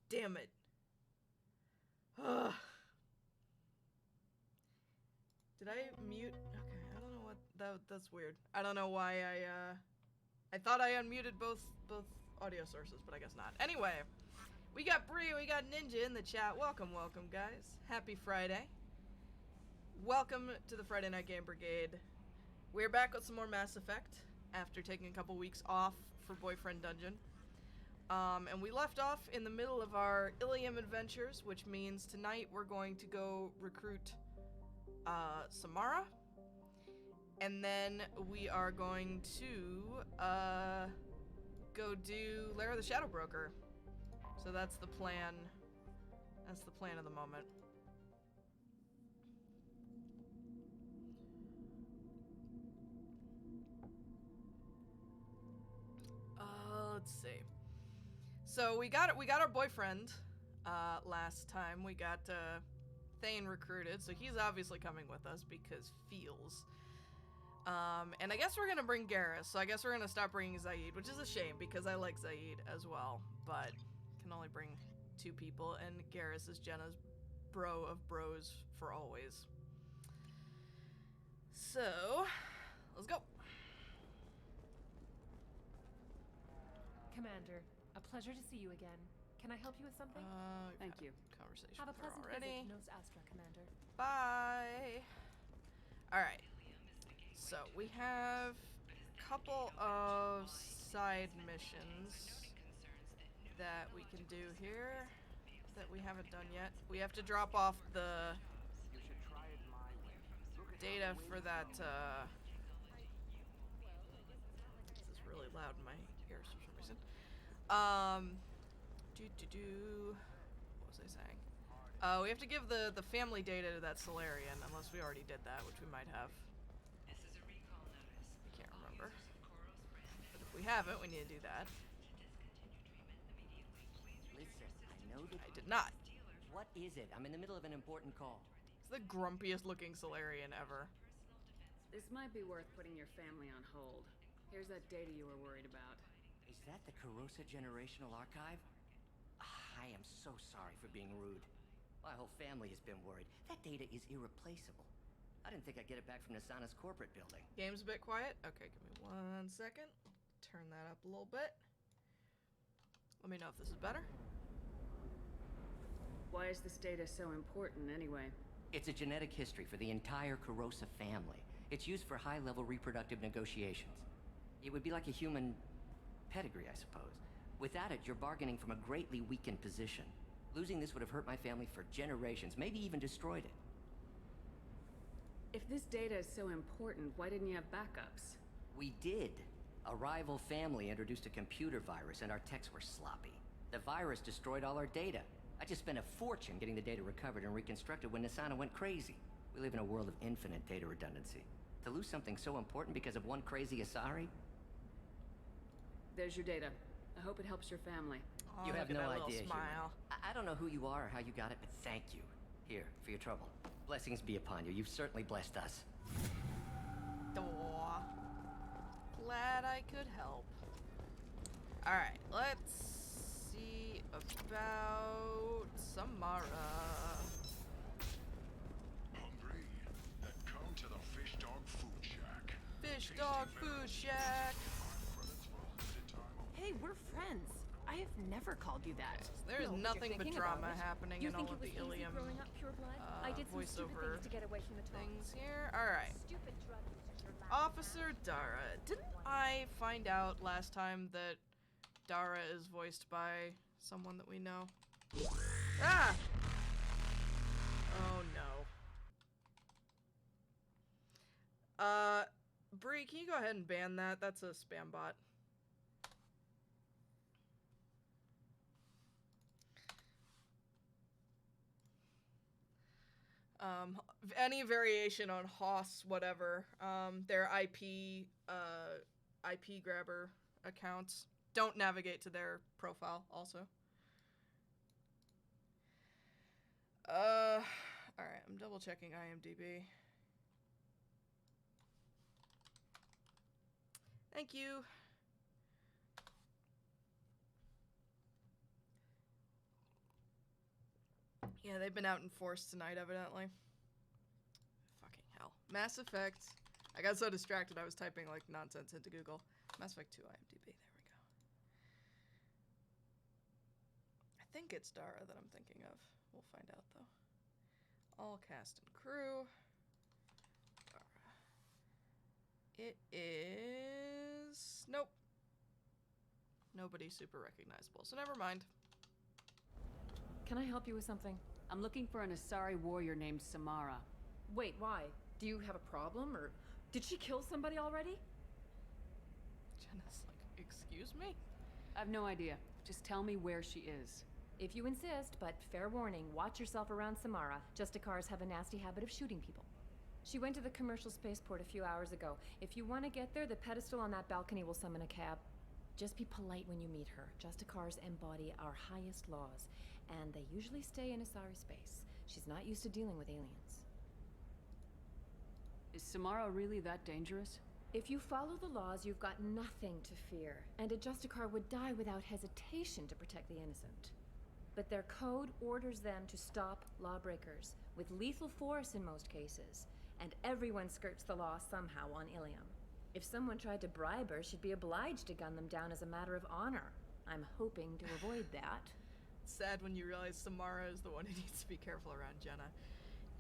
damn it. Ugh. Did I mute? Okay, I don't know what that's weird. I don't know why I thought I unmuted both audio sources, but I guess not. Anyway, we got Bree, we got Ninja in the chat. Welcome, welcome, guys. Happy Friday. Welcome to the Friday Night Game Brigade. We're back with some more Mass Effect after taking a couple weeks off for Boyfriend Dungeon. And we left off in the middle of our Ilium adventures, which means tonight we're going to go recruit Samara. And then we are going to go do Lair of the Shadow Broker. So that's the plan. That's the plan of the moment. Let's see. So we got our boyfriend last time. We got Thane recruited, so he's obviously coming with us because feels. And I guess we're gonna bring Garrus, so I guess we're gonna stop bringing Zaid, which is a shame because I like Zaid as well, but can only bring 2 people, and Garrus is Jenna's bro of bros for always. So, let's go. Commander, a pleasure to see you again. Can I help you with something? Thank you. Conversation Have a with her pleasant already. visit to Nos Astra, Commander. Bye. Alright. So, we have a couple of side missions that we can do here that we haven't done yet. We have to drop off the data for that, this is really loud in my ears for some reason. What was I saying? We have to give the family data to that Solarian, unless we already did that, which we might have. I can't remember. But if we haven't, we need to do that. Listen, I know that I did not. What is it? I'm in the middle of an important call. It's the grumpiest looking Solarian ever. This might be worth putting your family on hold. Here's that data you were worried about. Is that the Carosa Generational Archive? I am so sorry for being rude. My whole family has been worried. That data is irreplaceable. I didn't think I'd get it back from Nasana's corporate building. Game's a bit quiet. Okay, give me 1 second. Turn that up a little bit. Let me know if this is better. Why is this data so important anyway? It's a genetic history for the entire Carosa family. It's used for high-level reproductive negotiations. It would be like a human pedigree, I suppose. Without it, you're bargaining from a greatly weakened position. Losing this would have hurt my family for generations, maybe even destroyed it. If this data is so important, why didn't you have backups? We did. A rival family introduced a computer virus and our techs were sloppy. The virus destroyed all our data. I just spent a fortune getting the data recovered and reconstructed when Nasana went crazy. We live in a world of infinite data redundancy. To lose something so important because of one crazy Asari? There's your data. I hope it helps your family. Oh, You have no idea, human. smile. I don't know who you are or how you got it, but thank you. Here, for your trouble. Blessings be upon you. You've certainly blessed us. Aw. Glad I could help. Alright, let's see about Samara. Hungry? Then come to the Fish Dog Food Shack. Fish Dog Food Shack. Hey, we're friends. I have never called you that. There is No, but nothing you're but thinking drama about it. happening You in think all it of was the easy Ilium growing up pure blood? I did some stupid voiceover things to get away from the talk. things here. Alright. Stupid drug users are laughing Officer at. Dara. Didn't I find out last time that Dara is voiced by someone that we know? Ah! Oh no. Bree, can you go ahead and ban that? That's a spam bot. Any variation on Hoss, whatever, their IP grabber accounts, don't navigate to their profile also. Alright, I'm double checking IMDb. Thank you. Yeah, they've been out in force tonight, evidently. Fucking hell. Mass Effect. I got so distracted I was typing like nonsense into Google. Mass Effect 2 IMDb. There we go. I think it's Dara that I'm thinking of. We'll find out though. All cast and crew. Dara. It is... Nope. Nobody super recognizable, so never mind. Can I help you with something? I'm looking for an Asari warrior named Samara. Wait, why? Do you have a problem, or did she kill somebody already? Jenna's like, excuse me? I have no idea. Just tell me where she is. If you insist, but fair warning, watch yourself around Samara. Justicars have a nasty habit of shooting people. She went to the commercial spaceport a few hours ago. If you want to get there, the pedestal on that balcony will summon a cab. Just be polite when you meet her. Justicars embody our highest laws, and they usually stay in Asari space. She's not used to dealing with aliens. Is Samara really that dangerous? If you follow the laws, you've got nothing to fear, and a Justicar would die without hesitation to protect the innocent. But their code orders them to stop lawbreakers, with lethal force in most cases, and everyone skirts the law somehow on Ilium. If someone tried to bribe her, she'd be obliged to gun them down as a matter of honor. I'm hoping to avoid that. It's sad when you realize Samara is the one who needs to be careful around Jenna.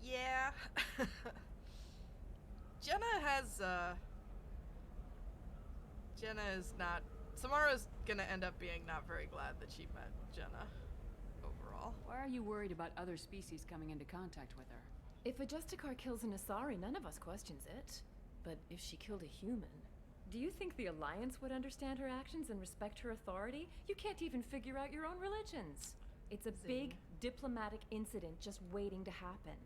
Yeah. Jenna is not... Samara's gonna end up being not very glad that she met Jenna, overall. Why are you worried about other species coming into contact with her? If a Justicar kills an Asari, none of us questions it. But if she killed a human... Do you think the Alliance would understand her actions and respect her authority? You can't even figure out your own religions. It's a big diplomatic incident just waiting to happen.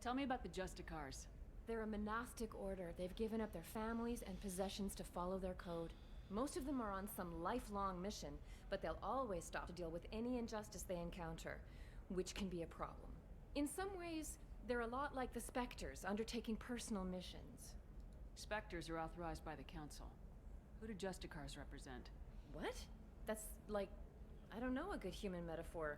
Tell me about the Justicars. They're a monastic order. They've given up their families and possessions to follow their code. Most of them are on some lifelong mission, but they'll always stop to deal with any injustice they encounter, which can be a problem. In some ways, they're a lot like the Spectres, undertaking personal missions. Spectres are authorized by the Council. Who do Justicars represent? What? That's like, I don't know, a good human metaphor.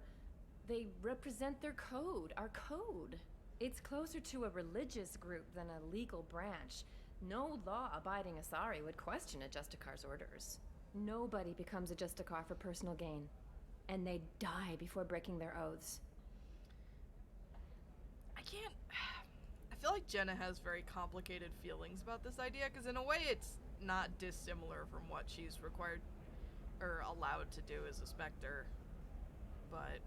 They represent their code, our code. It's closer to a religious group than a legal branch. No law-abiding Asari would question a Justicar's orders. Nobody becomes a Justicar for personal gain. And they die before breaking their oaths. I feel like Jenna has very complicated feelings about this idea, because in a way it's not dissimilar from what she's required or allowed to do as a Spectre. But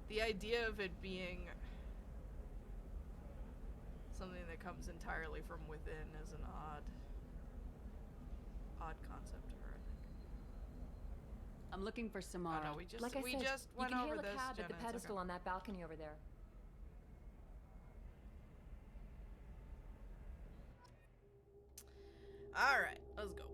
the idea of it being something that comes entirely from within is an odd concept to her, I think. I'm looking for Samara. Oh, no, we just Like I said, went you can over hail a this, cab Jenna, at the it's pedestal okay. on that balcony over there. Alright, let's go.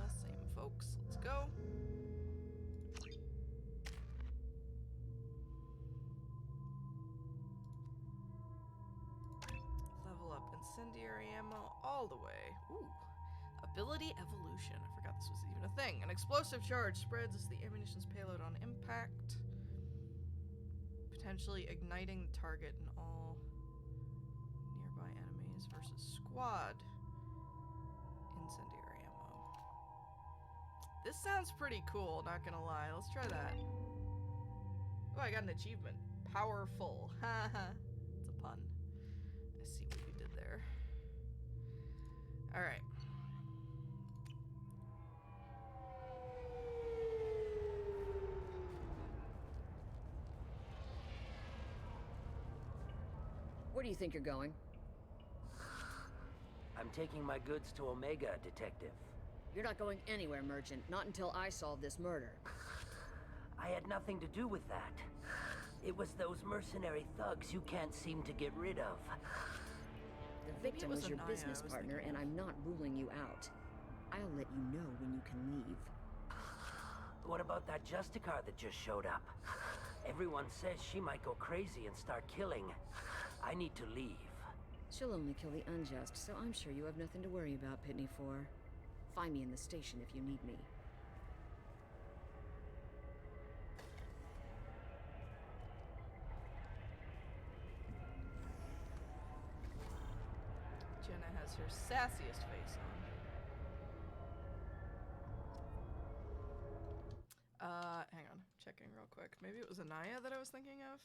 Same folks, let's go. Level up incendiary ammo all the way. Ooh. Ability evolution. I forgot this was even a thing. An explosive charge spreads as the ammunition's payload on impact, potentially igniting the target and all nearby enemies versus squad incendiary ammo. This sounds pretty cool, not gonna lie. Let's try that. Oh, I got an achievement. Powerful. Haha. It's a pun. I see what you did there. Alright. Where do you think you're going? I'm taking my goods to Omega, Detective. You're not going anywhere, Merchant. Not until I solve this murder. I had nothing to do with that. It was those mercenary thugs you can't seem to get rid of. The Maybe it victim was was your Anaya I business was partner, thinking and of. I'm not ruling you out. I'll let you know when you can leave. What about that Justicar that just showed up? Everyone says she might go crazy and start killing. I need to leave. She'll only kill the unjust, so I'm sure you have nothing to worry about, Pitney 4. Find me in the station if you need me. Jenna has her sassiest face on. Hang on. Checking real quick. Maybe it was Anaya that I was thinking of?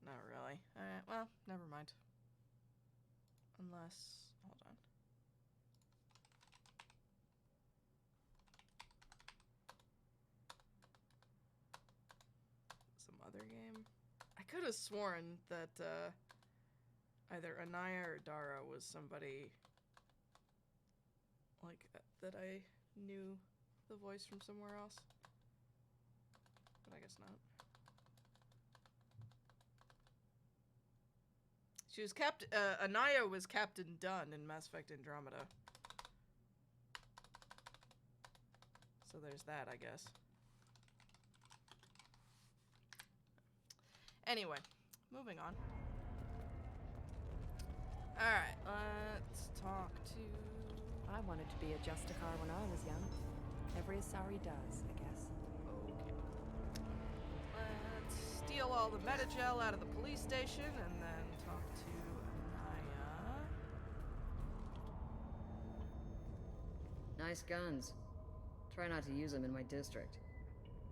Not really. Alright, well, never mind. Unless... hold on. Some other game? I could have sworn that, either Anaya or Dara was somebody... like, that I knew the voice from somewhere else. But I guess not. She was Anaya was Captain Dunn in Mass Effect Andromeda. So there's that, I guess. Anyway, moving on. Alright, let's talk to... I wanted to be a Justicar when I was young. Every Asari does, I guess. Okay. Let's steal all the metagel out of the police station and then talk to Anaya. Nice guns. Try not to use them in my district.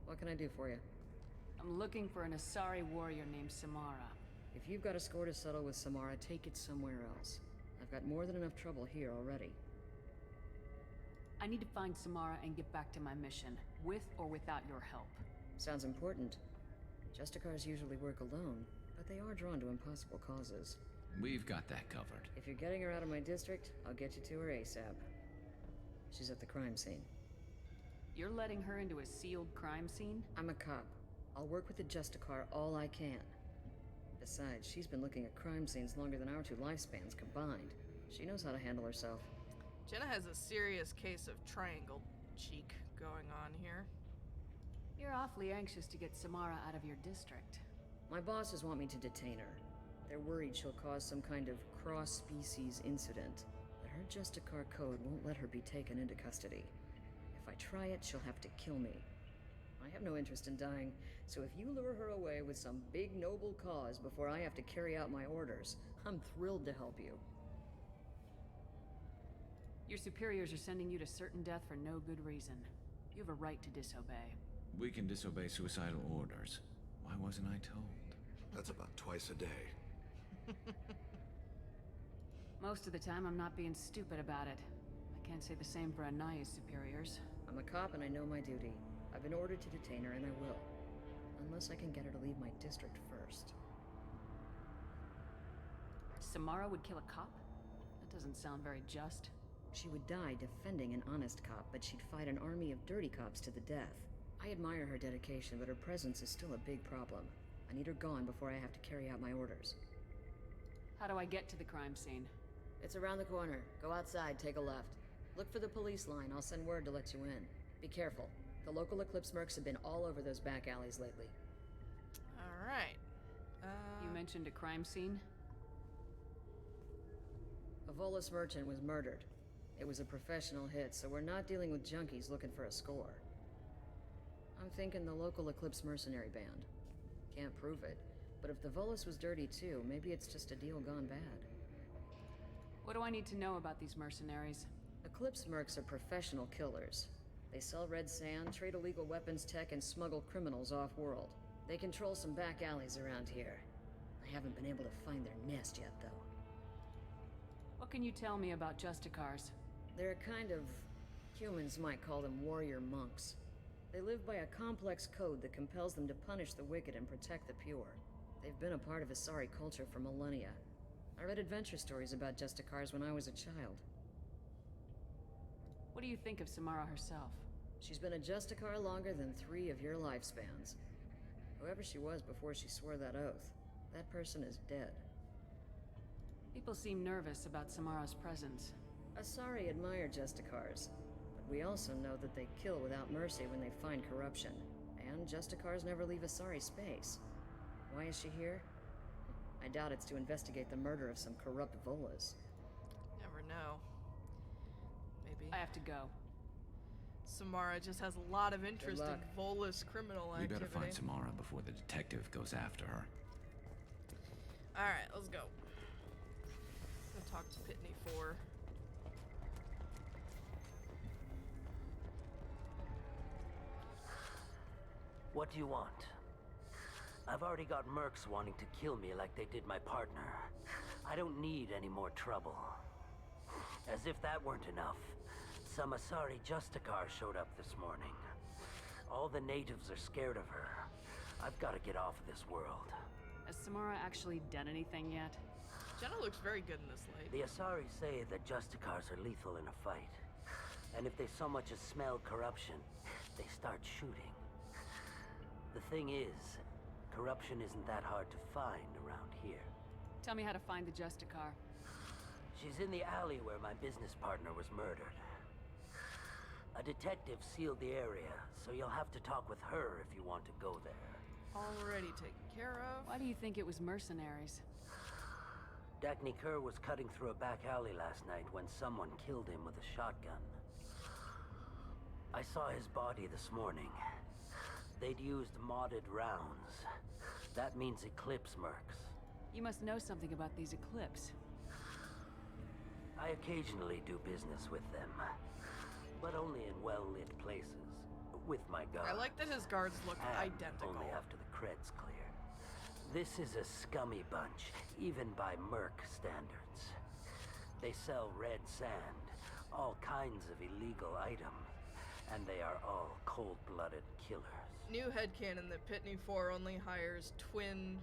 What can I do for you? I'm looking for an Asari warrior named Samara. If you've got a score to settle with Samara, take it somewhere else. I've got more than enough trouble here already. I need to find Samara and get back to my mission, with or without your help. Sounds important. Justicars usually work alone, but they are drawn to impossible causes. We've got that covered. If you're getting her out of my district, I'll get you to her ASAP. She's at the crime scene. You're letting her into a sealed crime scene? I'm a cop. I'll work with the Justicar all I can. Besides, she's been looking at crime scenes longer than our two lifespans combined. She knows how to handle herself. Jenna has a serious case of triangle cheek going on here. You're awfully anxious to get Samara out of your district. My bosses want me to detain her. They're worried she'll cause some kind of cross-species incident, but her Justicar code won't let her be taken into custody. If I try it, she'll have to kill me. I have no interest in dying, so if you lure her away with some big noble cause before I have to carry out my orders, I'm thrilled to help you. Your superiors are sending you to certain death for no good reason. You have a right to disobey. We can disobey suicidal orders. Why wasn't I told? That's about twice a day. Most of the time, I'm not being stupid about it. I can't say the same for Anaya's superiors. I'm a cop and I know my duty. I've been ordered to detain her and I will. Unless I can get her to leave my district first. Samara would kill a cop? That doesn't sound very just. She would die defending an honest cop, but she'd fight an army of dirty cops to the death. I admire her dedication, but her presence is still a big problem. I need her gone before I have to carry out my orders. How do I get to the crime scene? It's around the corner. Go outside, take a left. Look for the police line. I'll send word to let you in. Be careful. The local Eclipse mercs have been all over those back alleys lately. Alright. You mentioned a crime scene? A Volus merchant was murdered. It was a professional hit, so we're not dealing with junkies looking for a score. I'm thinking the local Eclipse mercenary band. Can't prove it, but if the Volus was dirty too, maybe it's just a deal gone bad. What do I need to know about these mercenaries? Eclipse mercs are professional killers. They sell red sand, trade illegal weapons tech, and smuggle criminals off-world. They control some back alleys around here. I haven't been able to find their nest yet, though. What can you tell me about Justicars? They're a kind of... humans might call them warrior monks. They live by a complex code that compels them to punish the wicked and protect the pure. They've been a part of Asari culture for millennia. I read adventure stories about Justicars when I was a child. What do you think of Samara herself? She's been a Justicar longer than 3 of your lifespans. Whoever she was before she swore that oath, that person is dead. People seem nervous about Samara's presence. Asari admire Justicars, but we also know that they kill without mercy when they find corruption. And Justicars never leave Asari space. Why is she here? I doubt it's to investigate the murder of some corrupt Volas. Never to go. Samara just has a lot of interest in luck. Volus criminal We activity. better find Samara before the detective goes after her. Alright, let's go. Go talk to Pitney 4. What do you want? I've already got mercs wanting to kill me like they did my partner. I don't need any more trouble. As if that weren't enough, some Asari Justicar showed up this morning. All the natives are scared of her. I've got to get off of this world. Has Samara actually done anything yet? Jenna looks very good in this light. The Asari say that Justicars are lethal in a fight. And if they so much as smell corruption, they start shooting. The thing is, corruption isn't that hard to find around here. Tell me how to find the Justicar. She's in the alley where my business partner was murdered. A detective sealed the area, so you'll have to talk with her if you want to go there. Already taken care of. Why do you think it was mercenaries? Dagny Kerr was cutting through a back alley last night when someone killed him with a shotgun. I saw his body this morning. They'd used modded rounds. That means Eclipse mercs. You must know something about these Eclipse. I occasionally do business with them, but only in well-lit places, with my guards. I like that his guards look And identical. only after the cred's clear. This is a scummy bunch, even by merc standards. They sell red sand, all kinds of illegal items, and they are all cold-blooded killers. New headcanon that Pitney 4 only hires twin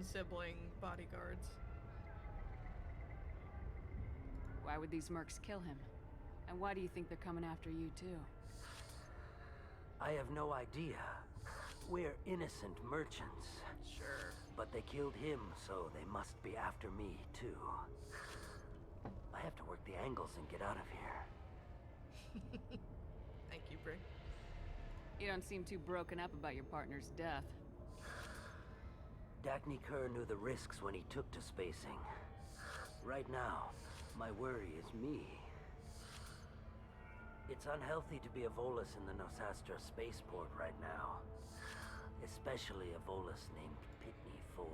sibling bodyguards. Why would these mercs kill him? And why do you think they're coming after you too? I have no idea. We're innocent merchants. Sure. But they killed him, so they must be after me, too. I have to work the angles and get out of here. Thank you, Brig. You don't seem too broken up about your partner's death. Dagny Kerr knew the risks when he took to spacing. Right now, my worry is me. It's unhealthy to be a Volus in the Nosastra spaceport right now. Especially a Volus named Pitney 4.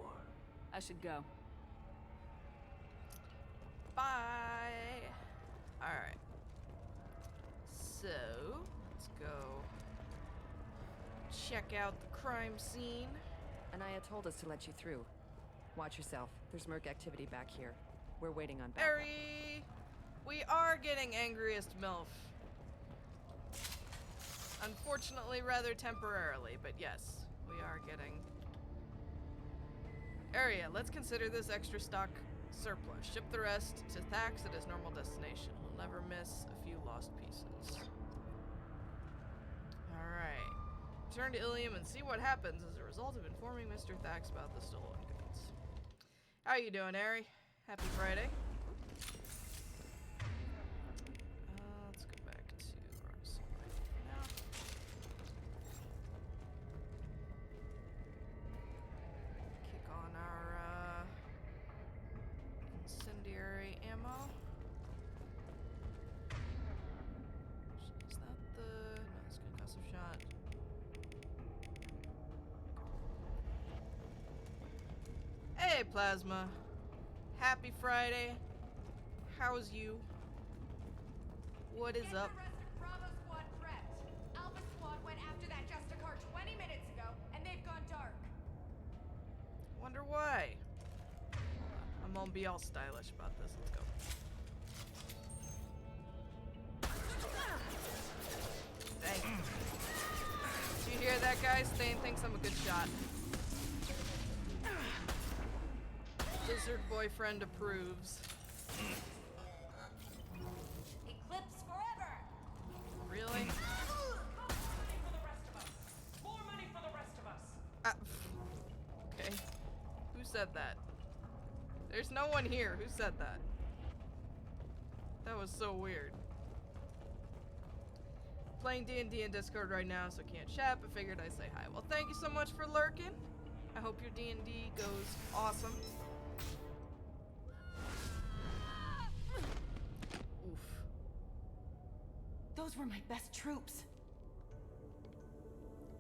I should go. Bye. Alright. So, let's go check out the crime scene. Anaya told us to let you through. Watch yourself. There's merc activity back here. We're waiting on backup. Barry! We are getting angriest MILF. Unfortunately, rather temporarily, but yes, we are getting... Area, let's consider this extra stock surplus. Ship the rest to Thax at his normal destination. We'll never miss a few lost pieces. Alright. Return to Ilium and see what happens as a result of informing Mr. Thax about the stolen goods. How you doing, Ari? Happy Friday. Let's go back to our supply for now. Kick on our incendiary ammo. Is that the... No, it's concussive shot. Hey, Plasma. Happy Friday. How's you? What is up? Bravo squad prepped. Alpha squad went after that Justicar 20 minutes ago, and they've gone dark. Wonder why. I'm gonna be all stylish about this. Let's go. Thank you. Did you hear that, guy? Stain thinks I'm a good shot. Lizard boyfriend approves. Eclipse forever! Really? More money for the rest of us! Okay. Who said that? There's no one here. Who said that? That was so weird. Playing D&D in Discord right now, so can't chat, but figured I'd say hi. Well, thank you so much for lurking. I hope your D&D goes awesome. Oof. Those were my best troops.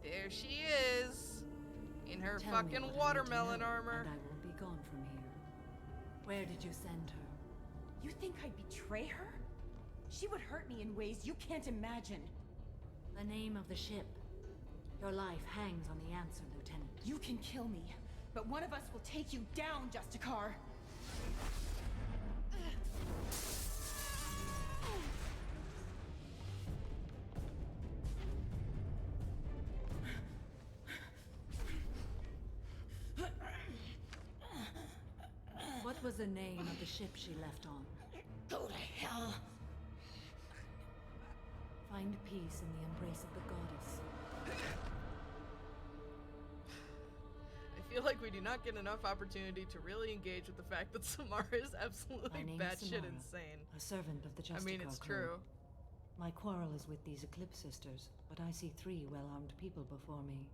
There she is. In her Tell me fucking what I need to watermelon know, armor. And I will be gone from here. Where did you send her? You think I'd betray her? She would hurt me in ways you can't imagine. The name of the ship. Your life hangs on the answer, Lieutenant. You can kill me, but one of us will take you down, Justicar. What was the name of the ship she left on? Go to hell. Find peace in the embrace of the goddess. I feel like we do not get enough opportunity to really engage with the fact that Samara is absolutely My name is batshit Samara, insane. a servant of the Justicar I mean, it's Code. true. My quarrel is with these Eclipse sisters, but I see 3 well-armed people before me.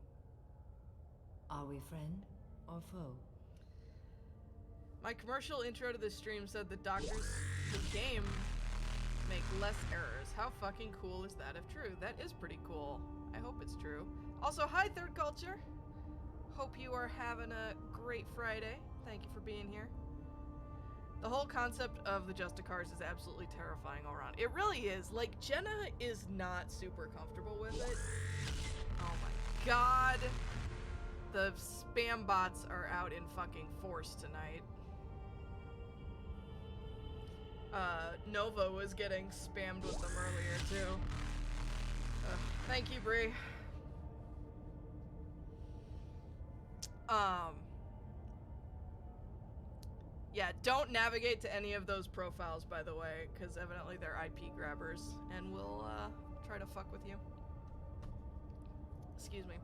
Are we friend or foe? My commercial intro to this stream said that doctors in game make less errors. How fucking cool is that if true? That is pretty cool. I hope it's true. Also, hi Third Culture. Hope you are having a great Friday. Thank you for being here. The whole concept of the Justicars is absolutely terrifying all around. It really is. Like, Jenna is not super comfortable with it. Oh my god. The spam bots are out in fucking force tonight. Nova was getting spammed with them earlier, too. Thank you, Bree. Yeah, don't navigate to any of those profiles, by the way, because evidently they're IP grabbers, and will, try to fuck with you. Excuse me.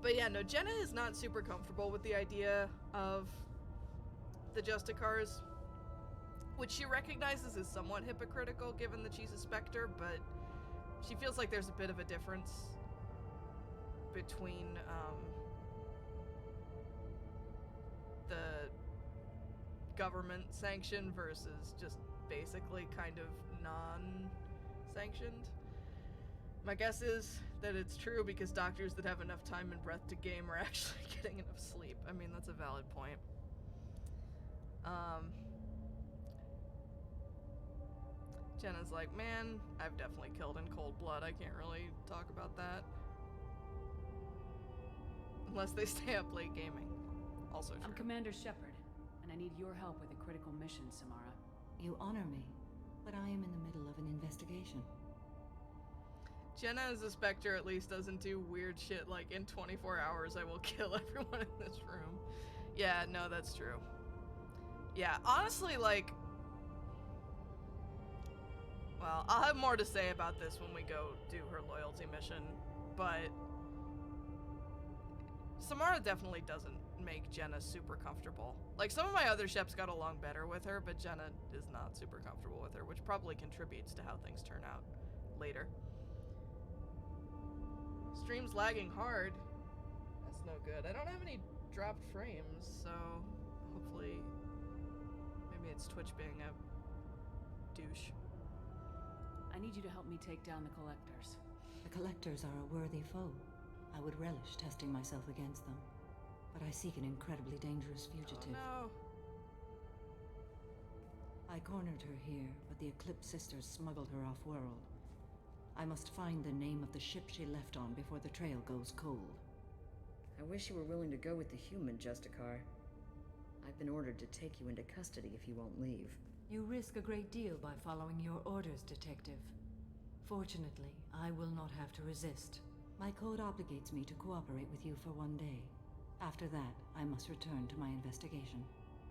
But yeah, no, Jenna is not super comfortable with the idea of the Justicars, which she recognizes as somewhat hypocritical given that she's a Spectre, but she feels like there's a bit of a difference between, the government sanction versus just basically kind of non-sanctioned. My guess is that it's true because doctors that have enough time and breath to game are actually getting enough sleep. I mean, that's a valid point. Jenna's like, man, I've definitely killed in cold blood. I can't really talk about that. Unless they stay up late gaming. Also true. I'm Commander Shepard, and I need your help with a critical mission, Samara. You honor me, but I am in the middle of an investigation. Jenna as a Spectre at least doesn't do weird shit like in 24 hours I will kill everyone in this room. Yeah, no, that's true. Yeah, honestly, like... Well, I'll have more to say about this when we go do her loyalty mission, but... Samara definitely doesn't make Jenna super comfortable. Like, some of my other Sheps got along better with her, but Jenna is not super comfortable with her, which probably contributes to how things turn out later. Stream's lagging hard. That's no good. I don't have any dropped frames, so hopefully... Maybe it's Twitch being a douche. I need you to help me take down the Collectors. The Collectors are a worthy foe. I would relish testing myself against them, but I seek an incredibly dangerous fugitive. Oh, no. I cornered her here, but the Eclipse sisters smuggled her off-world. I must find the name of the ship she left on before the trail goes cold. I wish you were willing to go with the human, Justicar. I've been ordered to take you into custody if you won't leave. You risk a great deal by following your orders, Detective. Fortunately, I will not have to resist. My code obligates me to cooperate with you for 1 day. After that, I must return to my investigation.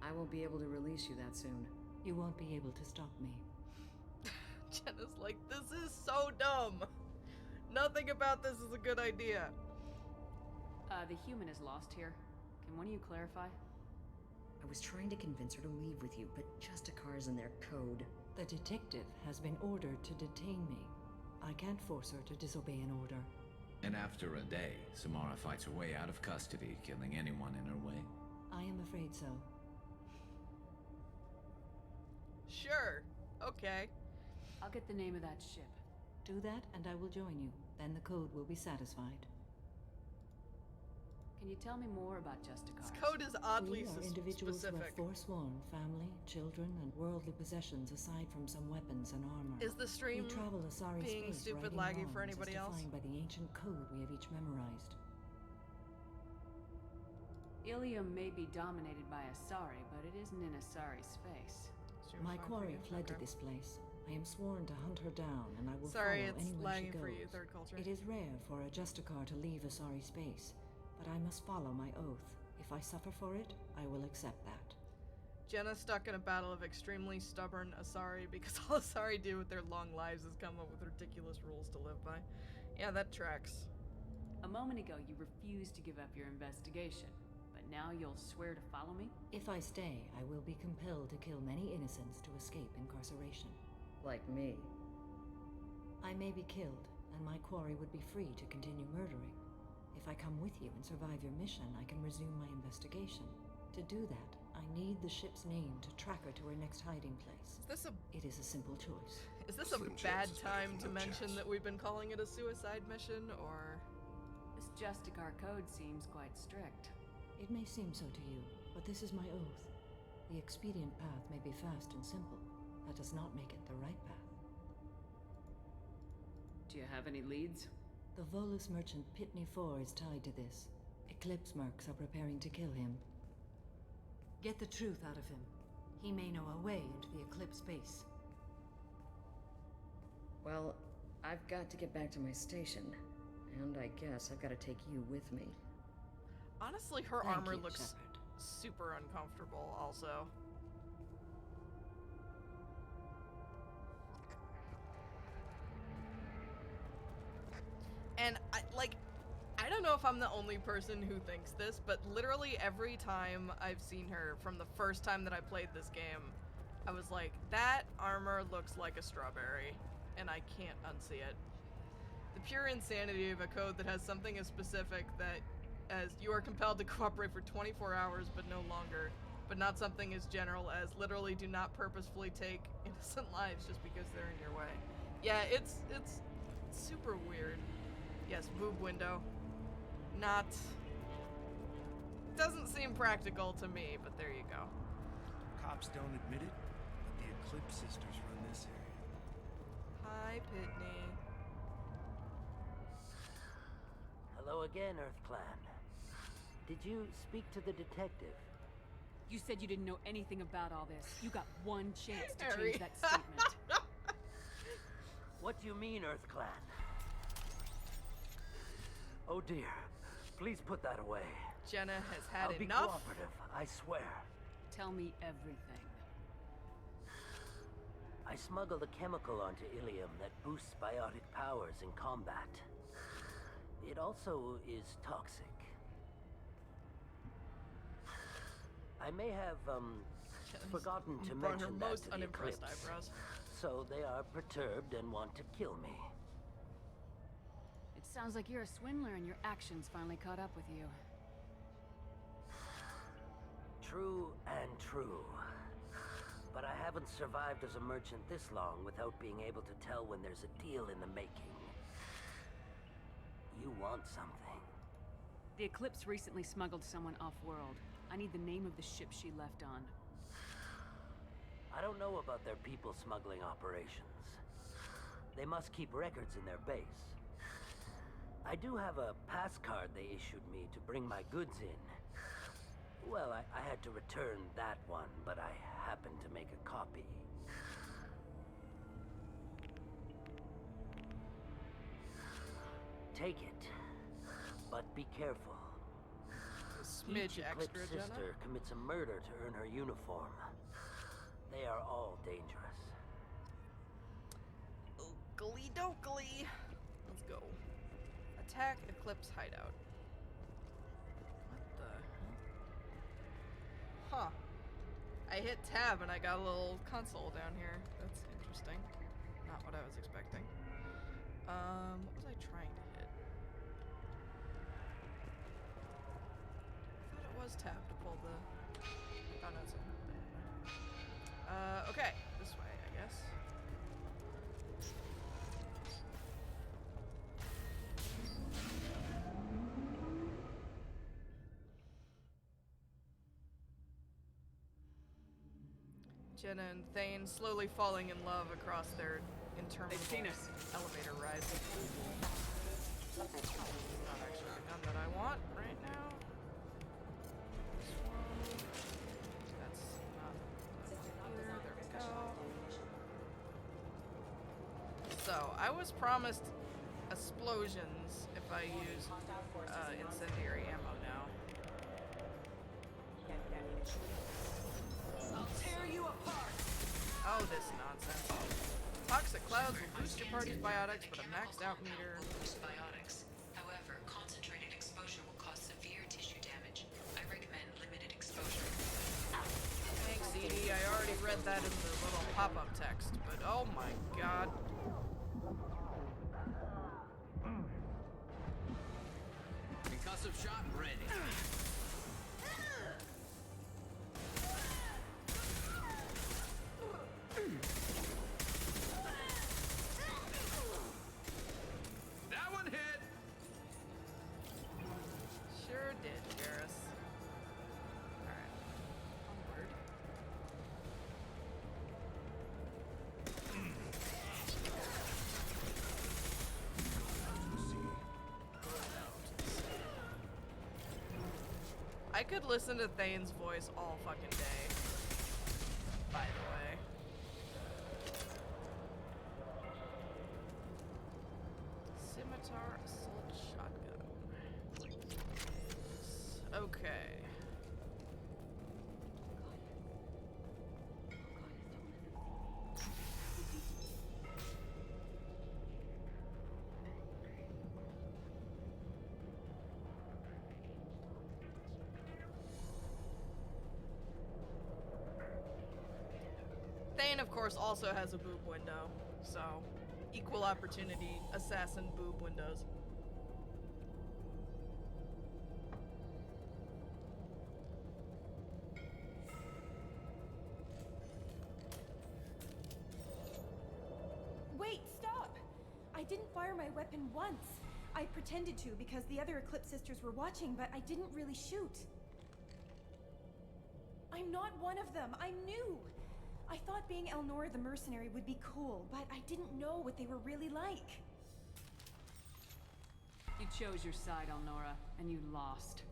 I won't be able to release you that soon. You won't be able to stop me. Jenna's like, this is so dumb. Nothing about this is a good idea. The human is lost here. Can one of you clarify? I was trying to convince her to leave with you, but Justicars and their code. The detective has been ordered to detain me. I can't force her to disobey an order. And after a day, Samara fights her way out of custody, killing anyone in her way. I am afraid so. Sure. Okay. I'll get the name of that ship. Do that, and I will join you. Then the code will be satisfied. Can you tell me more about Justicar? This code is oddly We are individuals who have specific. forsworn family, children, and worldly possessions aside from some weapons and armor. Is the stream we travel Asari being space, stupid righting laggy for wrongs anybody as else? defined by the ancient code we have each memorized. Ilium may be dominated by Asari, but it isn't in Asari's face. My quarry fled to this place. I am sworn to hunt her down, and I will Sorry, follow it's anywhere she lagging goes. for you, third culture. It is rare for a Justicar to leave Asari space, but I must follow my oath. If I suffer for it, I will accept that. Jenna's stuck in a battle of extremely stubborn Asari because all Asari do with their long lives is come up with ridiculous rules to live by. Yeah, that tracks. A moment ago, you refused to give up your investigation, but now you'll swear to follow me? If I stay, I will be compelled to kill many innocents to escape incarceration. Like me. I may be killed, and my quarry would be free to continue murdering. If I come with you and survive your mission, I can resume my investigation. To do that, I need the ship's name to track her to her next hiding place. Is this a... It is a simple choice. Is this a bad time to mention that we've been calling it a suicide mission, or... This Justicar code seems quite strict. It may seem so to you, but this is my oath. The expedient path may be fast and simple. That does not make it the right path. Do you have any leads? The Volus merchant Pitney 4 is tied to this. Eclipse mercs are preparing to kill him. Get the truth out of him. He may know a way into the Eclipse base. Well, I've got to get back to my station. And I guess I've got to take you with me. Honestly, her Thank armor you, looks Shepard. super uncomfortable, also. And, I don't know if I'm the only person who thinks this, but literally every time I've seen her from the first time that I played this game, I was like, that armor looks like a strawberry, and I can't unsee it. The pure insanity of a code that has something as specific that as you are compelled to cooperate for 24 hours but no longer, but not something as general as literally do not purposefully take innocent lives just because they're in your way. Yeah, it's super weird. Yes, boob window. Not... Doesn't seem practical to me, but there you go. Cops don't admit it, but the Eclipse sisters run this area. Hi, Pitney. Hello again, Earth Clan. Did you speak to the detective? You said you didn't know anything about all this. You got one chance to Harry. change that statement. What do you mean, Earth Clan? Oh dear. Please put that away. Jenna has had I'll be enough. cooperative, I swear. Tell me everything. I smuggled a chemical onto Ilium that boosts biotic powers in combat. It also is toxic. I may have, forgotten to Brought her mention that most to the unimpressed Eclipse. eyebrows. So they are perturbed and want to kill me. It sounds like you're a swindler and your actions finally caught up with you. True and true. But I haven't survived as a merchant this long without being able to tell when there's a deal in the making. You want something. The Eclipse recently smuggled someone off-world. I need the name of the ship she left on. I don't know about their people smuggling operations. They must keep records in their base. I do have a pass card they issued me to bring my goods in. Well, I had to return that one, but I happened to make a copy. Take it, but be careful. Smidge Each extra, Eclipse Jenna. sister commits a murder to earn her uniform. They are all dangerous. Oogly dokley. Let's go. Attack Eclipse hideout. What the hell? Huh. I hit tab and I got a little console down here. That's interesting. Not what I was expecting. What was I trying to hit? I thought it was tab to pull the... Oh no, it's a... Okay. This way, I guess. Jenna and Thane slowly falling in love across their interminable elevator ride. Not actually the gun that I want right now. This one. That's not either. There we go. So, I was promised explosions if I use incendiary ammo now. I'll tear you apart. Oh, this nonsense. Toxic clouds will boost your party's biotics, but a maxed out meter. Boost biotics. However, concentrated exposure will cause severe tissue damage. I recommend limited exposure. Thanks, Edie. I already read that in the little pop-up text, but oh my god. Concussive shot ready. That one hit. Sure did, Garrus. Alright. Onward. I could listen to Thane's voice all fucking day. By the way. Scimitar assault shotgun. Okay. Thane, of course, also has a boob window, so equal opportunity assassin boob windows. Wait, stop! I didn't fire my weapon once. I pretended to because the other Eclipse sisters were watching, but I didn't really shoot. I'm not one of them. I'm new. I thought being Elnora the mercenary would be cool, but I didn't know what they were really like. You chose your side, Elnora, and you lost.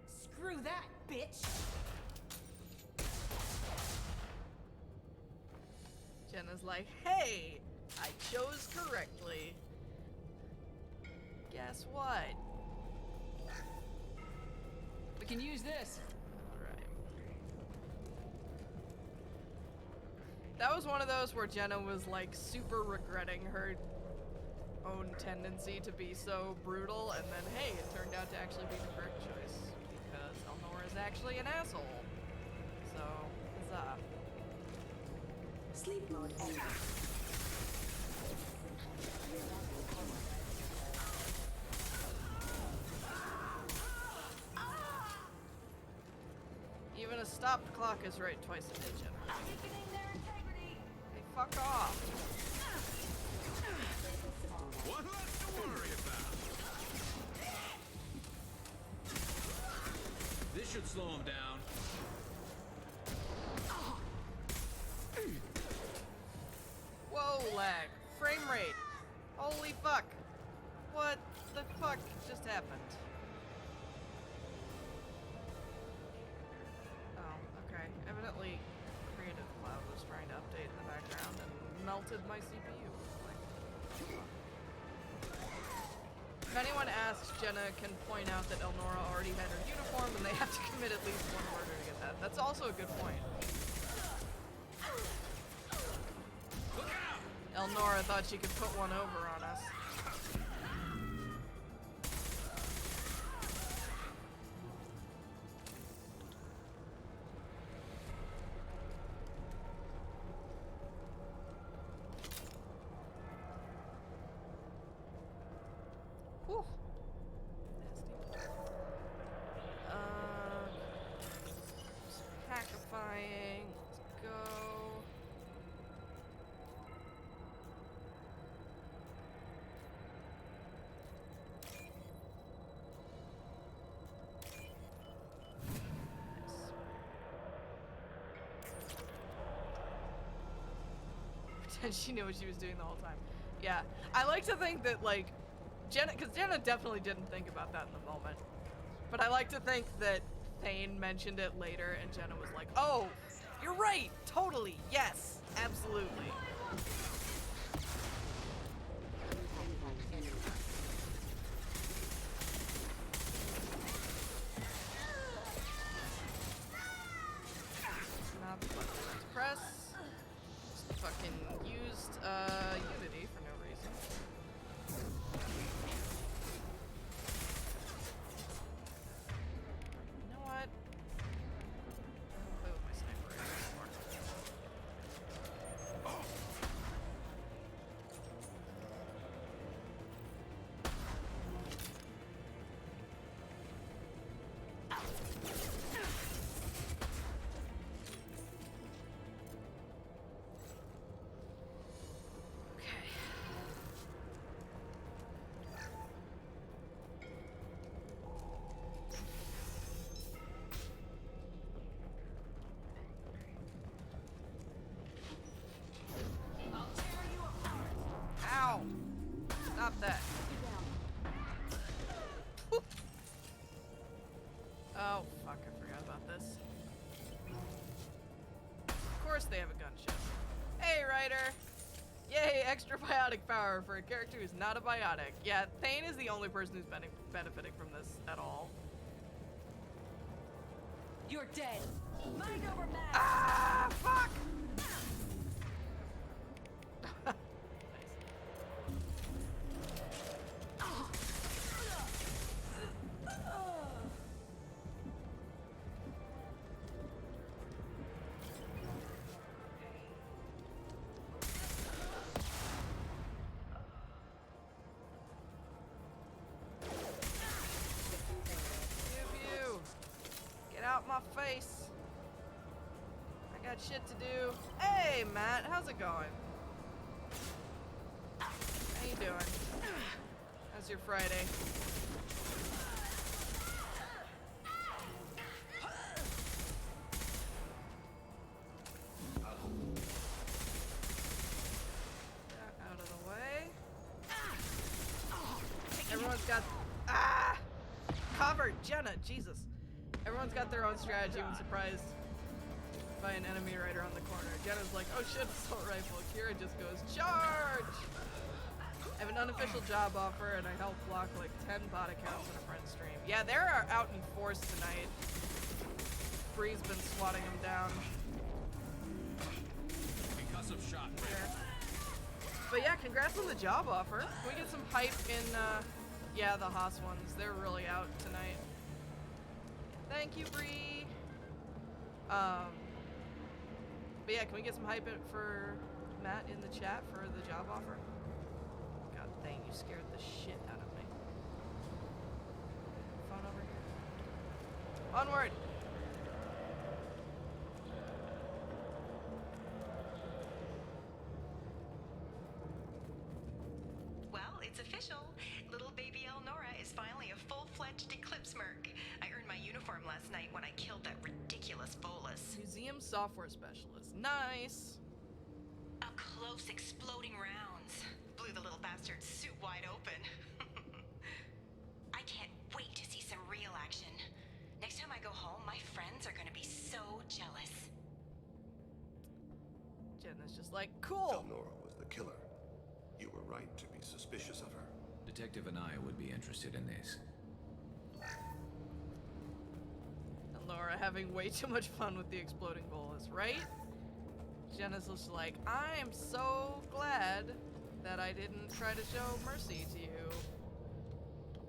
Screw that, bitch! Jenna's like, hey, I chose correctly. Guess what? We can use this. That was one of those where Jenna was like super regretting her own tendency to be so brutal, and then hey, it turned out to actually be the correct choice because Elnora is actually an asshole. So, huzzah. Sleep mode active. Even a stopped clock is right twice a day, Jenna. Hey, fuck off. One less to worry about. This should slow him down. Whoa, lag. Frame rate. Holy fuck. What the fuck just happened? Oh, okay. Evidently, Creative Cloud was trying to update in the background and melted my CPU. If anyone asks, Jenna can point out that Elnora already had her uniform and they have to commit at least one murder to get that. That's also a good point. Elnora thought she could put one over on us. Whew. Nasty. Hackifying. Let's go. Pretend she knew what she was doing the whole time. Yeah, I like to think that, like, Jenna, because Jenna definitely didn't think about that in the moment. But I like to think that Thane mentioned it later and Jenna was like, oh, you're right, totally, yes, absolutely. Not the button I meant to press. Just fucking used Unity for no reason. You know what? I don't play with my sniper rifle anymore. Ow! Stop that. Whoop. Oh, fuck, I forgot about this. Of course they have a gunship. Hey, Ryder! Yay, extra biotic power for a character who's not a biotic. Yeah, Thane is the only person who's benefiting from this at all. You're dead. Mind over matter. Ah, fuck! Get out my face. I got shit to do. Hey, Matt, how's it going? How you doing? How's your Friday? Out of the way. Everyone's got... Ah! Covered! Jenna, Jesus. Everyone's got their own strategy when surprised by an enemy right around the corner. Jenna's like, oh shit, assault rifle. Kira just goes, charge! I have an unofficial job offer and I help block like 10 bot accounts in a friend's stream. Yeah, they're out in force tonight. Bree's been swatting them down. Because of shot. But yeah, congrats on the job offer. Can we get some hype in, yeah, the Haas ones. They're really out tonight. Thank you, Bree. But yeah, can we get some hype for Matt in the chat for the job offer? God dang, you scared the shit out of me. Phone over here. Onward! Well, it's official. Little baby Elnora is finally a full-fledged Eclipse merc. I earned my uniform last night when I killed that ridiculous bolus. Museum software specialist. Nice. Up close, exploding rounds. Blew the little bastard's suit wide open. I can't wait to see some real action. Next time I go home, my friends are gonna be so jealous. Jenna's just like, cool. Elnora was the killer. You were right to be suspicious of her. Detective Anaya would be interested in this. Laura having way too much fun with the exploding bolus, right? Jenna's just like, I am so glad that I didn't try to show mercy to you.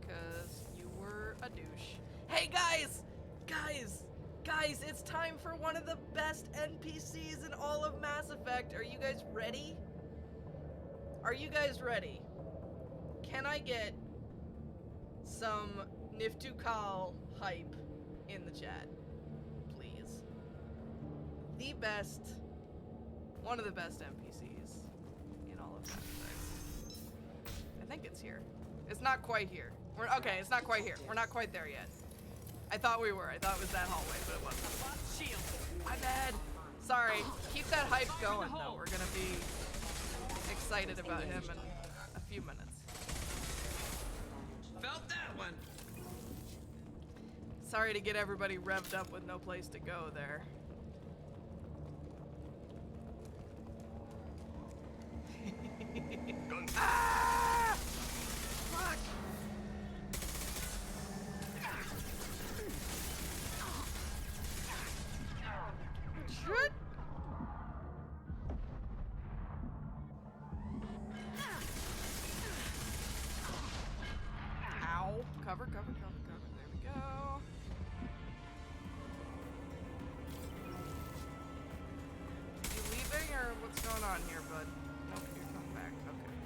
Because you were a douche. Hey guys! Guys, it's time for one of the best NPCs in all of Mass Effect. Are you guys ready? Are you guys ready? Can I get some Niftukal hype in the chat, please? The best, one of the best NPCs in all of Mass Effect. I think it's here. It's not quite here. Okay, it's not quite here. We're not quite there yet. I thought we were. I thought it was that hallway, but it wasn't. My bad. Sorry. Keep that hype going, though. We're gonna be excited about him in a few minutes. Felt that one. Sorry to get everybody revved up with no place to go there. Ah! Fuck! Shit! Ow. Cover, cover, cover, cover. There we go. You leaving or what's going on here, bud? Nope, you're coming back. Okay.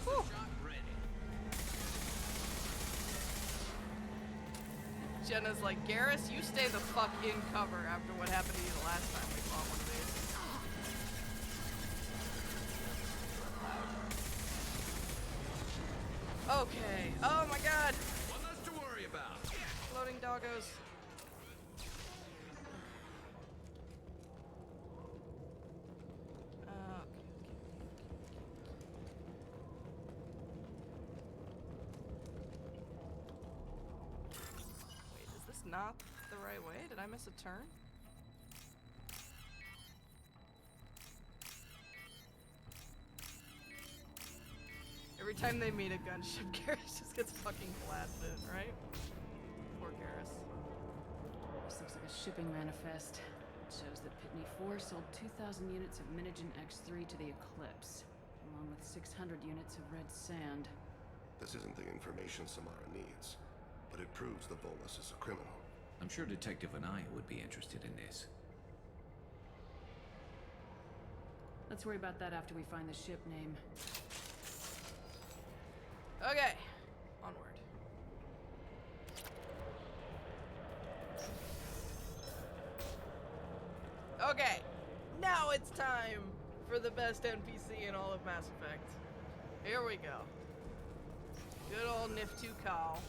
Whew. Shot ready. Jenna's like, Garrus, you stay the fuck in cover after what happened to you the last time we fought one of these. Okay. Oh my god. One less to worry about. Floating doggos. Wait, is this not the right way? Did I miss a turn? Every time they meet a gunship, Garrus just gets fucking blasted, right? Poor Garrus. This looks like a shipping manifest. It shows that Pitney 4 sold 2,000 units of Minigen X3 to the Eclipse, along with 600 units of red sand. This isn't the information Samara needs, but it proves the Volus is a criminal. I'm sure Detective Anaya would be interested in this. Let's worry about that after we find the ship name. Okay, onward. Okay, now it's time for the best NPC in all of Mass Effect. Here we go. Good old Nif2 Kal.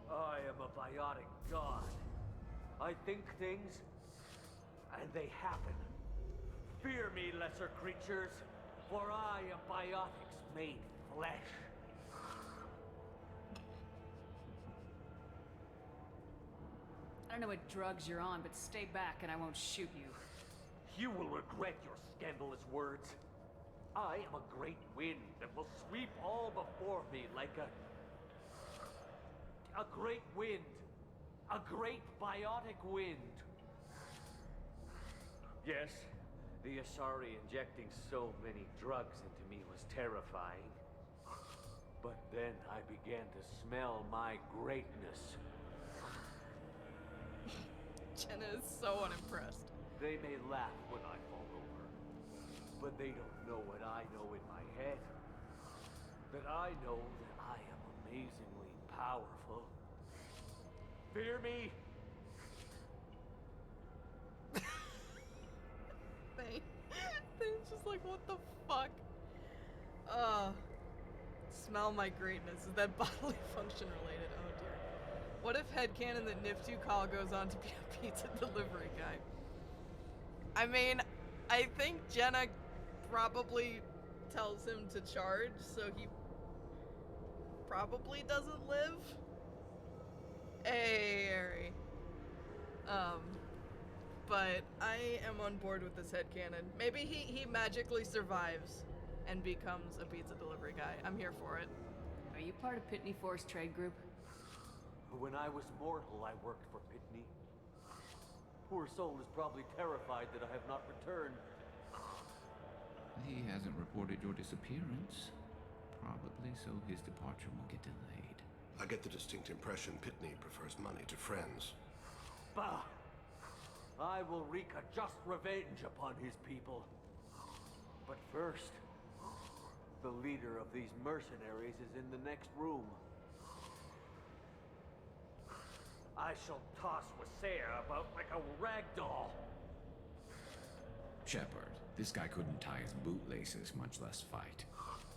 I am a biotic god. I think things, and they happen. Fear me, lesser creatures, for I am biotics made flesh. I don't know what drugs you're on, but stay back and I won't shoot you. You will regret your scandalous words. I am a great wind that will sweep all before me like a great wind. A great biotic wind. Yes, the Asari injecting so many drugs into me was terrifying. But then I began to smell my greatness. Jenna is so unimpressed. They may laugh when I fall over, but they don't know what I know in my head. That I know that I am amazingly powerful. Fear me? Thing's just like, what the fuck? Smell my greatness. Is that bodily function related? Oh dear. What if headcanon that Nif2 Kal goes on to be a pizza delivery guy? I mean, I think Jenna probably tells him to charge, so he probably doesn't live. Hey, Harry. But I am on board with this headcanon. Maybe he magically survives and becomes a pizza delivery guy. I'm here for it. Are you part of Pitney 4's trade group? When I was mortal, I worked for Pitney. Poor soul is probably terrified that I have not returned. He hasn't reported your disappearance. Probably so his departure won't get delayed. I get the distinct impression Pitney prefers money to friends. Bah! I will wreak a just revenge upon his people. But first, the leader of these mercenaries is in the next room. I shall toss Wasea about like a rag doll. Shepard, this guy couldn't tie his bootlaces, much less fight.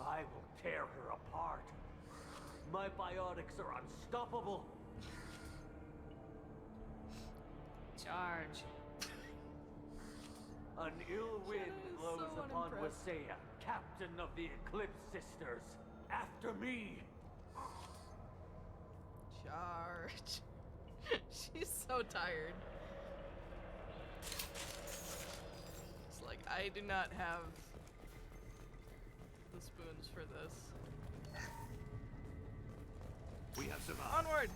I will tear her apart. My biotics are unstoppable. Charge. An ill wind blows so upon unimpressed. Wasea, captain of the Eclipse Sisters. After me. Charge. She's so tired. It's like, I do not have the spoons for this. We have survived. Onward!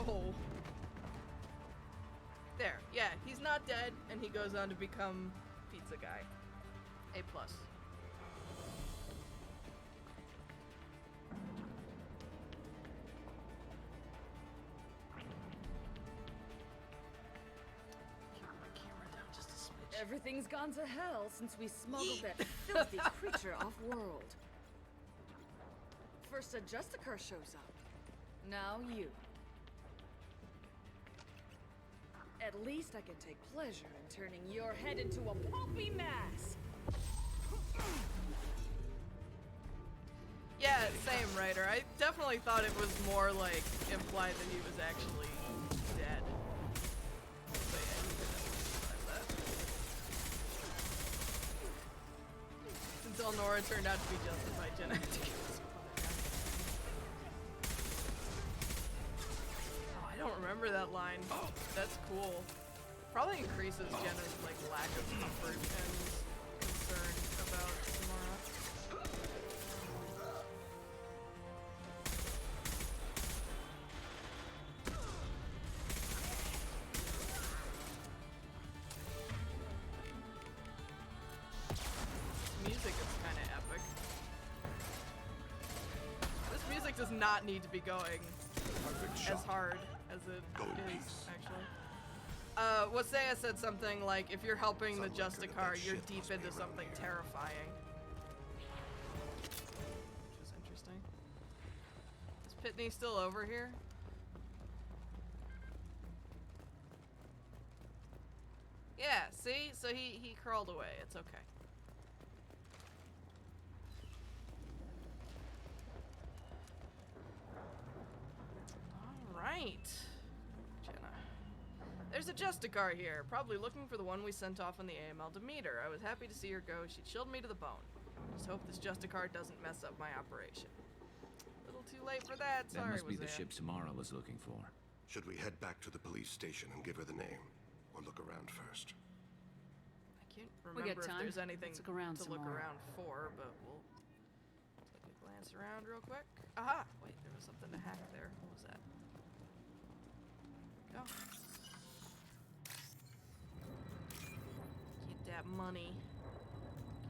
Oh. There, yeah, he's not dead, and he goes on to become Pizza Guy. A+. Everything's gone to hell since we smuggled that filthy creature off-world. First a Justicar shows up. Now you. At least I can take pleasure in turning your head into a pulpy mass. Yeah, same, writer. I definitely thought it was more like implied that he was actually dead. But yeah, he didn't survive that. Since Elnora turned out to be justified, Jenna had to kill some other guy. Oh, I don't remember that line. Oh, that's cool. Probably increases Jenna's like lack of comfort and concern about Samara. Music is kind of epic. This music does not need to be going as hard as it is, actually. Wasea said something like, if you're helping the Justicar, you're deep into something terrifying. Which is interesting. Is Pitney still over here? Yeah, see? So he crawled away. It's okay. Alright. Jenna. There's a Justicar here, probably looking for the one we sent off on the AML to meet her. I was happy to see her go. She chilled me to the bone. Just hope this Justicar doesn't mess up my operation. A little too late for that. Sorry, That must be the Wasea. ship Samara was looking for. Should we head back to the police station and give her the name? Or look around first? I can't We got remember if time. there's anything Let's look around to some look more. around for, but we'll take a glance around real quick. Aha! Wait, there was something to hack there. What was that? Go. Get that money.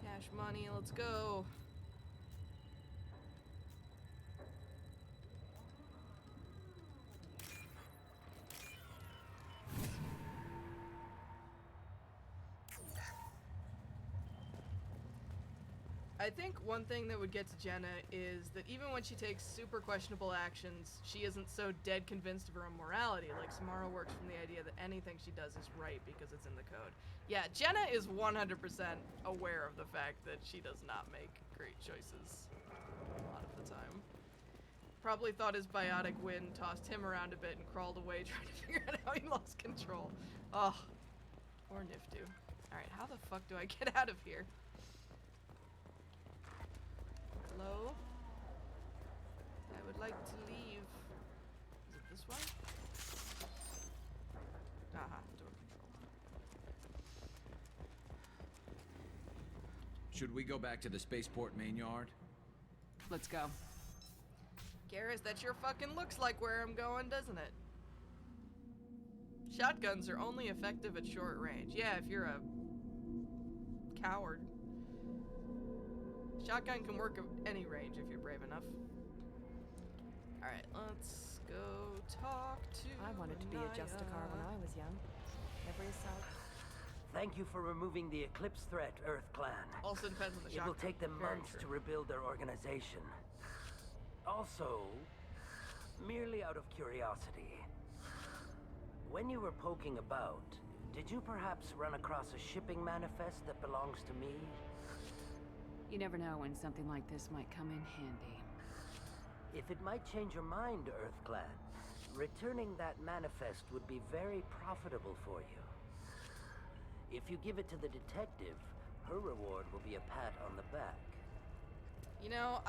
Cash money, let's go. I think one thing that would get to Jenna is that even when she takes super questionable actions, she isn't so dead convinced of her own morality. Like, Samara works from the idea that anything she does is right because it's in the code. Yeah, Jenna is 100% aware of the fact that she does not make great choices a lot of the time. Probably thought his biotic wind tossed him around a bit and crawled away trying to figure out how he lost control. Oh, poor Niftu. Alright, how the fuck do I get out of here? Hello? I would like to leave. Is it this way? Aha, door control. Should we go back to the spaceport main yard? Let's go. Garrus, that sure fucking looks like where I'm going, doesn't it? Shotguns are only effective at short range. Yeah, if you're a coward. Shotgun can work at any range if you're brave enough. Alright, let's go talk to I wanted to be a Justicar when I was young. Every assault. Thank you for removing the Eclipse threat, Earth Clan. Also depends on the It will shock. take them Very months true. to rebuild their organization. Also, merely out of curiosity, when you were poking about, did you perhaps run across a shipping manifest that belongs to me? You never know when something like this might come in handy. If it might change your mind, Earth Clan, returning that manifest would be very profitable for you. If you give it to the detective, her reward will be a pat on the back. You know,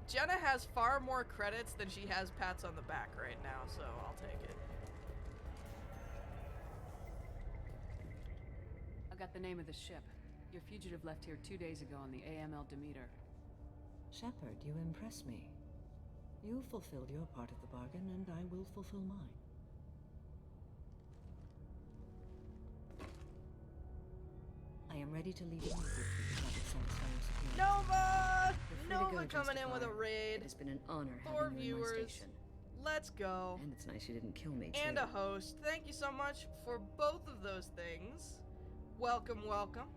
Jenna has far more credits than she has pats on the back right now, so I'll take it. I got the name of the ship. Your fugitive left here 2 days ago on the AML Demeter. Shepard, you impress me. You fulfilled your part of the bargain, and I will fulfill mine. I am ready to leave immediately if that will satisfy your superiors. Nova! You're free to Nova go, coming in with a Justicar. raid. It has been an honor For having you in my viewers. station. Let's go. And it's nice you didn't kill me, too. And a host. Thank you so much for both of those things. Welcome, welcome.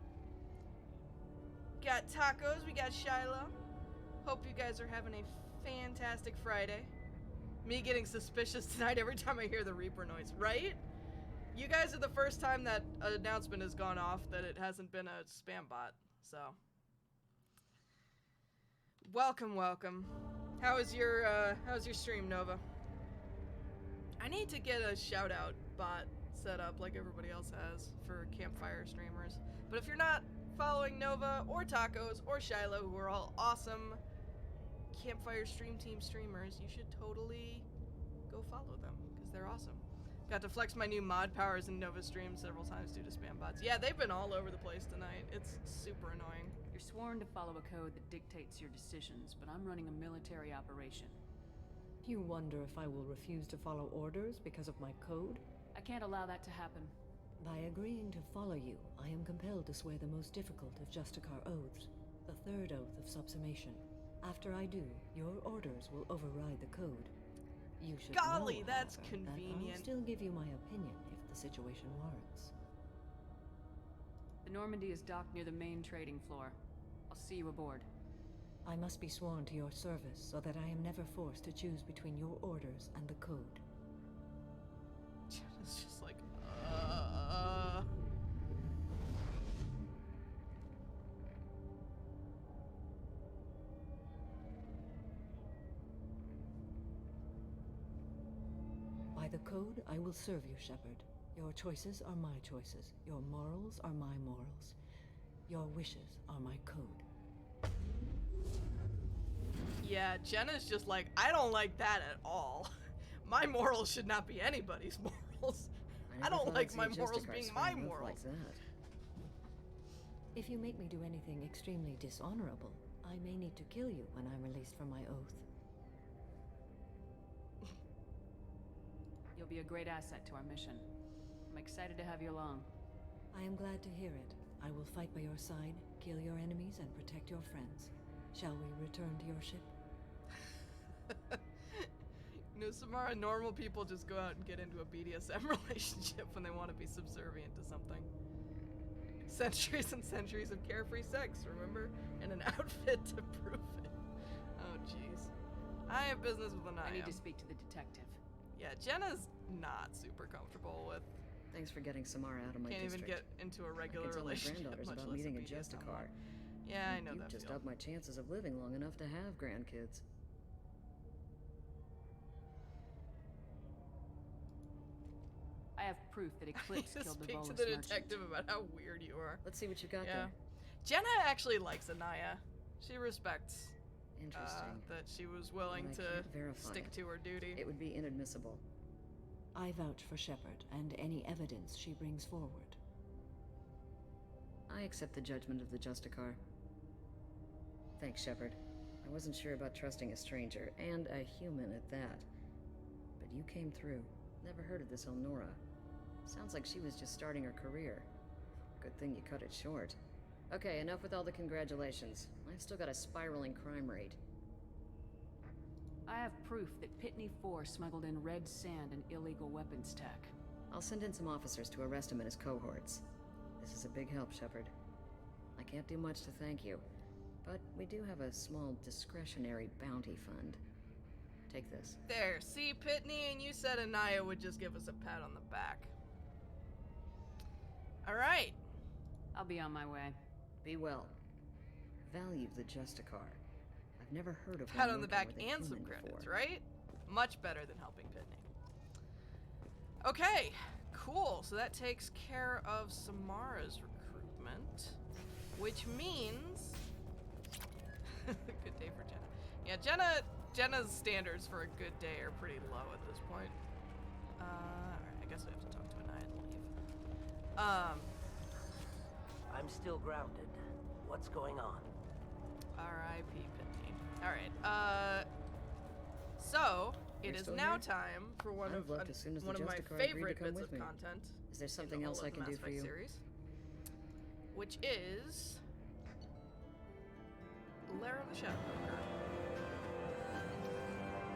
Got tacos, we got Shiloh. Hope you guys are having a fantastic Friday. Me getting suspicious tonight every time I hear the Reaper noise, right? You guys are the first time that an announcement has gone off that it hasn't been a spam bot, so. Welcome, welcome. How's your stream, Nova? I need to get a shout out bot set up like everybody else has for campfire streamers. But if you're not following Nova or Tacos or Shiloh, who are all awesome campfire stream team streamers, you should totally go follow them because they're awesome. Got to flex my new mod powers in Nova stream several times due to spam bots. Yeah, they've been all over the place tonight. It's super annoying. You're sworn to follow a code that dictates your decisions, but I'm running a military operation. You wonder if I will refuse to follow orders because of my code? I can't allow that to happen. By agreeing to follow you, I am compelled to swear the most difficult of Justicar oaths, the third oath of subsumation. After I do, your orders will override the code. You should Golly, know, that's however, that convenient. I'll still give you my opinion if the situation warrants. The Normandy is docked near the main trading floor. I'll see you aboard. I must be sworn to your service so that I am never forced to choose between your orders and the code. It's just like, By the code, I will serve you, Shepard. Your choices are my choices. Your morals are my morals. Your wishes are my code. Yeah, Jenna's just like, I don't like that at all. My morals should not be anybody's morals. I don't like my morals being my morals. Like that. If you make me do anything extremely dishonorable, I may need to kill you when I'm released from my oath. You'll be a great asset to our mission. I'm excited to have you along. I am glad to hear it. I will fight by your side, kill your enemies, and protect your friends. Shall we return to your ship? You know, Samara, normal people just go out and get into a BDSM relationship when they want to be subservient to something. Centuries and centuries of carefree sex, remember? And an outfit to prove it. Oh, jeez. I have business with Anaya. I need to speak to the detective. Yeah, Jenna's not super comfortable with. Thanks for getting Samara out of my Can't district. even get into a regular I can tell relationship. my granddaughters much about less meeting a BDSM Justicar. one. Yeah, I know You've that just feel. upped my chances of living long enough to have grandkids. I have proof that Eclipse I need to killed the speak to Volus the merchant. detective about how weird you are. Let's see what you got Yeah. there. Jenna actually likes Anaya. She respects Interesting. that she was willing But I to can't verify stick it. to her duty. It would be inadmissible. I vouch for Shepard and any evidence she brings forward. I accept the judgment of the Justicar. Thanks, Shepard. I wasn't sure about trusting a stranger, and a human at that. But you came through. Never heard of this Elnora. Sounds like she was just starting her career. Good thing you cut it short. Okay, enough with all the congratulations. I've still got a spiraling crime rate. I have proof that Pitney 4 smuggled in red sand and illegal weapons tech. I'll send in some officers to arrest him and his cohorts. This is a big help, Shepard. I can't do much to thank you, but we do have a small discretionary bounty fund. Take this. There, see, Pitney, and you said Anaya would just give us a pat on the back. Alright. I'll be on my way. Be well. Value the Justicar. I've never heard of Pat one on the working back with a and some human credits, before. right? Much better than helping Pitney. Okay, cool. So that takes care of Samara's recruitment, which means good day for Jenna. Yeah, Jenna's standards for a good day are pretty low at this point. Alright, I guess I have to talk to Anaya to leave. I'm still grounded. What's going on? R.I.P. Pitney. Alright, so it You're is still now here? time for one I'd of love as soon as the one of my Justicar agreed to favorite come bits with of me. content. Is there in something all else of I the can Mass do for Effect you? series, which is Lair of the Shadowbroker.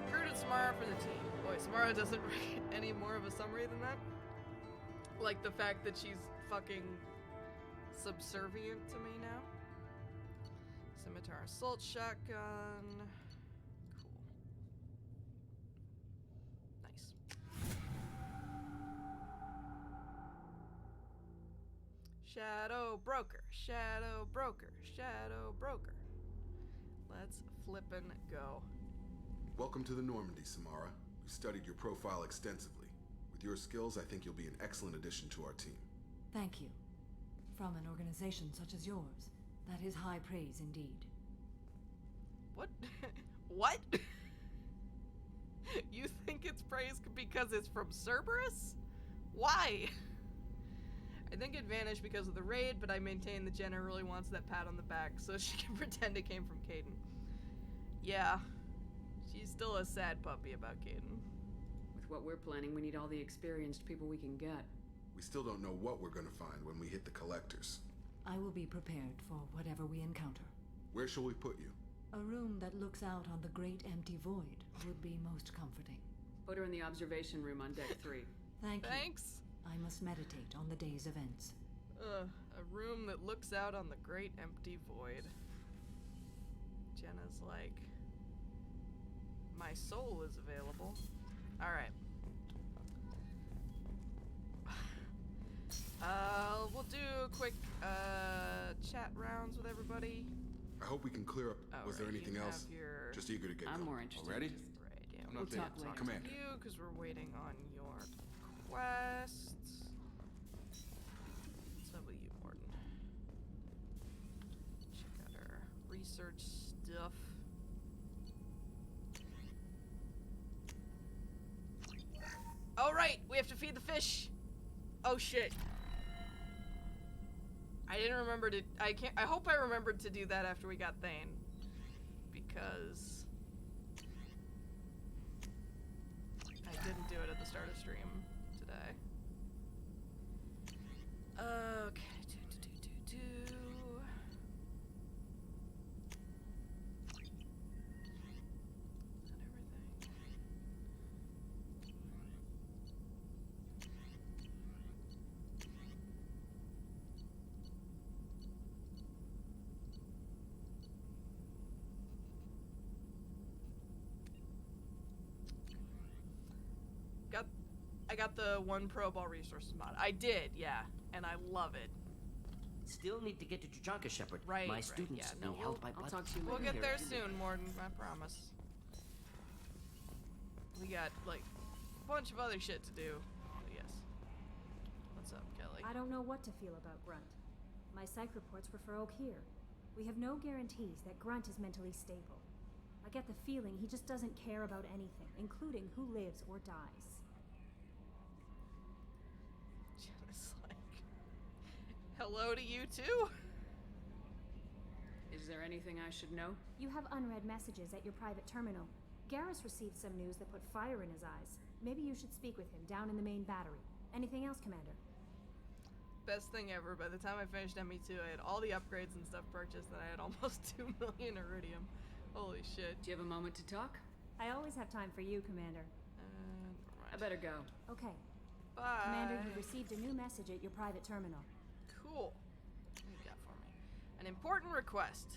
Recruited Samara for the team. Boy, Samara doesn't read any more of a summary than that. Like the fact that she's fucking subservient to me now. Scimitar assault shotgun. Cool. Nice. Shadow Broker, Shadow Broker, Shadow Broker. Let's flippin' go. Welcome to the Normandy, Samara. We studied your profile extensively. With your skills, I think you'll be an excellent addition to our team. Thank you. From an organization such as yours, that is high praise indeed. What? What? You think it's praise because it's from Cerberus? Why? I think it vanished because of the raid, but I maintain that Jenna really wants that pat on the back so she can pretend it came from Caden. Yeah. She's still a sad puppy about Caden. With what we're planning, we need all the experienced people we can get. We still don't know what we're gonna find when we hit the collectors. I will be prepared for whatever we encounter. Where shall we put you? A room that looks out on the great empty void would be most comforting. Put her in the observation room on deck 3. Thanks. I must meditate on the day's events. A room that looks out on the great empty void. Jenna's like, my soul is available. Alright. We'll do a quick, chat rounds with everybody. I hope we can clear up. Was there right, anything you else? have your- Just eager to get I'm going. more interested. Already? Right, yeah. I'm We'll not there. talk later. Commander. You, because we're waiting on your quests. What's up with you, Morton? Check out our research stuff. Oh right, we have to feed the fish. Oh shit. I didn't remember to. I hope I remembered to do that after we got Thane, because I didn't do it at the start of stream today. Okay. Do. I got the one Pro Ball resources mod. I did, yeah, and I love it. Still need to get to Tuchanka, Shepard. Right, My right, students yeah, no, being held by I'll blood. talk to you We'll later. get there soon, Morden, I promise. We got, like, a bunch of other shit to do. Oh, yes. What's up, Kelly? I don't know what to feel about Grunt. My psych reports refer Oak here. We have no guarantees that Grunt is mentally stable. I get the feeling he just doesn't care about anything, including who lives or dies. Just like, hello to you too? Is there anything I should know? You have unread messages at your private terminal. Garrus received some news that put fire in his eyes. Maybe you should speak with him down in the main battery. Anything else, Commander? Best thing ever. By the time I finished ME2, I had all the upgrades and stuff purchased, and I had almost 2 million iridium. Holy shit. Do you have a moment to talk? I always have time for you, Commander. I better go. Okay. Bye. Commander, you received a new message at your private terminal. Cool. What you got for me? An important request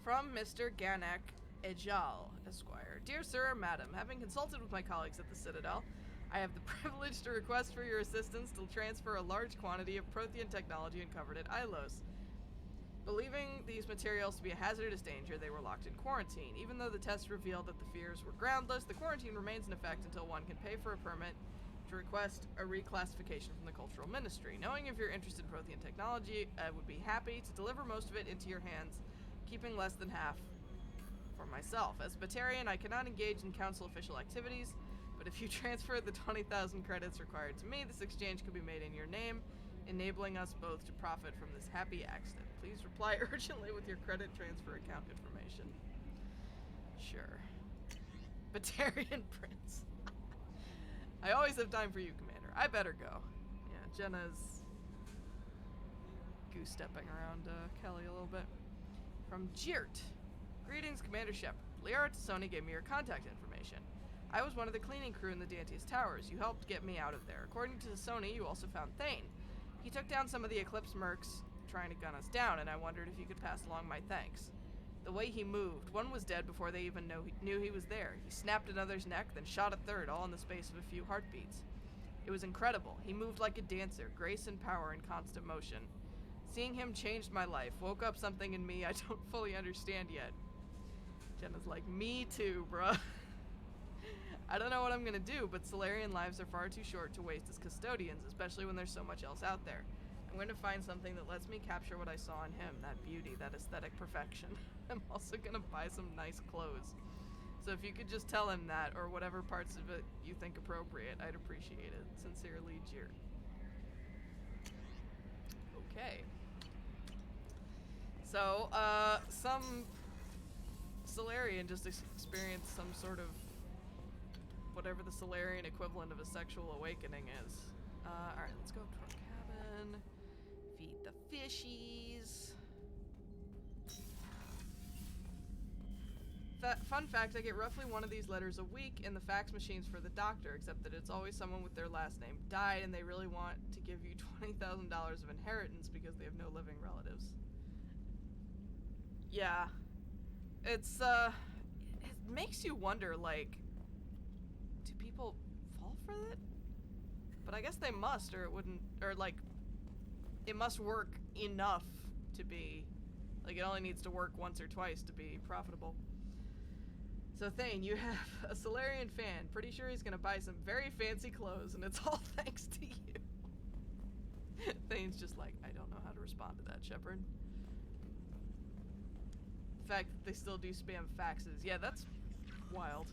from Mr. Ganak Ejal, Esquire. Dear Sir or Madam, having consulted with my colleagues at the Citadel, I have the privilege to request for your assistance to transfer a large quantity of Prothean technology uncovered at Ilos. Believing these materials to be a hazardous danger, they were locked in quarantine. Even though the tests revealed that the fears were groundless, the quarantine remains in effect until one can pay for a permit to request a reclassification from the Cultural Ministry. Knowing if you're interested in Prothean technology, I would be happy to deliver most of it into your hands, keeping less than half for myself. As Batarian, I cannot engage in council official activities, but if you transfer the 20,000 credits required to me, this exchange could be made in your name, enabling us both to profit from this happy accident. Please reply urgently with your credit transfer account information. Sure. Batarian Prince. I always have time for you, Commander. I better go. Yeah, Jenna's goose-stepping around Kelly a little bit. From Jirt. Greetings, Commander Shepard. Liara Tassoni gave me your contact information. I was one of the cleaning crew in the Dante's Towers. You helped get me out of there. According to Tassoni, you also found Thane. He took down some of the Eclipse mercs trying to gun us down, and I wondered if you could pass along my thanks. The way he moved, one was dead before they even knew he was there. He snapped another's neck, then shot a third, all in the space of a few heartbeats. It was incredible. He moved like a dancer, grace and power in constant motion. Seeing him changed my life, woke up something in me I don't fully understand yet. Jenna's like, me too, bruh. I don't know what I'm gonna do, but Solarian lives are far too short to waste as custodians, especially when there's so much else out there. I'm going to find something that lets me capture what I saw in him, that beauty, that aesthetic perfection. I'm also gonna buy some nice clothes. So if you could just tell him that, or whatever parts of it you think appropriate, I'd appreciate it. Sincerely, Jirt. Okay. So, some Solarian just experienced some sort of whatever the Solarian equivalent of a sexual awakening is. Alright, let's go up to our cabin. Feed the fishies. Fun fact, I get roughly one of these letters a week in the fax machines for the doctor, except that it's always someone with their last name died and they really want to give you $20,000 of inheritance because they have no living relatives. Yeah. It's, it makes you wonder, like, do people fall for it? But I guess they must, or it wouldn't, or like, it must work enough to be, like, it only needs to work once or twice to be profitable. So Thane, you have a Solarian fan. Pretty sure he's gonna buy some very fancy clothes, and it's all thanks to you. Thane's just like, I don't know how to respond to that, Shepard. The fact that they still do spam faxes. Yeah, that's wild.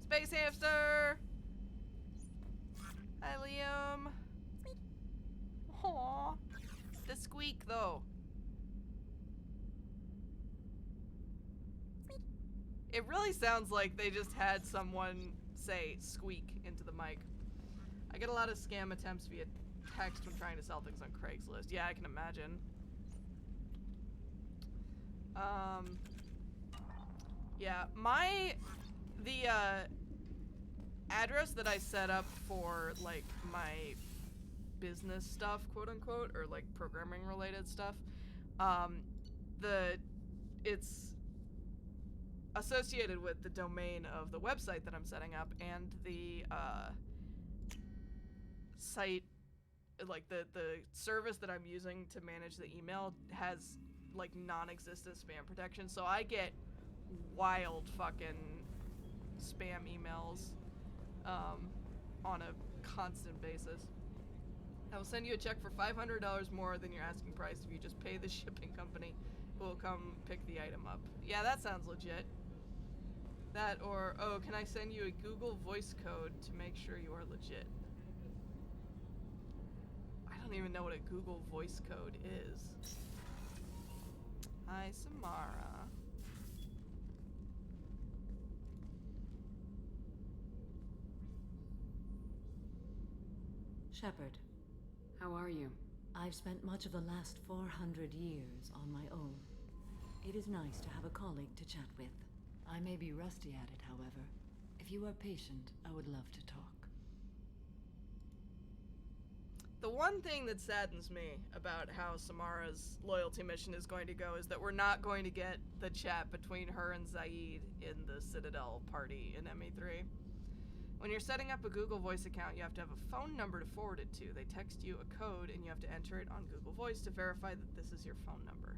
Space hamster! Hi, Liam. Aww. The squeak, though. It really sounds like they just had someone say squeak into the mic. I get a lot of scam attempts via text when trying to sell things on Craigslist. Yeah, I can imagine. Yeah, the address that I set up for, like, my business stuff, quote unquote, or like programming related stuff, it's associated with the domain of the website that I'm setting up, and the site, like the service that I'm using to manage the email has like non-existent spam protection, so I get wild fucking spam emails on a constant basis. I will send you a check for $500 more than your asking price if you just pay the shipping company who will come pick the item up. Yeah, that sounds legit. That or, oh, can I send you a Google voice code to make sure you are legit? I don't even know what a Google voice code is. Hi, Samara. Shepard. How are you? I've spent much of the last 400 years on my own. It is nice to have a colleague to chat with. I may be rusty at it, however. If you are patient, I would love to talk. The one thing that saddens me about how Samara's loyalty mission is going to go is that we're not going to get the chat between her and Zaid in the Citadel party in ME3. When you're setting up a Google Voice account, you have to have a phone number to forward it to. They text you a code and you have to enter it on Google Voice to verify that this is your phone number.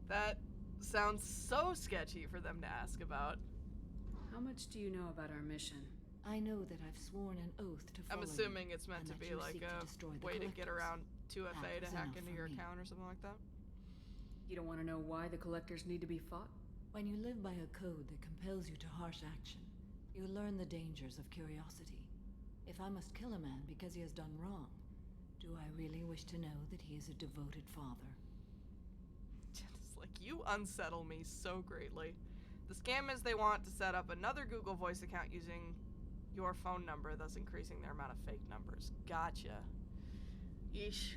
That sounds so sketchy for them to ask about. How much do you know about our mission? I know that I've sworn an oath to follow I'm assuming it's meant to be like a way to get around 2FA to hack into your account or something like that. You don't want to know why the collectors need to be fought? When you live by a code that compels you to harsh action, you learn the dangers of curiosity. If I must kill a man because he has done wrong, do I really wish to know that he is a devoted father? It's like, you unsettle me so greatly. The scam is they want to set up another Google Voice account using your phone number, thus increasing their amount of fake numbers. Gotcha. Yeesh.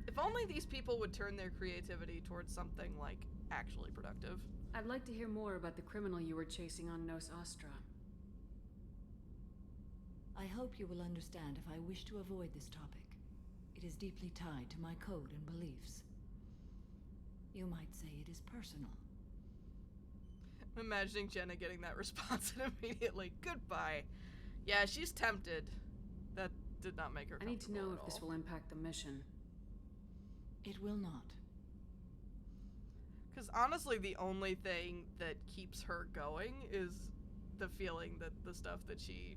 If only these people would turn their creativity towards something, like, actually productive. I'd like to hear more about the criminal you were chasing on Nos Astra. I hope you will understand if I wish to avoid this topic. It is deeply tied to my code and beliefs. You might say it is personal. I'm imagining Jenna getting that response and immediately, goodbye. Yeah, she's tempted. That did not make her I need to know if this all. will impact the mission. It will not. Because honestly, the only thing that keeps her going is the feeling that the stuff that she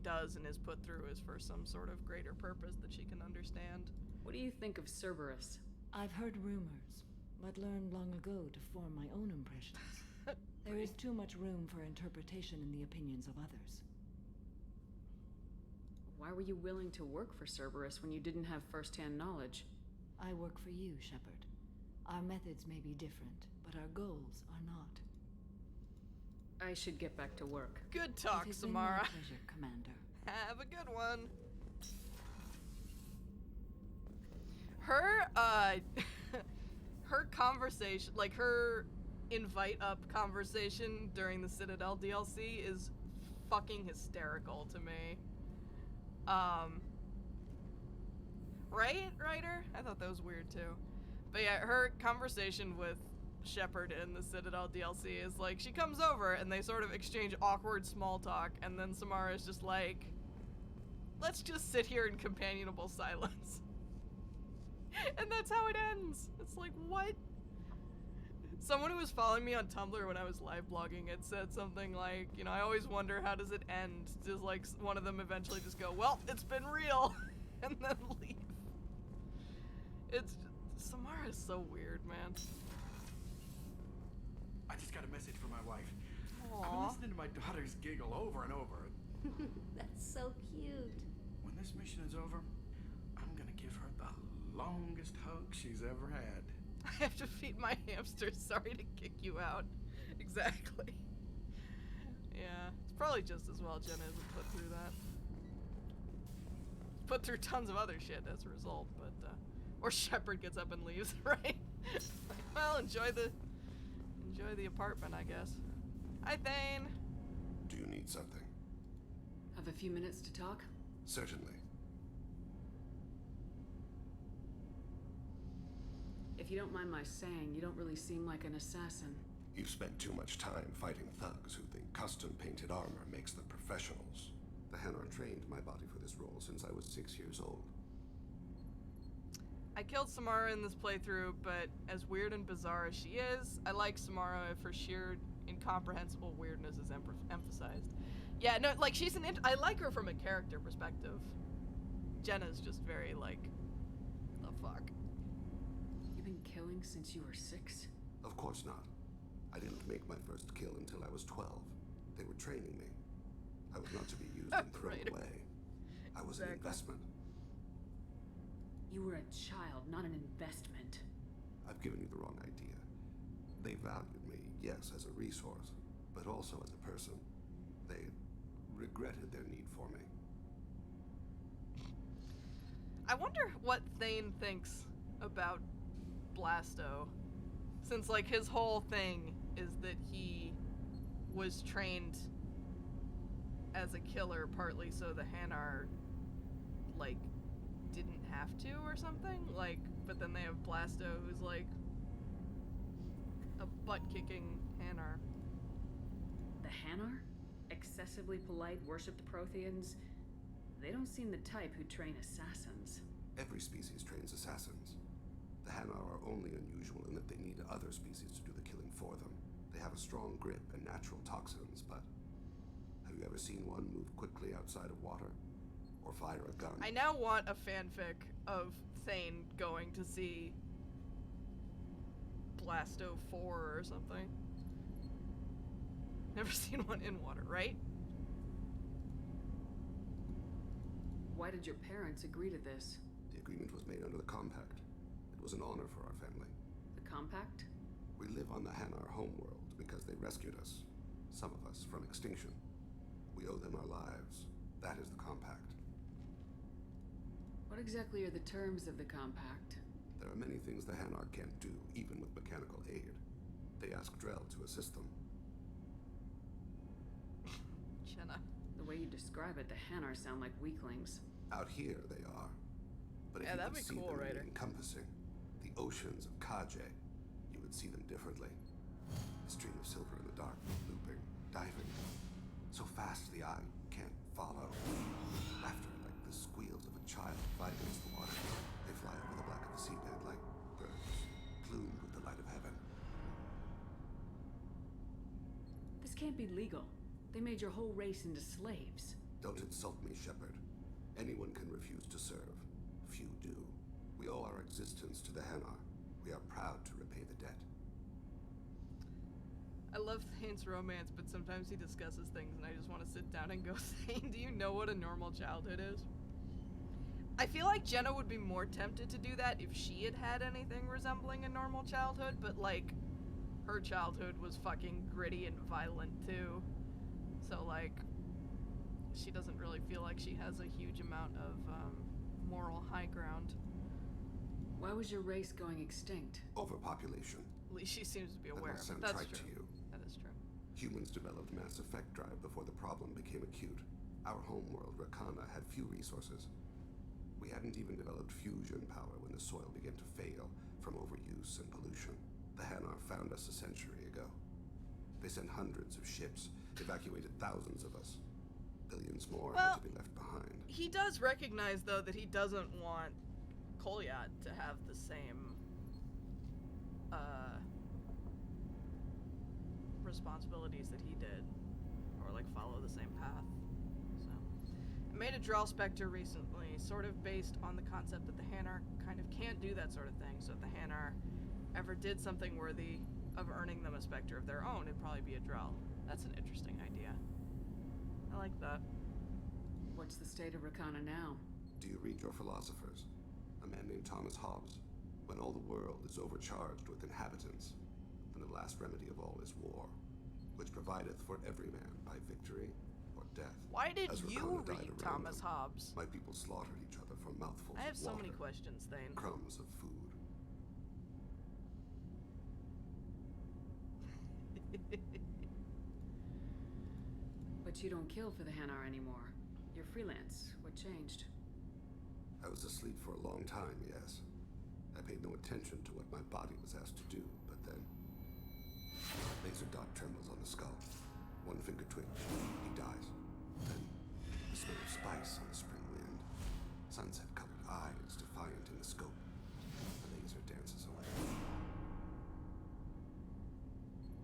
does and is put through is for some sort of greater purpose that she can understand. What do you think of Cerberus? I've heard rumors, but learned long ago to form my own impressions. There is too much room for interpretation in the opinions of others. Why were you willing to work for Cerberus when you didn't have first-hand knowledge? I work for you, Shepard. Our methods may be different, but our goals are not. I should get back to work. Good talk, It has Samara. been my pleasure, Commander. Have a good one. Her, her conversation, like her invite up conversation during the Citadel DLC is fucking hysterical to me. Right, writer? I thought that was weird too. But yeah, her conversation with Shepard in the Citadel DLC is like, she comes over and they sort of exchange awkward small talk, and then Samara is just like, let's just sit here in companionable silence. And that's how it ends. It's like, what? Someone who was following me on Tumblr when I was live blogging, it said something like, you know, I always wonder, how does it end? Does like one of them eventually just go, well, it's been real, and then leave? Samara is so weird, man. I just got a message from my wife. Aww. I've been listening to my daughter's giggle over and over. That's so cute. When this mission is over, I'm gonna give her the longest hug she's ever had. I have to feed my hamster. Sorry to kick you out. Exactly. Yeah, it's probably just as well Jenna isn't put through that. Put through tons of other shit as a result, but or Shepard gets up and leaves, right? Well, enjoy the apartment, I guess. Hi, Thane. Do you need something? Have a few minutes to talk? Certainly. If you don't mind my saying, you don't really seem like an assassin. You've spent too much time fighting thugs who think custom-painted armor makes them professionals. The Hanar trained my body for this role since I was 6 years old. I killed Samara in this playthrough, but as weird and bizarre as she is, I like Samara if her sheer incomprehensible weirdness is emphasized. Yeah, no, like, she's I like her from a character perspective. Jenna's just very, like, the fuck? You've been killing since you were 6? Of course not. I didn't make my first kill until I was 12. They were training me. I was not to be used and thrown Right. away. I was an investment. You were a child, not an investment. I've given you the wrong idea. They valued me, yes, as a resource, but also as a person. They regretted their need for me. I wonder what Thane thinks about Blasto. Since, like, his whole thing is that he was trained as a killer partly so the Hanar, like, didn't have to or something? Like, but then they have Blasto, who's like a butt-kicking Hanar. The Hanar? Excessively polite, worship the Protheans? They don't seem the type who train assassins. Every species trains assassins. The Hanar are only unusual in that they need other species to do the killing for them. They have a strong grip and natural toxins, but have you ever seen one move quickly outside of water? Or fire a gun? I now want a fanfic of Thane going to see Blasto 4 or something. Never seen one in water, right? Why did your parents agree to this? The agreement was made under the Compact. It was an honor for our family. The Compact? We live on the Hanar homeworld because they rescued us. Some of us from extinction. We owe them our lives. That is the Compact. What exactly are the terms of the Compact? There are many things the Hanar can't do, even with mechanical aid. They ask Drell to assist them. Jenna. The way you describe it, the Hanar sound like weaklings. Out here, they are. But if Yeah, you that'd could be see cool, them Ryder. encompassing the oceans of Kaje, you would see them differently. A stream of silver in the dark, looping, diving. So fast the eye can't follow. Laughter like the squeals of a child fighting against the water. They fly over the black of the seabed like birds, plumed with the light of heaven. This can't be legal. They made your whole race into slaves. Don't insult me, Shepard. Anyone can refuse to serve. Few do. We owe our existence to the Hanar. We are proud to repay the debt. I love Thane's romance, but sometimes he discusses things and I just want to sit down and go, Thane, do you know what a normal childhood is? I feel like Jenna would be more tempted to do that if she had had anything resembling a normal childhood, but like, her childhood was fucking gritty and violent too. So like, she doesn't really feel like she has a huge amount of moral high ground. Why was your race going extinct? Overpopulation. At least she seems to be aware That of must it. sound That's trite true. to you. That is true. Humans developed Mass Effect drive before the problem became acute. Our homeworld, Rakana, had few resources. We hadn't even developed fusion power when the soil began to fail from overuse and pollution. The Hanar found us a century ago. They sent hundreds of ships, evacuated thousands of us. Billions more had to be left behind. He does recognize, though, that he doesn't want Kolyat to have the same responsibilities that he did, or like follow the same path. So, I made a Drell Spectre recently, sort of based on the concept that the Hanar kind of can't do that sort of thing. So if the Hanar ever did something worthy of earning them a Spectre of their own, it'd probably be a Drell. That's an interesting idea. I like that. What's the state of Rakana now? Do you read your philosophers? A man named Thomas Hobbes. When all the world is overcharged with inhabitants, then the last remedy of all is war, which provideth for every man by victory or death. Why did As you Rakana died read around Thomas them, Hobbes? My people slaughtered each other for mouthfuls I have of so water, many questions, Thane. crumbs of food. But you don't kill for the Hanar anymore. You're freelance. What changed? I was asleep for a long time, yes. I paid no attention to what my body was asked to do, but then... Laser dot trembles on the skull. One finger twitch. He dies. Then, the smell of spice on the spring wind. Sunset-colored eyes defiant in the scope. The laser dances away.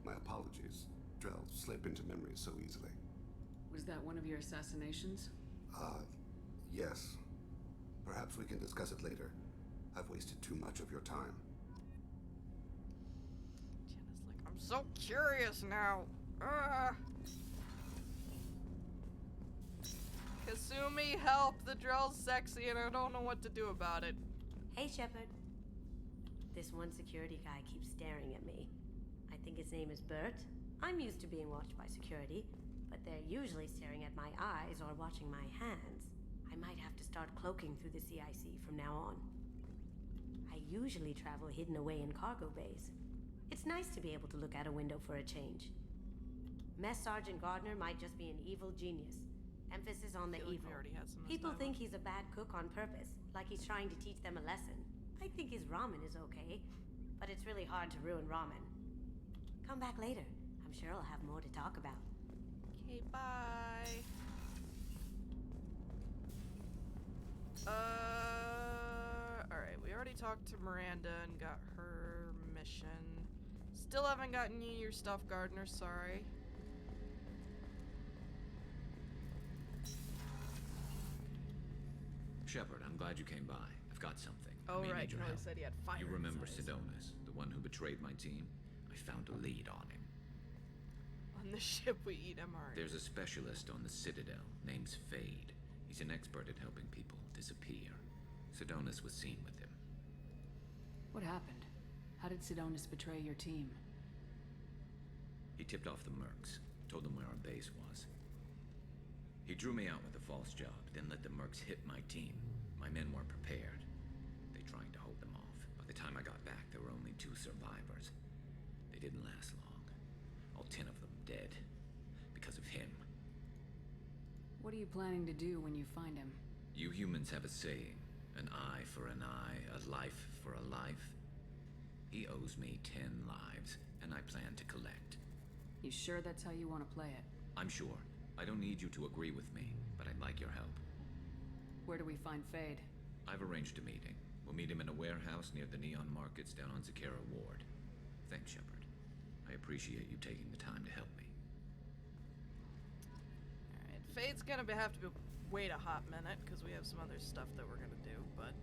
My apologies. Drell slip into memory so easily. Was that one of your assassinations? Yes. Perhaps we can discuss it later. I've wasted too much of your time. Jenna's like, I'm so curious now. Kasumi, help! The Drell's sexy and I don't know what to do about it. Hey, Shepard. This one security guy keeps staring at me. I think his name is Bert. I'm used to being watched by security, but they're usually staring at my eyes or watching my hands. I might have to start cloaking through the CIC from now on. I usually travel hidden away in cargo bays. It's nice to be able to look out a window for a change. Mess Sergeant Gardner might just be an evil genius. Emphasis on the feel like evil. we already had some of this People dialogue. think he's a bad cook on purpose, like he's trying to teach them a lesson. I think his ramen is okay, but it's really hard to ruin ramen. Come back later. I'm sure I'll have more to talk about. Okay, bye. Alright, we already talked to Miranda and got her mission. Still haven't gotten you your stuff, Gardner, sorry. Shepard, I'm glad you came by. I've got something. Oh, I may right, need your Kelly help. said he had fire You remember inside his- Sidonis, the one who betrayed my team? I found a lead on him. On the ship we eat MR. There's a specialist on the Citadel, name's Fade. He's an expert at helping people disappear. Sidonis was seen with him. What happened? How did Sidonis betray your team? He tipped off the mercs, told them where our base was. He drew me out with a false job, then let the mercs hit my team. My men weren't prepared. They tried to hold them off. By the time I got back, there were only 2 survivors. They didn't last long. All 10 of them dead. Because of him. What are you planning to do when you find him? You humans have a saying. An eye for an eye, a life for a life. He owes me 10 lives, and I plan to collect. You sure that's how you want to play it? I'm sure. I don't need you to agree with me, but I'd like your help. Where do we find Fade? I've arranged a meeting. We'll meet him in a warehouse near the Neon Markets down on Zakera Ward. Thanks, Shepard. I appreciate you taking the time to help me. Alright, Fade's gonna have to wait a hot minute, because we have some other stuff that we're gonna do, but,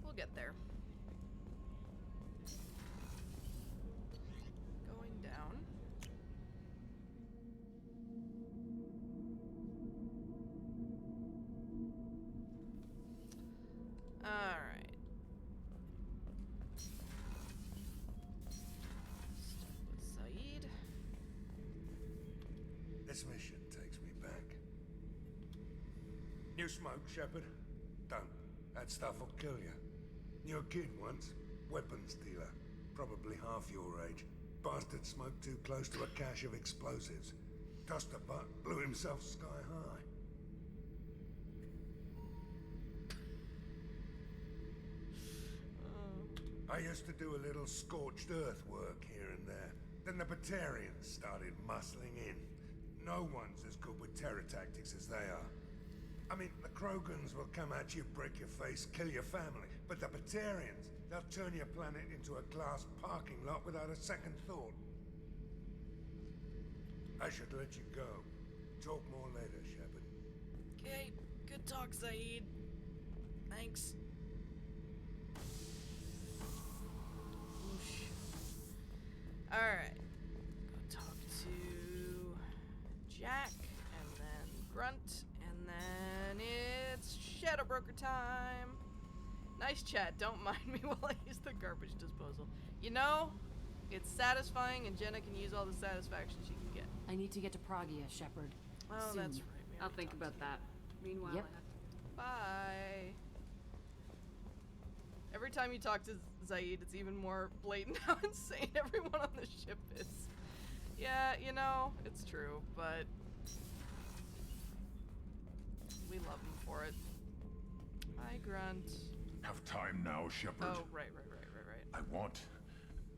we'll get there. Going down. Alright. Start with Saeed. This mission takes me back. New smoke, Shepard? Don't. That stuff will kill you. Knew a kid once. Weapons dealer. Probably half your age. Bastard smoked too close to a cache of explosives. Tossed a butt, blew himself sky high. I used to do a little scorched earth work here and there. Then the Batarians started muscling in. No one's as good with terror tactics as they are. I mean, the Krogans will come at you, break your face, kill your family. But the Batarians, they'll turn your planet into a glass parking lot without a second thought. I should let you go. Talk more later, Shepard. Okay, good talk, Saeed. Thanks. Alright. Go talk to Jack, and then Grunt, and then it's Shadow Broker time. Nice chat. Don't mind me while I use the garbage disposal. You know, it's satisfying, and Jenna can use all the satisfaction she can get. I need to get to Pragia, Shepard. Oh, Soon. that's right. We I'll already think talked about that. Meanwhile, Yep. I have to... Bye. Every time you talk to Zaid, it's even more blatant how insane everyone on the ship is. Yeah, you know, it's true, but we love him for it. Hi, Grunt. Have time now, Shepard. Oh, right.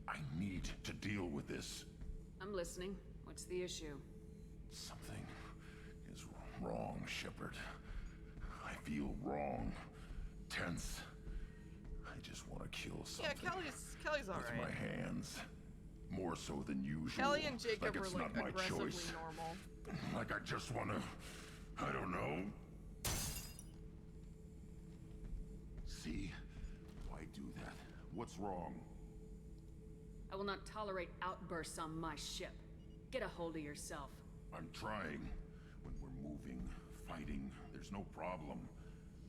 I need to deal with this. I'm listening. What's the issue? Something is wrong, Shepard. I feel wrong. Tense. I just want to kill something. Yeah, Kelly's with alright. my hands. More so than usual. Kelly and Jacob like are it's like not my aggressively choice. normal. Like I just want to... I don't know. See? Why do that? What's wrong? I will not tolerate outbursts on my ship. Get a hold of yourself. I'm trying. When we're moving, fighting, there's no problem.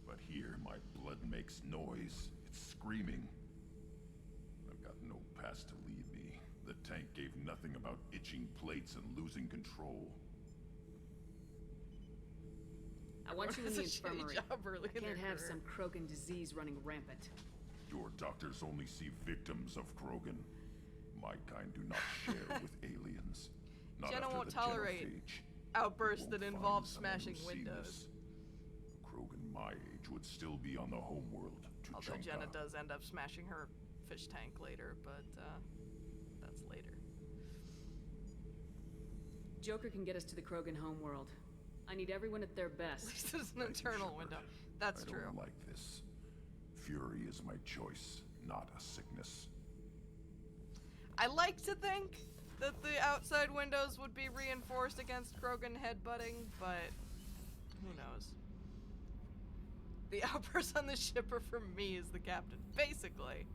But here, my blood makes noise. It's screaming. I've got no past to lead me. The tank gave nothing about itching plates and losing control. I want you in the It's a shitty infirmary. job early I in their can't have career. some Krogan disease running rampant. Your doctors only see victims of Krogan. My kind do not share with aliens. Not Jenna after won't the tolerate genophage. outbursts You that won't involve find someone smashing who's seen windows. this. Krogan my age would still be on the homeworld to Although Jenna Junka. does end up smashing her fish tank later, but that's later. Joker can get us to the Krogan homeworld. I need everyone at their best. At least there's an internal window. That's I true. don't like this. Fury is my choice, not a sickness. I like to think that the outside windows would be reinforced against Krogan headbutting, but who knows? The outbursts on the ship are from me as the captain, basically.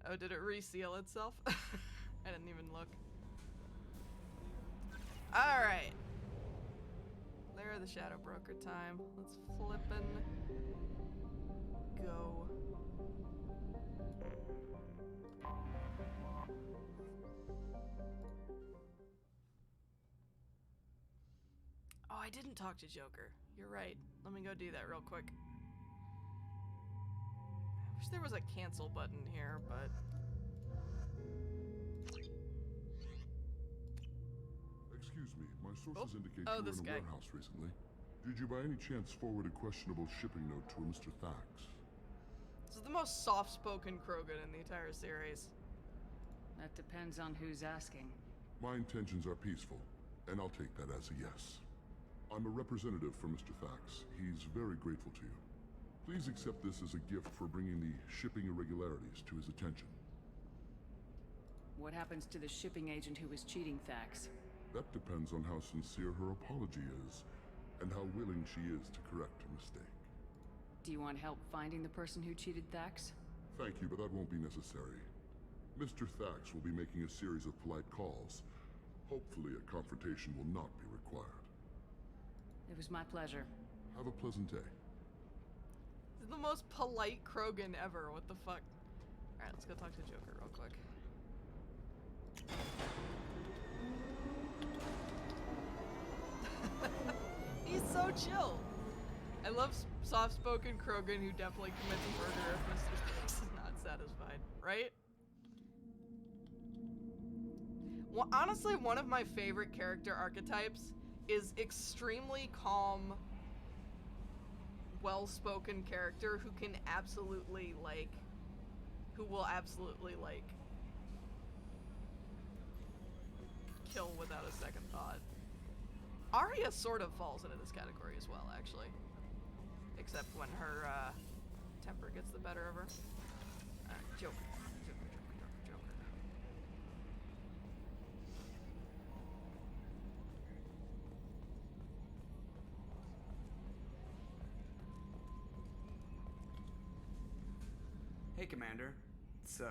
Oh, did it reseal itself? I didn't even look. Alright. Lair of the Shadow Broker time. Let's flippin' go. Oh, I didn't talk to Joker. You're right. Let me go do that real quick. I wish there was a cancel button here, but... Excuse me, my sources indicate you were this in a guy. warehouse recently. Did you by any chance forward a questionable shipping note to a Mr. Thax? This is the most soft-spoken Krogan in the entire series. That depends on who's asking. My intentions are peaceful, and I'll take that as a yes. I'm a representative for Mr. Thax. He's very grateful to you. Please accept this as a gift for bringing the shipping irregularities to his attention. What happens to the shipping agent who was cheating Thax? That depends on how sincere her apology is, and how willing she is to correct a mistake. Do you want help finding the person who cheated Thax? Thank you, but that won't be necessary. Mr. Thax will be making a series of polite calls. Hopefully a confrontation will not be required. It was my pleasure. Have a pleasant day. This is the most polite Krogan ever. What the fuck? Alright, let's go talk to Joker real quick. He's so chill. I love soft-spoken Krogan who definitely commits a murder if Mr. Thax is not satisfied, right? Well, honestly, one of my favorite character archetypes is extremely calm, well-spoken character who can absolutely, like, who will absolutely, like, kill without a second thought. Arya sort of falls into this category as well, actually. Except when her, temper gets the better of her. Alright, Joker. Joker. Hey, Commander. It's,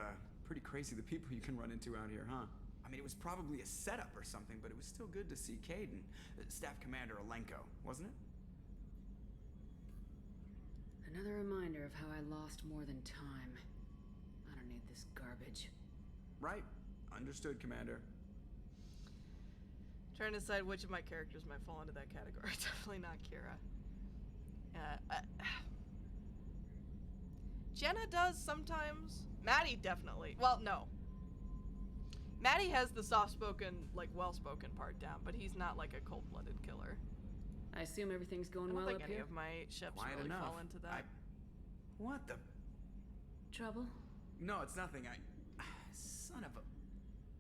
pretty crazy the people you can run into out here, huh? I mean, it was probably a setup or something, but it was still good to see Cade and Staff Commander Alenko, wasn't it? Another reminder of how I lost more than time. I don't need this garbage. Right. Understood, Commander. Trying to decide which of my characters might fall into that category. Definitely not Kira. Jenna does sometimes. Maddie definitely. Well, no. Maddie has the soft-spoken, like, well-spoken part down, but he's not like a cold-blooded killer. I assume everything's going well I don't up think any here? of my ships Quiet really enough. fall into that. What the? Trouble? No, it's nothing. Son of a...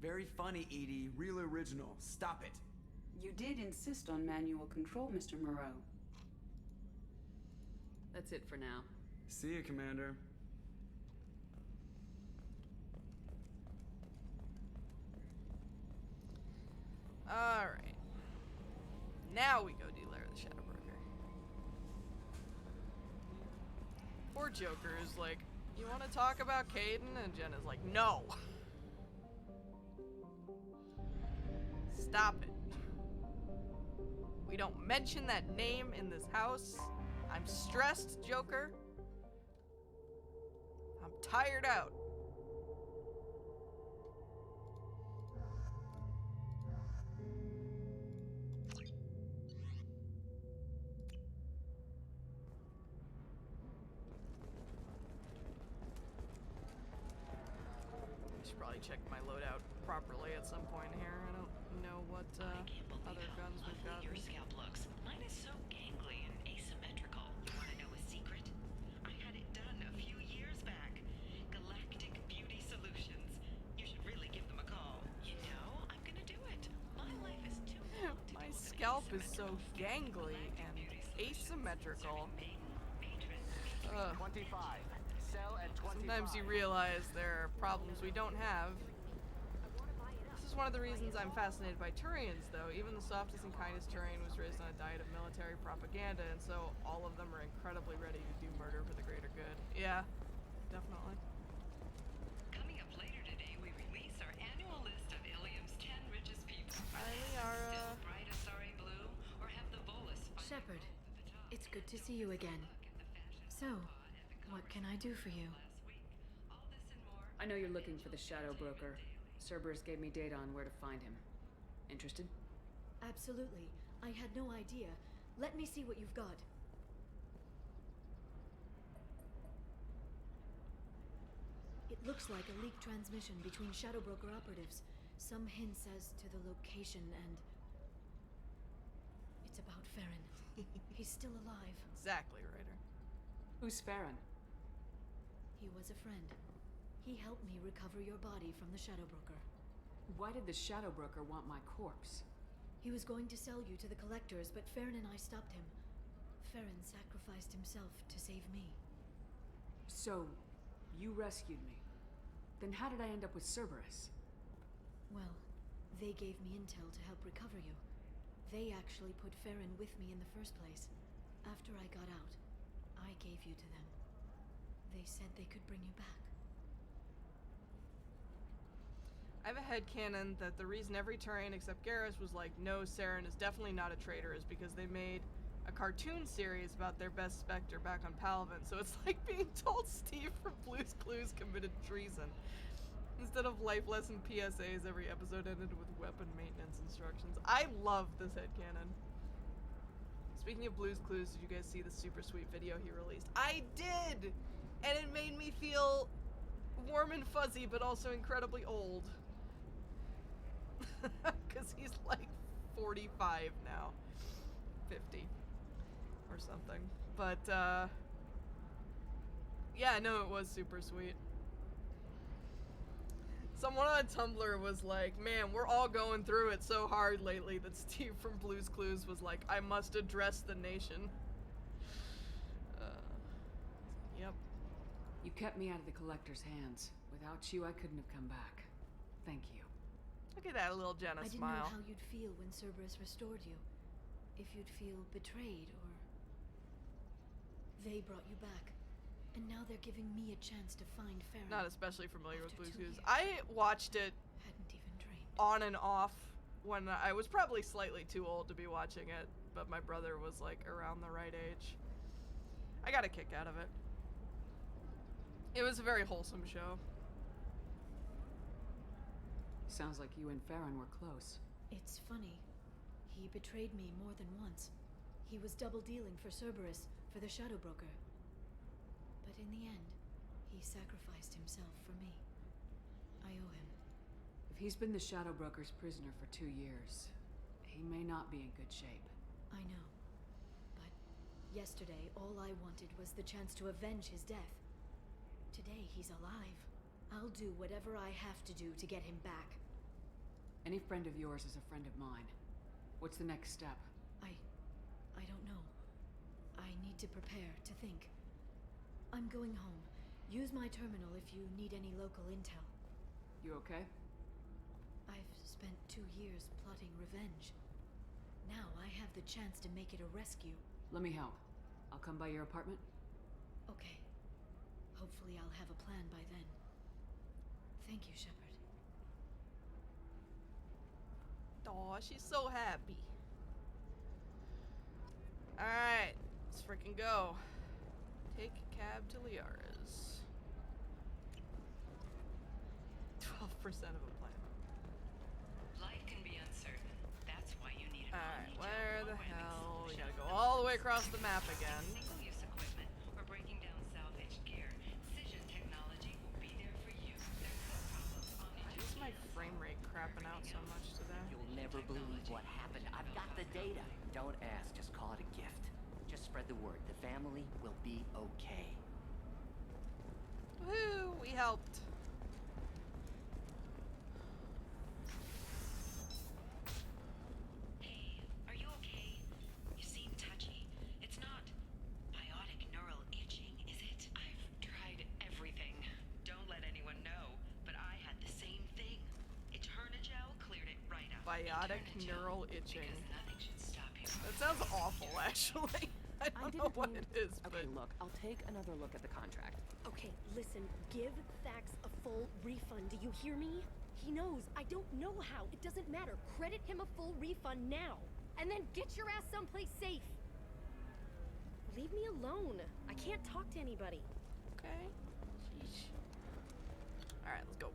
Very funny, Edie. Real original. Stop it. You did insist on manual control, Mr. Moreau. That's it for now. See you, Commander. Alright. Now we go do Lair of the Shadow Broker. Poor Joker is like, you want to talk about Caden? And Jenna's like, no. Stop it. We don't mention that name in this house. I'm stressed, Joker. I'm tired out. probably check my loadout properly at some point here. I don't know what other guns we've got. Your scalp looks. Mine is so gangly and asymmetrical. You want to know a secret? I had it done a few years back. Galactic Beauty Solutions. You should really give them a call. You know, I'm gonna do it. My life is too long to My scalp is so gangly and asymmetrical. Ugh. 25. Sell at 25. Sometimes you realize there are problems we don't have. This is one of the reasons I'm fascinated by Turians, though. Even the softest and kindest Turian was raised on a diet of military propaganda, and so all of them are incredibly ready to do murder for the greater good. Yeah, definitely. Coming up later today, we release our annual list of Ilium's 10 richest people. Liara. Still bright Asari blue, or have the Volus Shepard, it's good to see you again. So, what can I do for you? I know you're looking for the Shadow Broker. Cerberus gave me data on where to find him. Interested? Absolutely. I had no idea. Let me see what you've got. It looks like a leaked transmission between Shadow Broker operatives. Some hints as to the location and... It's about Farron. He's still alive. Exactly, Ryder. Who's Farron? He was a friend. He helped me recover your body from the Shadow Broker. Why did the Shadow Broker want my corpse? He was going to sell you to the Collectors, but Farron and I stopped him. Farron sacrificed himself to save me. So, you rescued me. Then how did I end up with Cerberus? Well, they gave me intel to help recover you. They actually put Farron with me in the first place. After I got out, I gave you to them. They said they could bring you back. I have a headcanon that the reason every Turian except Garrus was like, no, Saren is definitely not a traitor, is because they made a cartoon series about their best Spectre back on Palaven. So it's like being told Steve from Blue's Clues committed treason. Instead of life lesson PSAs, every episode ended with weapon maintenance instructions. I love this headcanon. Speaking of Blue's Clues, did you guys see the super sweet video he released? I did! And it made me feel warm and fuzzy, but also incredibly old. Because he's like 45 now. 50. Or something. But, yeah, no, it was super sweet. Someone on Tumblr was like, man, we're all going through it so hard lately that Steve from Blue's Clues was like, I must address the nation. Yep. You kept me out of the Collector's hands. Without you, I couldn't have come back. Thank you. Look at that little Jenna I didn't smile. know how you'd feel when Cerberus restored you. If you'd feel betrayed, or... They brought you back. And now they're giving me a chance to find Farron. Not especially familiar with After Blue's 2 Clues. years. I watched it Hadn't even dreamed. on and off when I was probably slightly too old to be watching it, but my brother was like around the right age. I got a kick out of it. It was a very wholesome show. Sounds like you and Farron were close. It's funny. He betrayed me more than once. He was double dealing for Cerberus, for the Shadow Broker. But in the end, he sacrificed himself for me. I owe him. If he's been the Shadow Broker's prisoner for 2 years, he may not be in good shape. I know. But yesterday, all I wanted was the chance to avenge his death. Today, he's alive. I'll do whatever I have to do to get him back. Any friend of yours is a friend of mine. What's the next step? I don't know. I need to prepare, to think. I'm going home. Use my terminal if you need any local intel. You okay? I've spent 2 years plotting revenge. Now I have the chance to make it a rescue. Let me help. I'll come by your apartment. Okay. Hopefully I'll have a plan by then. Thank you, Shepard. Aw, she's so happy. Alright, let's freaking go. Take cab to Liara's. 12% of a plan. Life can be uncertain. That's why you need an Alright, omni-tool where the programming hell? We solution. gotta go all the way across the map again. Single-use equipment or breaking down salvaged gear. Cision technology will be there for you. There's no problem. so much today. You'll never believe what happened. I've got the data. Don't ask, just call it a gift. Just spread the word. The family will be okay. Woo! We helped. Hey, are you okay? You seem touchy. It's not biotic neural itching, is it? I've tried everything. Don't let anyone know, but I had the same thing. Eternagel cleared it right up. Biotic neural itching. Because nothing should stop you. That sounds awful, actually. I don't know what it is, but... Okay, look, I'll take another look at the contract. Okay, listen, give Thax a full refund, do you hear me? He knows, I don't know how, it doesn't matter. Credit him a full refund now, and then get your ass someplace safe. Leave me alone. I can't talk to anybody. Okay. Sheesh. Alright, let's go.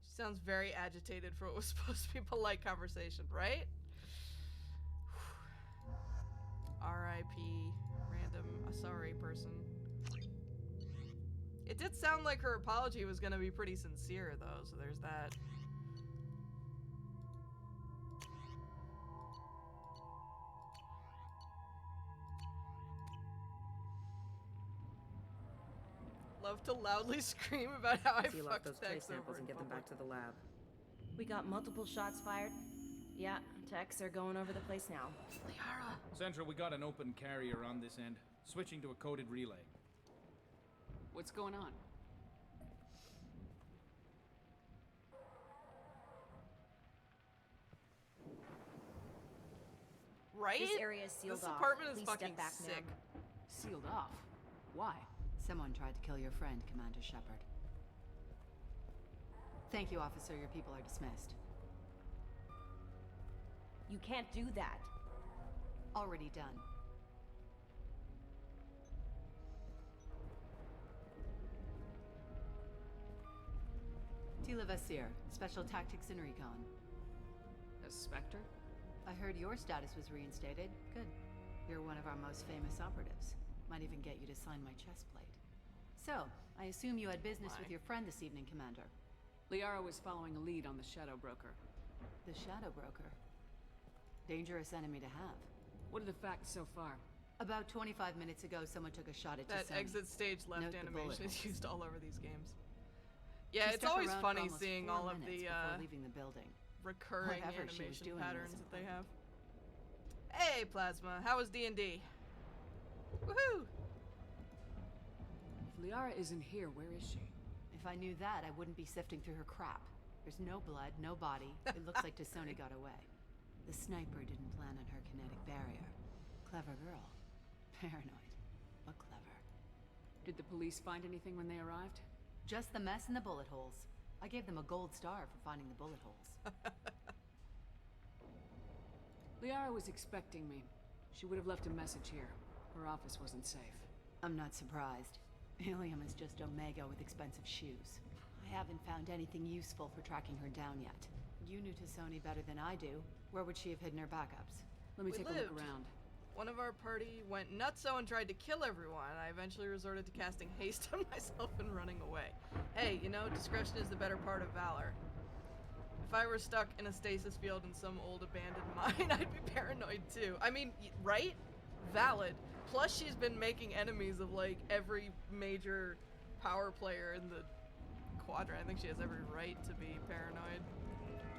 She sounds very agitated for what was supposed to be polite conversation, right? R.I.P. Random sorry person. It did sound like her apology was gonna be pretty sincere, though, so there's that. Love to loudly scream about how I Seal off fucked those trace Tex samples over and in get them back public. to the lab. We got multiple shots fired. Yeah, techs are going over the place now. Liara. Central, we got an open carrier on this end. Switching to a coded relay. What's going on? Right? This area is sealed This off. apartment is Please fucking step back, sick. ma'am. Sealed off? Why? Someone tried to kill your friend, Commander Shepard. Thank you, officer. Your people are dismissed. You can't do that. Already done. Tila Vasir, Special Tactics and Recon. A Spectre? I heard your status was reinstated. Good. You're one of our most famous operatives. Might even get you to sign my chest plate. So, I assume you had business with your friend this evening, Commander. Liara was following a lead on the Shadow Broker. The Shadow Broker? Dangerous enemy to have. What are the facts so far? About 25 minutes ago, someone took a shot at That Tasoni. exit stage left Note the bullet animation is holes. used all over these games. Yeah, She it's stuck always around for funny almost seeing 4 all of minutes the before leaving the building. recurring Whatever she was animation doing patterns wasn't that they have. Hey, Plasma, how was D&D? Woohoo! If Liara isn't here, where is she? If I knew that, I wouldn't be sifting through her crap. There's no blood, no body. It looks like Tasoni got away. The sniper didn't plan on her kinetic barrier. Clever girl. Paranoid, but clever. Did the police find anything when they arrived? Just the mess and the bullet holes. I gave them a gold star for finding the bullet holes. Liara was expecting me. She would have left a message here. Her office wasn't safe. I'm not surprised. Helium is just Omega with expensive shoes. I haven't found anything useful for tracking her down yet. You knew Tasoni better than I do. Where would she have hidden her backups? Let me We take a lived. look around. One of our party went nutso and tried to kill everyone. I eventually resorted to casting haste on myself and running away. Hey, you know, discretion is the better part of valor. If I were stuck in a stasis field in some old abandoned mine, I'd be paranoid too. I mean, right? Valid. Plus, she's been making enemies of, like, every major power player in the quadrant. I think she has every right to be paranoid.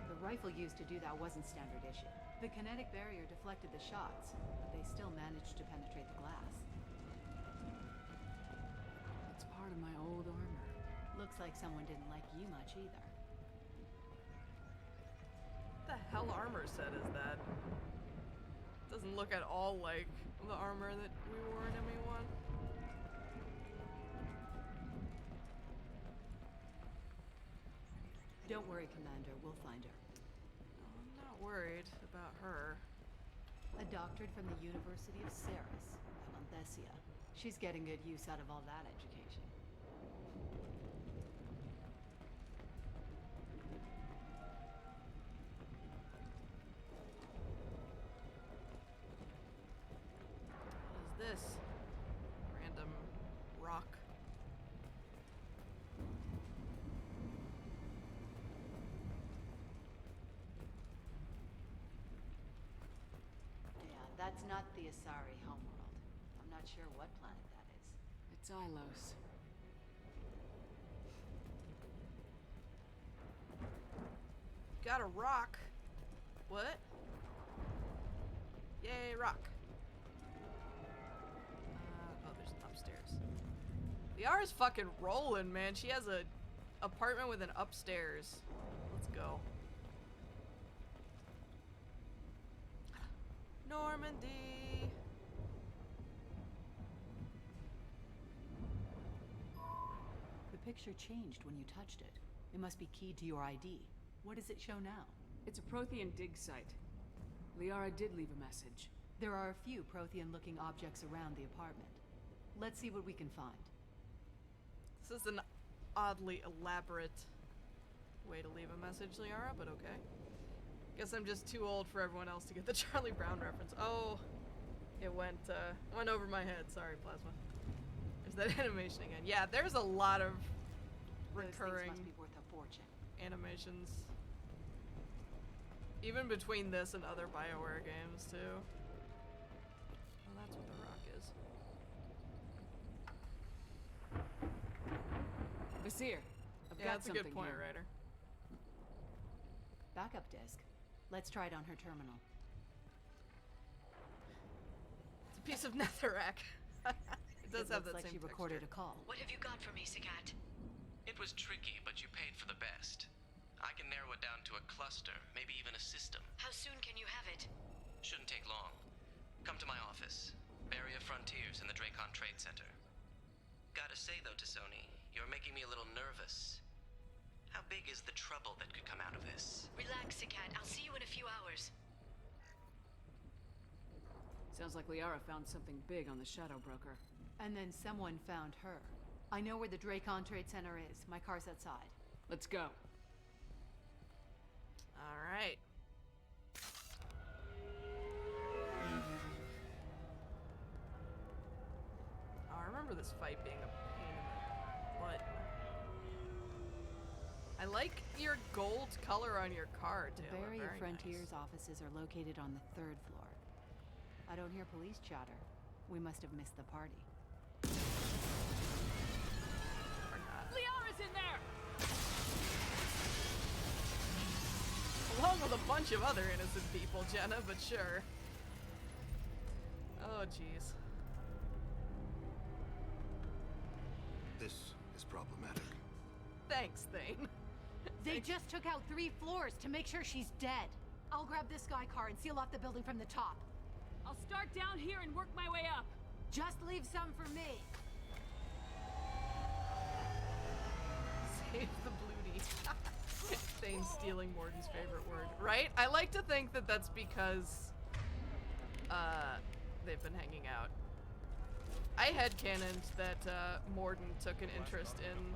The rifle used to do that wasn't standard issue. The kinetic barrier deflected the shots, but they still managed to penetrate the glass. It's part of my old armor. Looks like someone didn't like you much either. What the hell armor set is that? Doesn't look at all like the armor that we wore in ME1. Don't worry, Commander. We'll find her. I'm not worried about her. A doctorate from the University of Ceres, Alanthesia. She's getting good use out of all that education. That's not the Asari homeworld. I'm not sure what planet that is. It's Ilos. Got a rock. What? Yay, rock. Oh, there's an upstairs. Liara's fucking rolling, man. She has a apartment with an upstairs. Let's go. Normandy. The picture changed when you touched it. It must be keyed to your ID. What does it show now? It's a Prothean dig site. Liara did leave a message. There are a few Prothean-looking objects around the apartment. Let's see what we can find. This is an oddly elaborate way to leave a message, Liara, but okay. Guess I'm just too old for everyone else to get the Charlie Brown reference. Oh, it went over my head. Sorry, Plasma. There's that animation again. Yeah, there's a lot of recurring must be worth a fortune. animations. Even between this and other BioWare games, too. Well, that's what the rock is. Vizier, I've Yeah, got that's a something good point, here. Ryder. Backup disk. Let's try it on her terminal. It's a piece of netherrack. It does have that like same she recorded texture. a call. What have you got for me, Sagat? It was tricky, but you paid for the best. I can narrow it down to a cluster, maybe even a system. How soon can you have it? Shouldn't take long. Come to my office. Barrier Frontiers in the Dracon Trade Center. Gotta say though to Sony, you're making me a little nervous. How big is the trouble that could come out of this? Relax, Sagat. I'll see you in a few hours. Sounds like Liara found something big on the Shadow Broker. And then someone found her. I know where the Dracon Trade Center is. My car's outside. Let's go. Alright. Oh, I remember this fight being a pain in the butt. I like your gold color on your car, The Taylor. Barrier Very Frontiers nice. offices are located on the 3rd floor. I don't hear police chatter. We must have missed the party. Or not. Liara's in there! Along with a bunch of other innocent people, Jenna, but sure. Oh, jeez. This is problematic. Thanks, Thane. They just took out 3 floors to make sure she's dead. I'll grab this guy car and seal off the building from the top. I'll start down here and work my way up. Just leave some for me. Save the blootie. Thane stealing Morden's favorite word. Right? I like to think that that's because they've been hanging out. I headcanoned that Morden took an interest in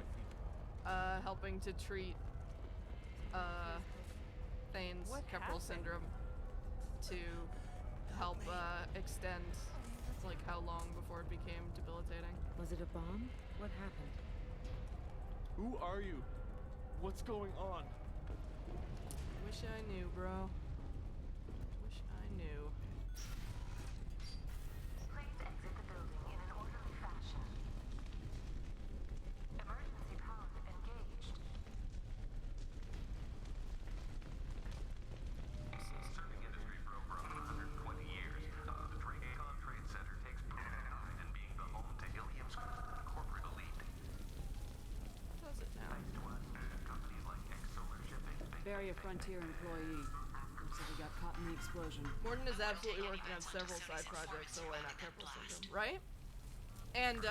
helping to treat Thane's Keppel syndrome to help extend like how long before it became debilitating. Was it a bomb? What happened? Who are you? What's going on? Wish I knew, bro. Wish I knew. Please exit the building in an orderly fashion. Emergency power engaged. Serving industry for over 120 years, the Dracon Trade Center takes pride in being the home to Ilium's corporate elite. Does it now? Companies like Solar Shipping. Barrier Frontier employee. Looks like he got caught in the explosion. Morden is absolutely working on several side projects, so why not Keppel syndrome, right? And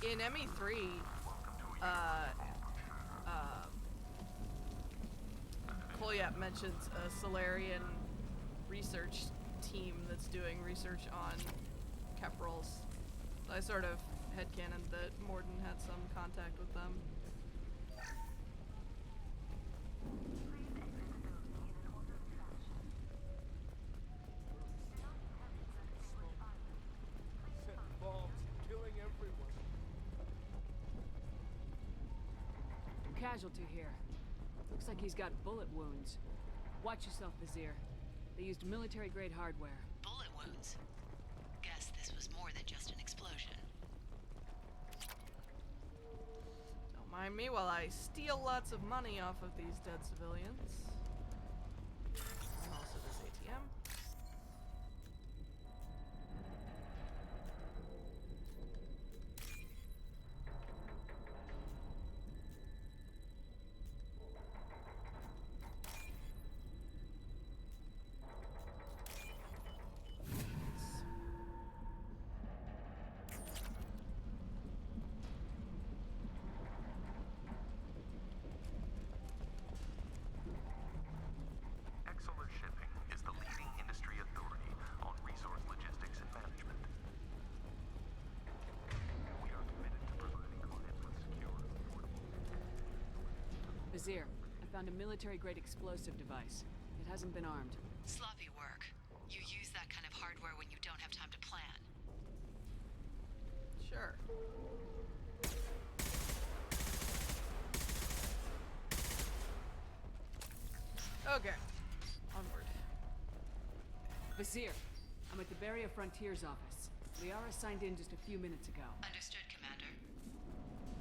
in ME3, Kolyat mentions a Solarian research team that's doing research on Keprals. I sort of headcanoned that Morden had some contact with them. Set bombs, killing everyone. Casualty here. Looks like he's got bullet wounds. Watch yourself, Vizier. They used military-grade hardware. Bullet wounds. Guess this was more than just an explosion. Don't mind me while I steal lots of money off of these dead civilians. And also this ATM. Exolar Shipping is the leading industry authority on resource logistics and management. We are committed to providing clients with secure, affordable... Vizier, I found a military-grade explosive device. It hasn't been armed. Sloppy work. You use that kind of hardware when you don't have time to plan. Sure. Okay. Onward. Vizier, I'm at the Barrier Frontiers office. Liara signed in just a few minutes ago. Understood, Commander.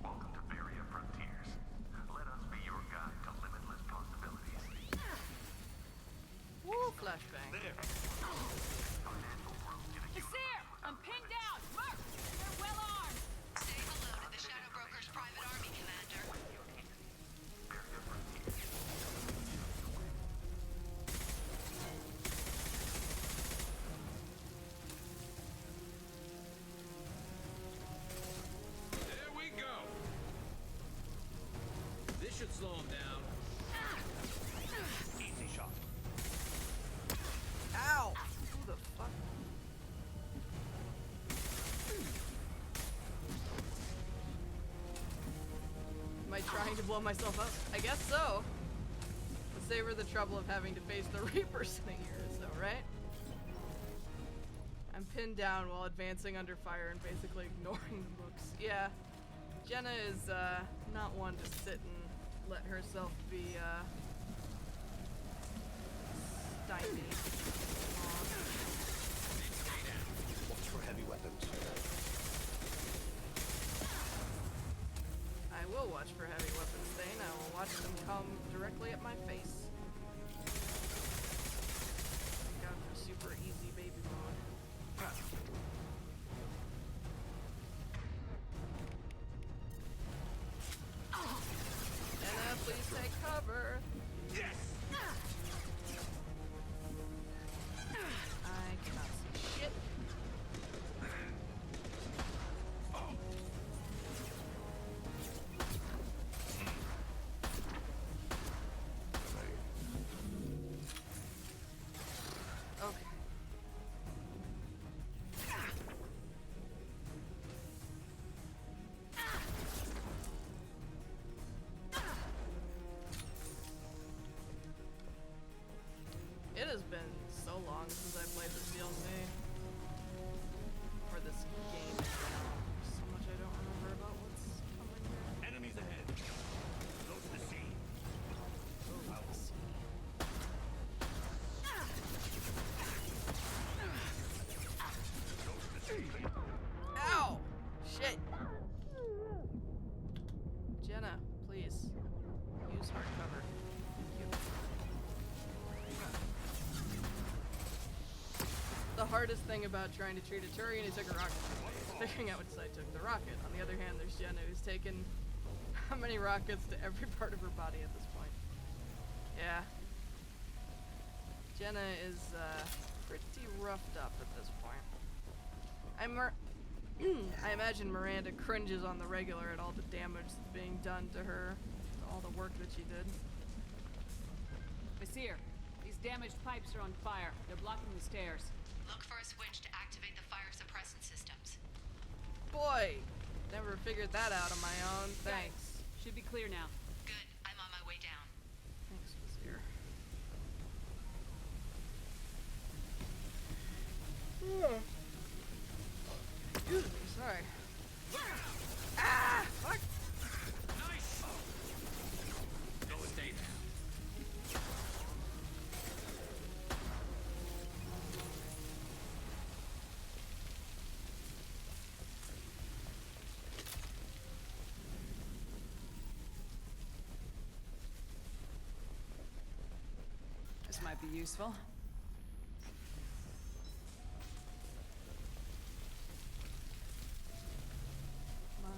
Welcome to Varia Frontiers. Let us be your guide to limitless possibilities. Woo, flashbang. There. Vizier, I'm pinned down! Mark! They're well armed! Say hello to the Shadow Broker's private army, Commander. There we go. This should slow him down. Easy shot. Ow! Who the fuck? Am I trying to blow myself up? I guess so. To savor the trouble of having to face the Reaper sitting here, so, right? I'm pinned down while advancing under fire and basically ignoring the books. Yeah. Jenna is, not one to sit and let herself be, stymied. Watch for heavy weapons. I will watch for heavy weapons, Thane. I will watch them come directly at my face. Look out for super easy baby mode. Huh. Jenna, please take cover. Yes! I cannot see shit. Okay. It has been so long since I played this DLC. Or this game. So much I don't remember about what's coming here. Enemies ahead. Close to sea. Ow! Shit! Jenna, please. Use hardcover. Thank you. The hardest thing about trying to treat a Turian who took a rocket is figuring out which side took the rocket. On the other hand, there's Jenna who's taken how many rockets to every part of her body at this point. Yeah. Jenna is pretty roughed up at this point. I imagine Miranda cringes on the regular at all the damage that's being done to her, all the work that she did. Vizier, these damaged pipes are on fire. They're blocking the stairs. Look for a switch to activate the fire suppressant systems. Boy, never figured that out on my own. Thanks. Should be clear now. Good. I'm on my way down. Thanks, Vizier. Excuse me, sorry. Ah! Fuck! Nice. Go stay there. This might be useful. My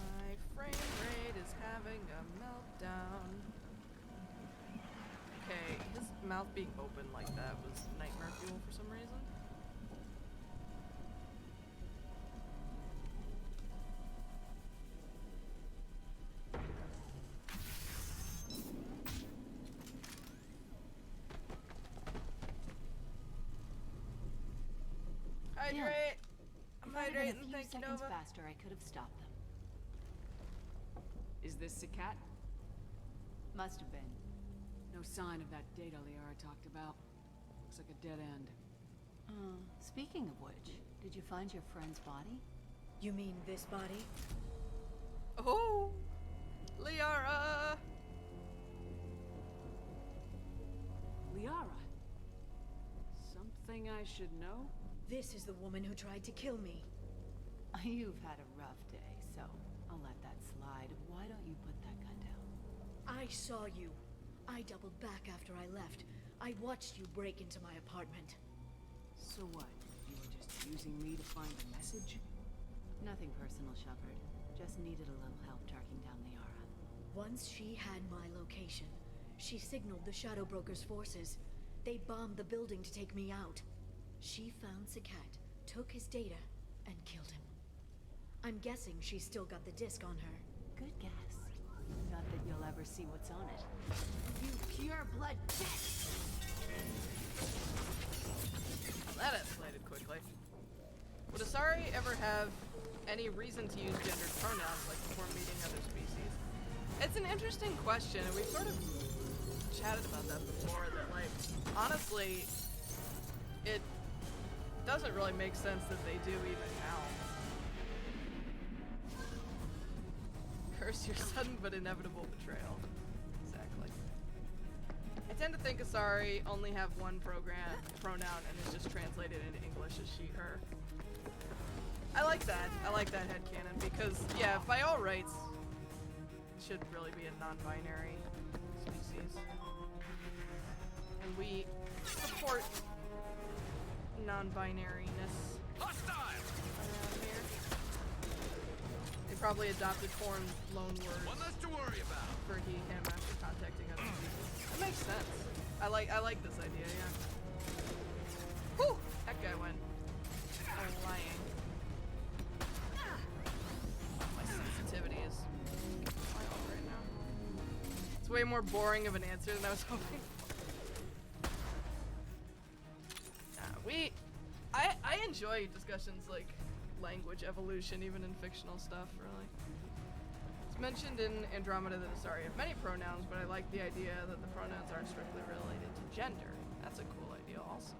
frame rate is having a meltdown. Okay, his mouth being open like that was nightmare fuel for some reason. Hydrate! I'm hydrating, thank you, Nova. Faster, I could have stopped them. Is this Sakat? Must have been. No sign of that data Liara talked about. Looks like a dead end. Speaking of which, did you find your friend's body? You mean this body? Oh! Liara! Liara? Something I should know? This is the woman who tried to kill me. You've had a rough day, so I'll let that slide. Why don't you put that gun down? I saw you. I doubled back after I left. I watched you break into my apartment. So what? You were just using me to find a message? Nothing personal, Shepard. Just needed a little help tracking down Liara. Once she had my location, she signaled the Shadow Broker's forces. They bombed the building to take me out. She found Sakat, took his data, and killed him. I'm guessing she's still got the disc on her. Good guess. Not that you'll ever see what's on it. You pure blood bitch! Well, that escalated quickly. Would Asari ever have any reason to use gendered pronouns like before meeting other species? It's an interesting question, and we've sort of chatted about that before, that like, honestly, it doesn't really make sense that they do even now. Curse your sudden but inevitable betrayal. Exactly. I tend to think Asari only have one pronoun and is just translated into English as she, her. I like that. I like that headcanon because, yeah, by all rights, it should really be a non-binary species. And we support non-binariness around here. They probably adopted foreign loan words. One less to worry about. For he, him after contacting other people. That makes sense. I like this idea, yeah. Whew! That guy went lying. My sensitivity is wild right now. It's way more boring of an answer than I was hoping for. I enjoy discussions like language evolution, even in fictional stuff, really. It's mentioned in Andromeda that Asari have many pronouns, but I like the idea that the pronouns aren't strictly related to gender. That's a cool idea also.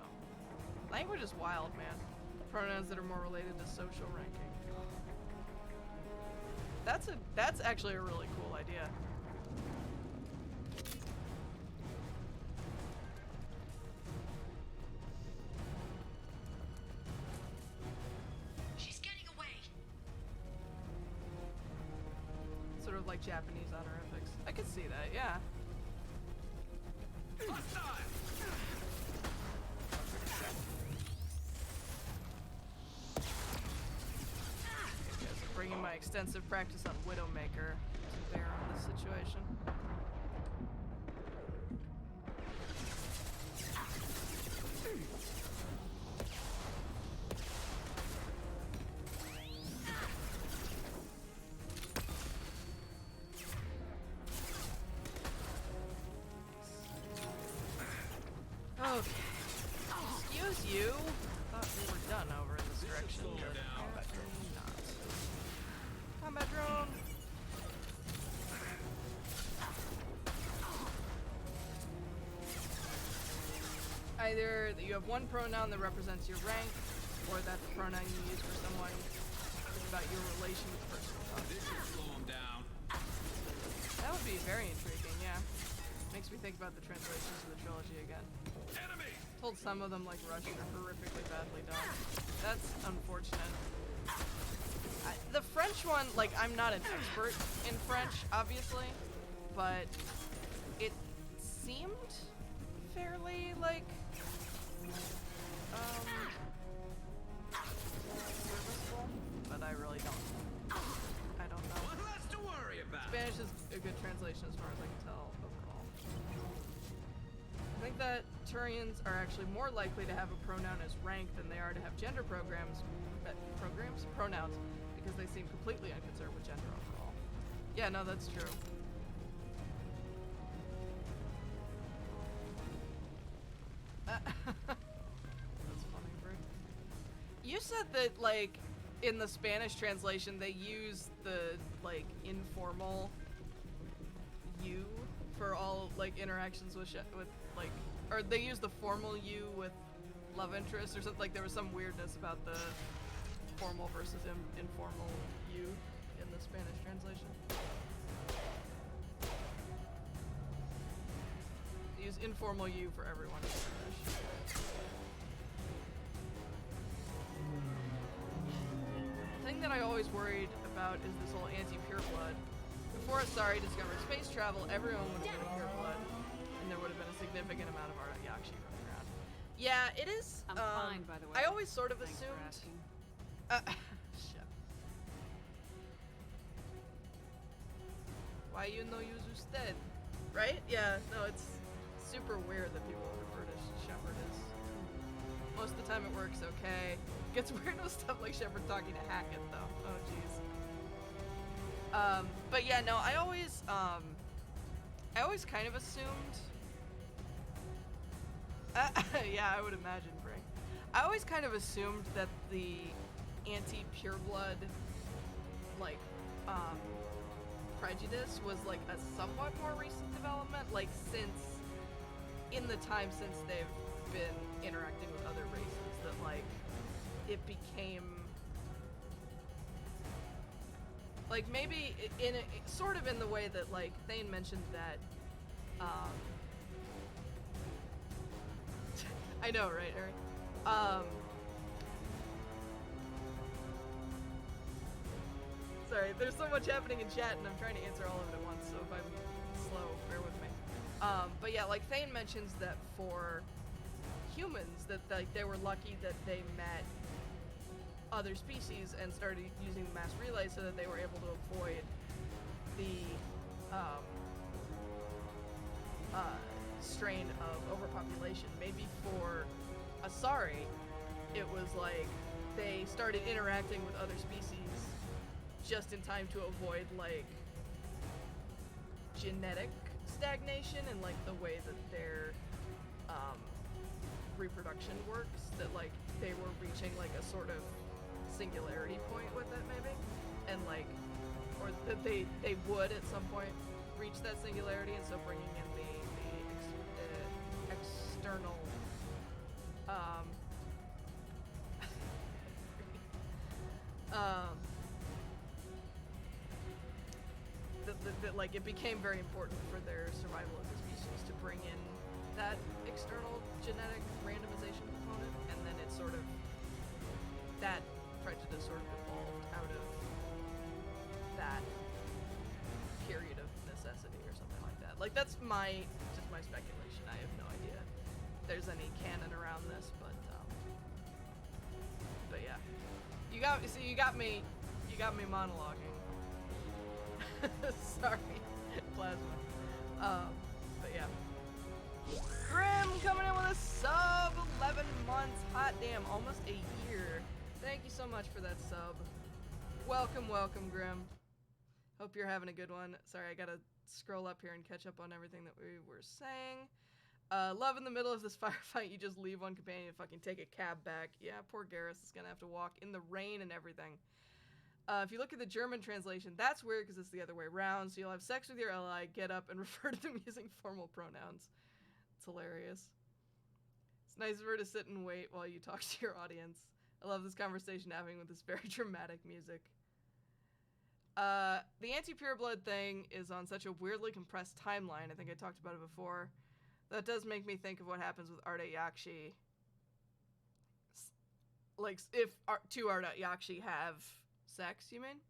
Language is wild, man. Pronouns that are more related to social ranking. That's actually a really cool idea. Sort of like Japanese honorifics. I could see that, yeah. Bringing my extensive practice on Widowmaker to bear on this situation. Okay. Excuse you. Thought we were done over in this direction, but apparently not. Combat drone. Either that you have one pronoun that represents your rank, or that the pronoun you use for someone is about your relation with the person you're talking to. This should slow him down. That would be very intriguing, yeah. Makes me think about the translations of the trilogy again. Enemy! Told some of them like Russian are horrifically badly done. That's unfortunate. The French one, like, I'm not an expert in French, obviously, but it seemed fairly, like, serviceable, but I really don't. I don't know. Well, less to worry about. Spanish is a good translation as far as I can tell overall. I think that Turians are actually more likely to have a pronoun as rank than they are to have gender pronouns, because they seem completely unconcerned with gender overall. Yeah, no, that's true. That's funny, Brick. You said that, like, in the Spanish translation, they use the, like, informal you for all, like, interactions with, like, or they use the formal you with love interest or something. Like, there was some weirdness about the formal versus informal you in the Spanish translation. They use informal you for everyone in Spanish. The thing that I always worried about is this whole anti-pureblood. Before Asari discovered space travel, everyone would have been a pureblood, and there would have been a significant amount of Arda Yakshi running around. Yeah, it is. I'm fine, by the way. I always sort of Thanks for assumed. asking. Shit. Why you no use usted? Right? Yeah, no, it's super weird that people refer to Shepard as. Most of the time it works okay. Gets weird with stuff like Shepard talking to Hackett, though. Oh, jeez. But yeah, no, I always kind of assumed. Yeah, I would imagine, Frank. I always kind of assumed that the anti-pureblood, like, prejudice was, like, a somewhat more recent development, like, in the time since they've been interacting with other races, that, like, it became, like, maybe sort of in the way that, like, Thane mentioned that, I know, right, Eric? Sorry, there's so much happening in chat and I'm trying to answer all of it at once, so if I'm slow, bear with me. But yeah, like Thane mentions that for humans, that like they were lucky that they met other species and started using the mass relay so that they were able to avoid the strain of overpopulation. Maybe for Asari, it was like they started interacting with other species just in time to avoid like genetic stagnation and like the way that their reproduction works, that like they were reaching like a sort of singularity point with it maybe, and like, or that they would at some point reach that singularity, and so bringing in the external that like it became very important for their survival as a species to bring in that external genetic randomization component, and then it sort of, that prejudice sort of evolved out of that period of necessity or something like that. Like that's just my speculation. I have no idea if there's any canon around this, but yeah. You got me monologuing. Sorry, Plasma. But yeah. Grim coming in with a sub, 11 months. Hot damn, almost a year. Thank you so much for that sub. Welcome, Grim. Hope you're having a good one. Sorry, I gotta scroll up here and catch up on everything that we were saying. Love in the middle of this firefight, you just leave one companion and fucking take a cab back. Yeah, poor Garrus is gonna have to walk in the rain and everything. If you look at the German translation, that's weird because it's the other way around. So you'll have sex with your ally, get up, and refer to them using formal pronouns. It's hilarious. It's nice of her to sit and wait while you talk to your audience. I love this conversation having with this very dramatic music. The anti-pureblood thing is on such a weirdly compressed timeline. I think I talked about it before. That does make me think of what happens with Arda Yakshi. Like, if two Arda Yakshi have sex, you mean?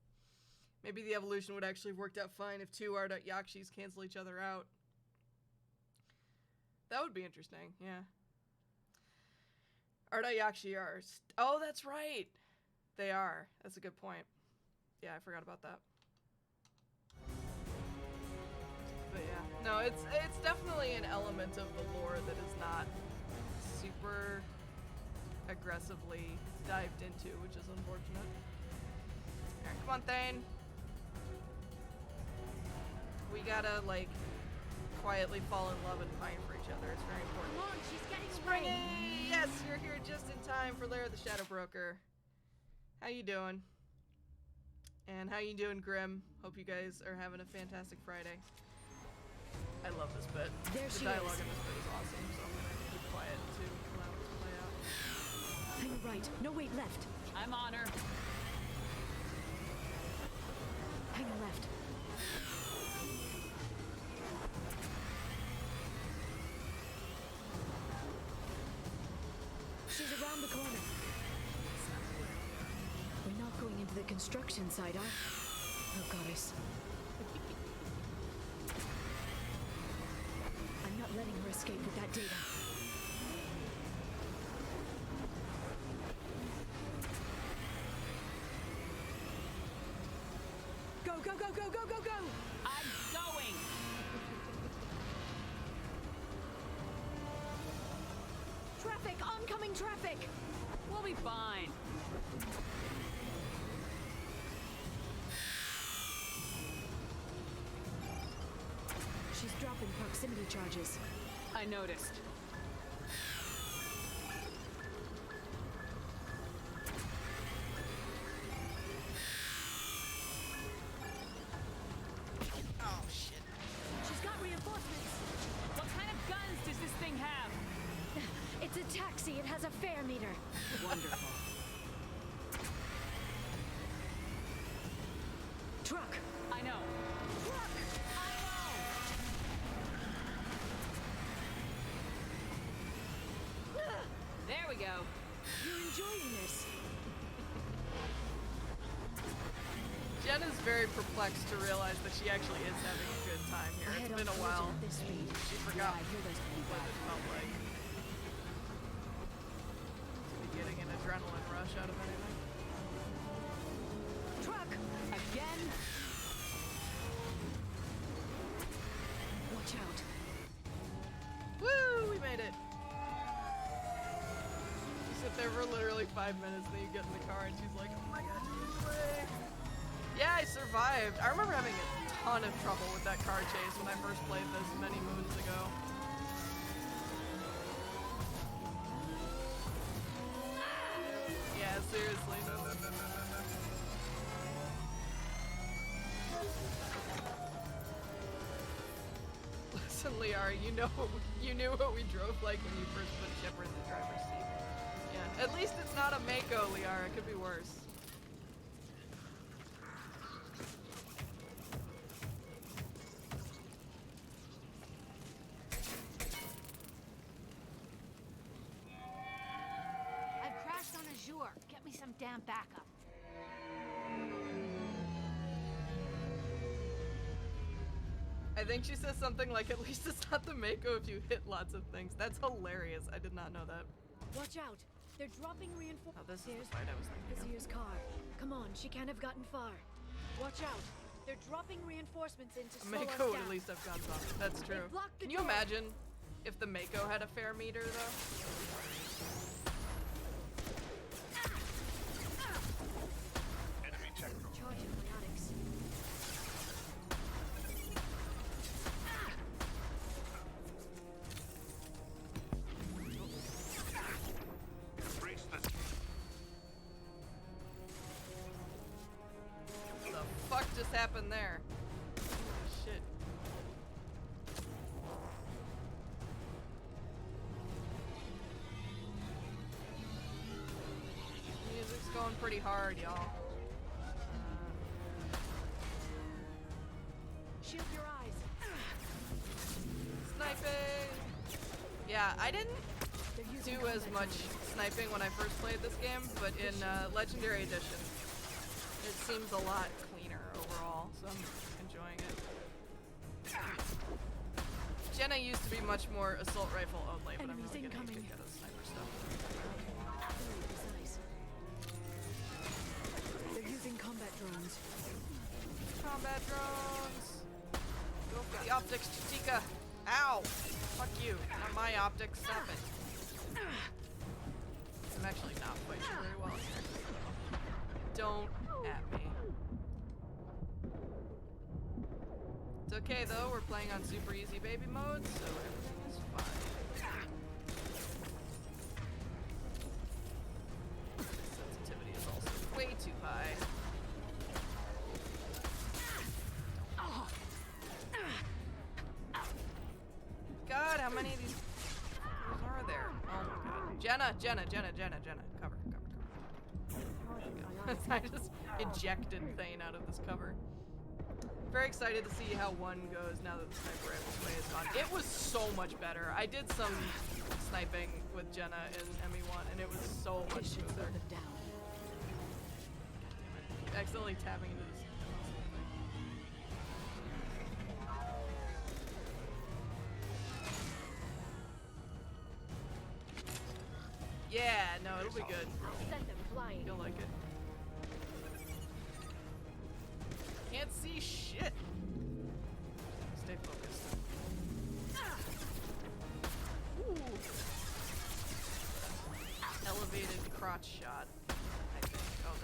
Maybe the evolution would actually have worked out fine if two Arda Yakshis cancel each other out. That would be interesting, yeah. Ardayakshi are... Oh, that's right! They are. That's a good point. Yeah, I forgot about that. But yeah, no, it's definitely an element of the lore that is not super aggressively dived into, which is unfortunate. Alright, come on, Thane. We gotta, like, quietly fall in love and pine for each other. It's very important. Come on, she's getting Springy! away. Yes, you're here just in time for Lair of the Shadow Broker. How you doing? And how you doing, Grim? Hope you guys are having a fantastic Friday. I love this bit. There the she dialogue is. in this bit is awesome, so I'm gonna keep quiet to allow it to play out. Hang right. No, wait, left. I'm on her. Hang left. She's around the corner. We're not going into the construction site, oh, goddess. I'm not letting her escape with that data. Go, go, go, go, go, go, go! I'm going! Traffic! Oncoming traffic! We'll be fine. She's dropping proximity charges. I noticed. Oh, shit. She's got reinforcements. What kind of guns does this thing have? It's a taxi. It has a fare meter. Wonderful. Truck. I know. Truck. There we go. You're enjoying this. Jen is very perplexed to realize that she actually is having a good time here. It's been a while. She forgot what it felt like to be getting an adrenaline rush out of anything. Truck. Again? Watch out. Woo! We made it. You sit there for literally 5 minutes, then you get in the car and she's like, oh my god, she's away. Yeah, I survived. I remember having a ton of trouble with that car chase when I first played this many moons ago. Yeah, seriously. Listen, Liara, you knew what we drove like when you first put Shepard in the driver's seat. Yeah, at least it's not a Mako, Liara. It could be worse. I've crashed on Azure. Get me some damn backup. I think she says something like, at least it's not the Mako if you hit lots of things. That's hilarious. I did not know that. Watch out. They're dropping reinforcements. Oh, this is the fight I was thinking of. Azir's car. Come on, she can't have gotten far. Watch out. They're dropping reinforcements in to slow us Mako would down. at least have guns on it. That's They true. blocked the Can you door. imagine if the Mako had a fair meter, though? Enemy check. Charging biotics. Breach the... What the fuck just happened there? Shit. Music's going pretty hard, y'all. Shield your eyes. Sniping! Yeah, I didn't do as much sniping when I first played this game, but in Legendary Edition, it seems a lot cleaner overall, so I'm enjoying it. Jenna used to be much more assault rifle only, but I'm Enemies really getting a incoming. kick out of the sniper stuff. Very precise. They're using combat drones. Combat drones! Go for the optics, Chitika! Ow! Fuck you. Not my optics. Stop it. I'm actually not quite sure very well here. Don't at me. It's okay though, we're playing on super easy baby mode, so everything is fine. Sensitivity is also way too high. God, how many of these are there? Oh my god. Jenna! Cover. I just ejected Thane out of this cover. Very excited to see how one goes now that the sniper rifle play is gone. It was so much better. I did some sniping with Jenna in ME1 and it was so much smoother. God damn it. Accidentally tapping into this. Yeah, no, it'll be good. Send them flying. You'll like it. Can't see shit. Stay focused. Ooh. Elevated crotch shot, I think. Oh,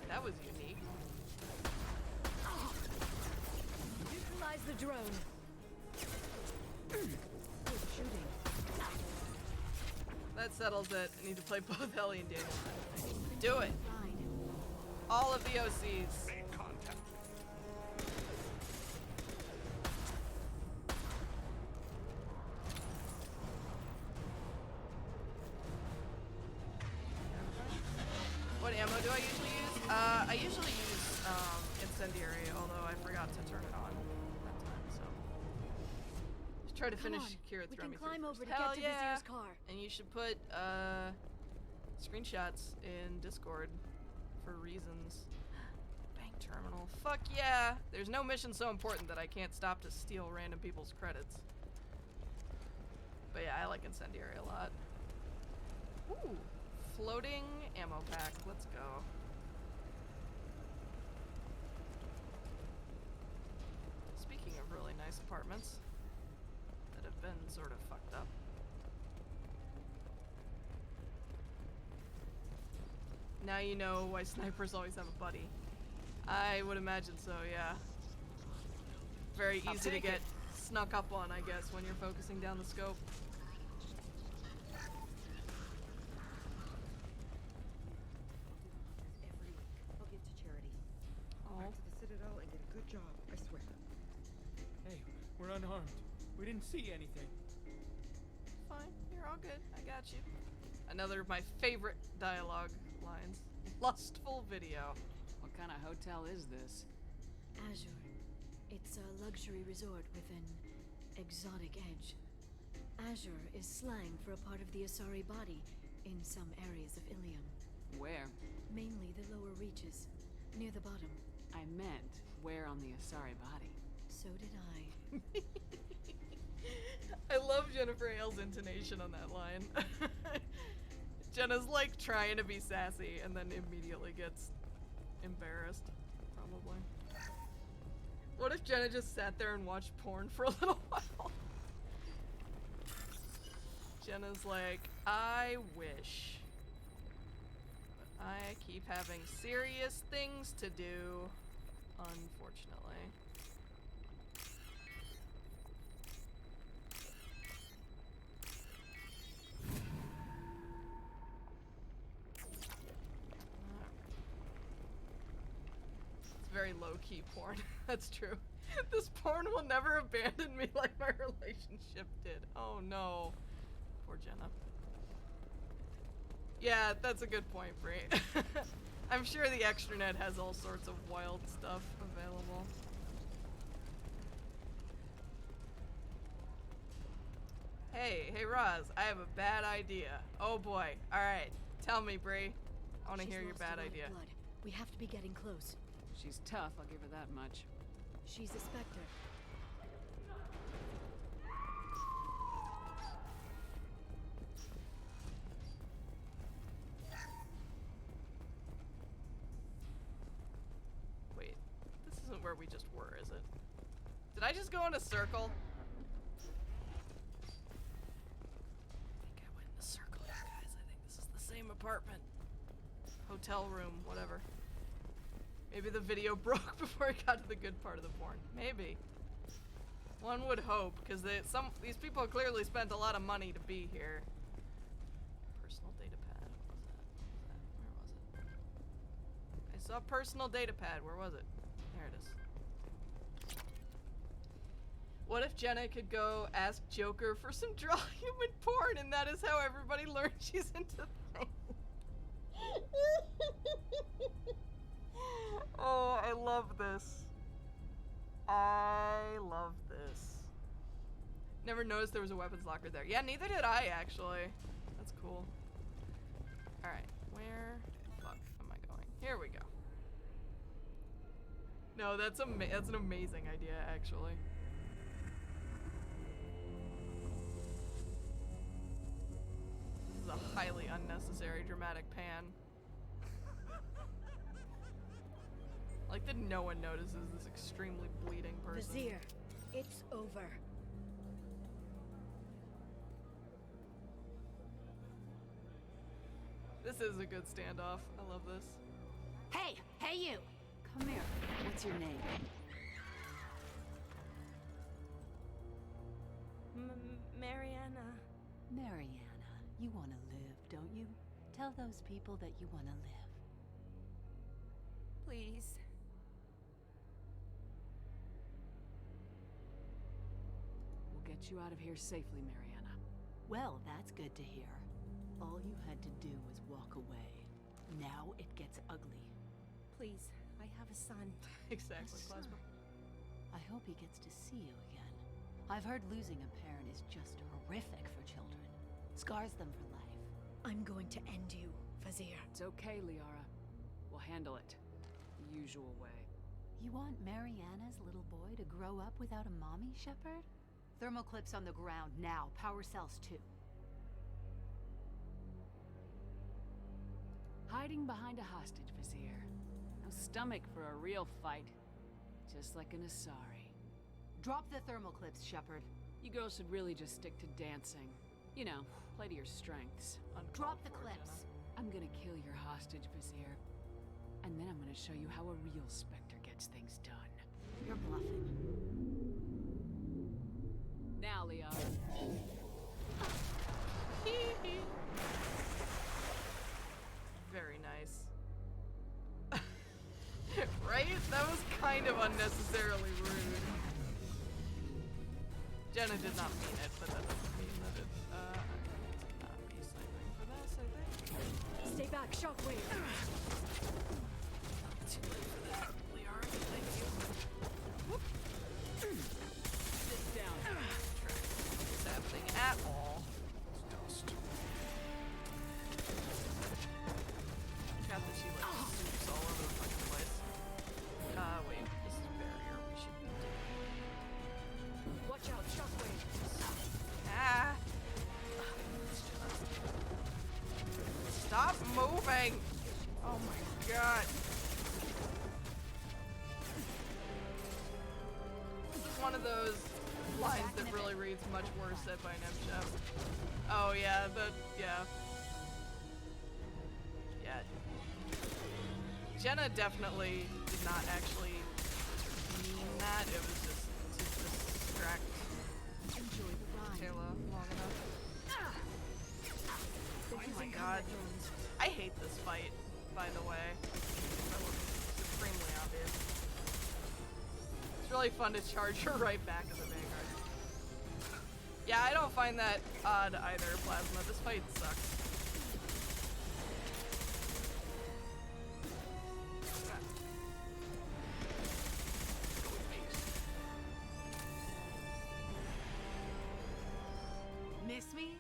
that was unique. Neutralize the drone. Good shooting. That settles it. I need to play both Ellie and Daniel. Do it. All of the OCs. Make contact. What ammo do I usually use? I usually use incendiary, although I forgot to turn it on that time, so. Just try to finish Kira We throwing can me climb through over first. to Hell get to yeah! Vizier's car. And you should put screenshots in Discord for reasons. Bank terminal. Fuck yeah! There's no mission so important that I can't stop to steal random people's credits. But yeah, I like incendiary a lot. Ooh, floating ammo pack. Let's go. Speaking of really nice apartments that have been sort of fucked up. Now you know why snipers always have a buddy. I would imagine so, yeah. Very easy to get snuck up on, I guess, when you're focusing down the scope. Every week, I'll give to charity. Oh. Back to the Citadel and get a good job, I swear. Hey, we're unharmed. We didn't see anything. Fine, you're all good. I got you. Another of my favorite dialogue lines. Lustful video. What kind of hotel is this? Azure. It's a luxury resort with an exotic edge. Azure is slang for a part of the Asari body in some areas of Ilium. Where? Mainly the lower reaches, near the bottom. I meant, where on the Asari body? So did I. I love Jennifer Hale's intonation on that line. Jenna's like trying to be sassy and then immediately gets embarrassed, probably. What if Jenna just sat there and watched porn for a little while? Jenna's like, I wish. But I keep having serious things to do, unfortunately. Very low-key porn. That's true. This porn will never abandon me like my relationship did. Oh no. Poor Jenna. Yeah, that's a good point, Bree. I'm sure the extranet has all sorts of wild stuff available. Hey Roz, I have a bad idea. Oh boy. Alright, tell me, Bree. I want to hear your bad idea. Blood. We have to be getting close. She's tough, I'll give her that much. She's a Spectre. where we just were, is it? Did I just go in a circle? I think I went in a circle, you guys. I think this is the same apartment. Hotel room, whatever. Maybe the video broke before it got to the good part of the porn. Maybe. One would hope, because these people clearly spent a lot of money to be here. Personal data pad. What was that? Where was it? I saw personal data pad. Where was it? There it is. What if Jenna could go ask Joker for some draw human porn, and that is how everybody learns she's into things? Oh, I love this. I love this. Never noticed there was a weapons locker there. Yeah, neither did I, actually. That's cool. Alright, where the fuck am I going? Here we go. No, that's an amazing idea, actually. This is a highly unnecessary dramatic pan. Like that no one notices this extremely bleeding person. Vizier, it's over. This is a good standoff. I love this. Hey, hey you! Come here. What's your name? Mariana. Mariana. You want to live, don't you? Tell those people that you want to live. Please. We'll get you out of here safely, Mariana. Well, that's good to hear. All you had to do was walk away. Now it gets ugly. Please, I have a son. Exactly, Plasma. I hope he gets to see you again. I've heard losing a parent is just horrific for children. Scars them for life. I'm going to end you, Vizier. It's okay, Liara. We'll handle it. The usual way. You want Mariana's little boy to grow up without a mommy, Shepard? Thermal clips on the ground now. Power cells too. Hiding behind a hostage, Vizier. No stomach for a real fight. Just like an Asari. Drop the thermal clips, Shepard. You girls should really just stick to dancing. You know, play to your strengths. Drop the clips. I'm gonna kill your hostage, Vizier. And then I'm gonna show you how a real Spectre gets things done. You're bluffing. Now, Liara. Very nice. Right? That was kind of unnecessarily rude. Jenna did not mean it, but that doesn't mean that it, to not be sniping for this, I think. Stay back, Shockwave. Too late for that. Liara, thank you. Whoop. Sit down. What's happening at all? Got that she like swoops all over the fucking place. Wait, this is a barrier. We should be doing. Watch out, Shockwave. Ah! Stop moving! Oh my god. This is one of those lines that really reads much worse said by an M-Chef. Oh yeah, yeah. Yeah. Jenna definitely did not actually mean that. It was just to distract Kayla long enough. Oh my god. I hate this fight, by the way. That was supremely obvious. It's really fun to charge her right back at the Vanguard. Yeah, I don't find that odd either, Plasma. This fight sucks. Miss me?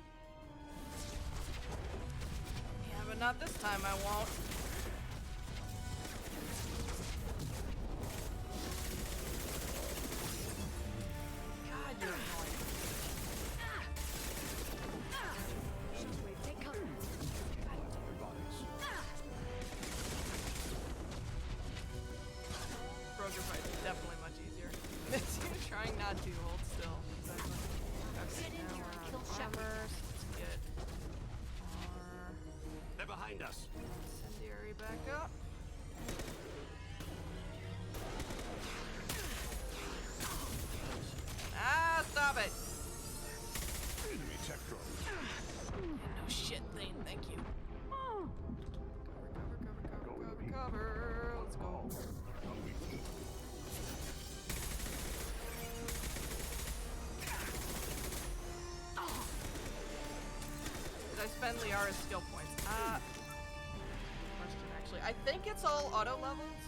Yeah, but not this time, I won't. God, you're annoying. Shockwave, take cover. Broker fight is definitely got to hold still. Exactly. Okay, now we're on armor. Let's get our They're behind us. incendiary back up. Ah, stop it! Enemy tech drone. No shit thing, thank you. Cover. Let's go. Did I spend Liara's skill points? Question actually. I think it's all auto leveled.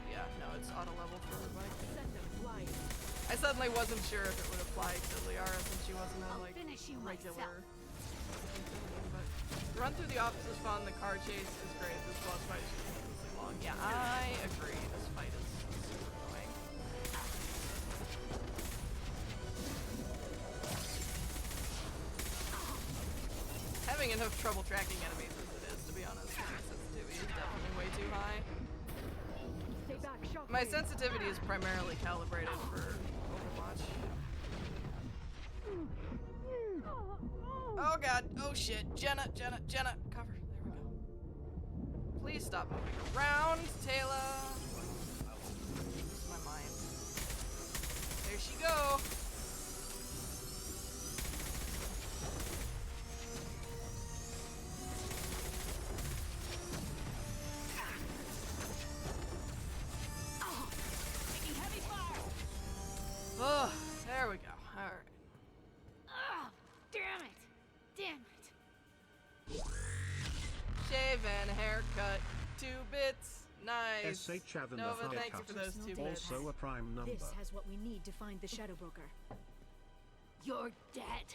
Yeah, no, it's auto leveled for everybody. I suddenly wasn't sure if it would apply to Liara since she wasn't a like regular. But run through the office is fun. The car chase is great. This boss fight is ridiculously long. Yeah, I agree. This fight is super annoying. Having enough trouble tracking enemies as it is, to be honest. My sensitivity is definitely way too high. My sensitivity is primarily calibrated for Overwatch. Oh god, oh shit. Jenna, cover. There we go. Please stop moving around, Taylor. Lose my mind. There she go. Oh, there we go. All right. Oh, damn it! Damn it! Shave and haircut. 2 bits. Nice. SH Avon Nova, the thank you for those 2 bits. Also a prime number. This has what we need to find the Shadow Broker. You're dead.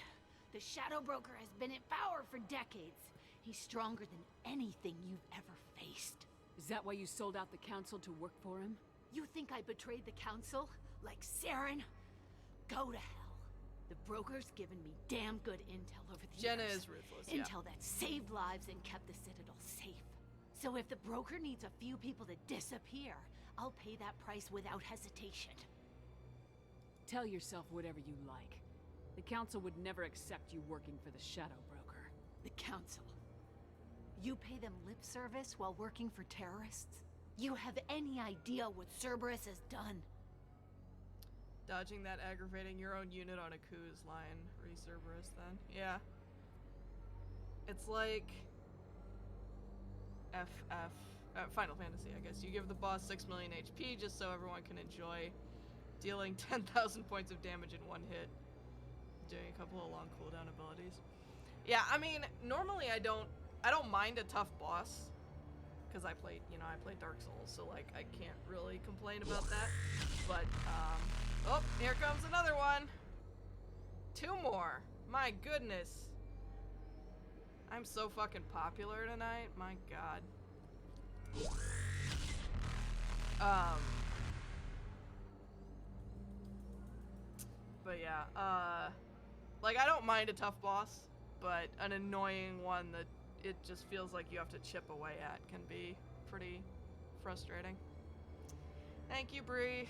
The Shadow Broker has been in power for decades. He's stronger than anything you've ever faced. Is that why you sold out the council to work for him? You think I betrayed the council? Like Saren? Go to hell. The broker's given me damn good intel over the Jenna years. is ruthless, yeah. Intel that saved lives and kept the Citadel safe. So if the broker needs a few people to disappear, I'll pay that price without hesitation. Tell yourself whatever you like. The council would never accept you working for the Shadow Broker. The council? You pay them lip service while working for terrorists? You have any idea what Cerberus has done? Dodging that aggravating your own unit on a coup's line. Re-Cerberus then. Yeah. It's like Final Fantasy, I guess. You give the boss 6 million HP just so everyone can enjoy dealing 10,000 points of damage in one hit. Doing a couple of long cooldown abilities. Yeah, I mean, normally I don't mind a tough boss. Because I played Dark Souls, so like I can't really complain about that. But oh, here comes another one. 2 more. My goodness. I'm so fucking popular tonight. My god. But yeah, like I don't mind a tough boss, but an annoying one that it just feels like you have to chip away at can be pretty frustrating. Thank you, Bree.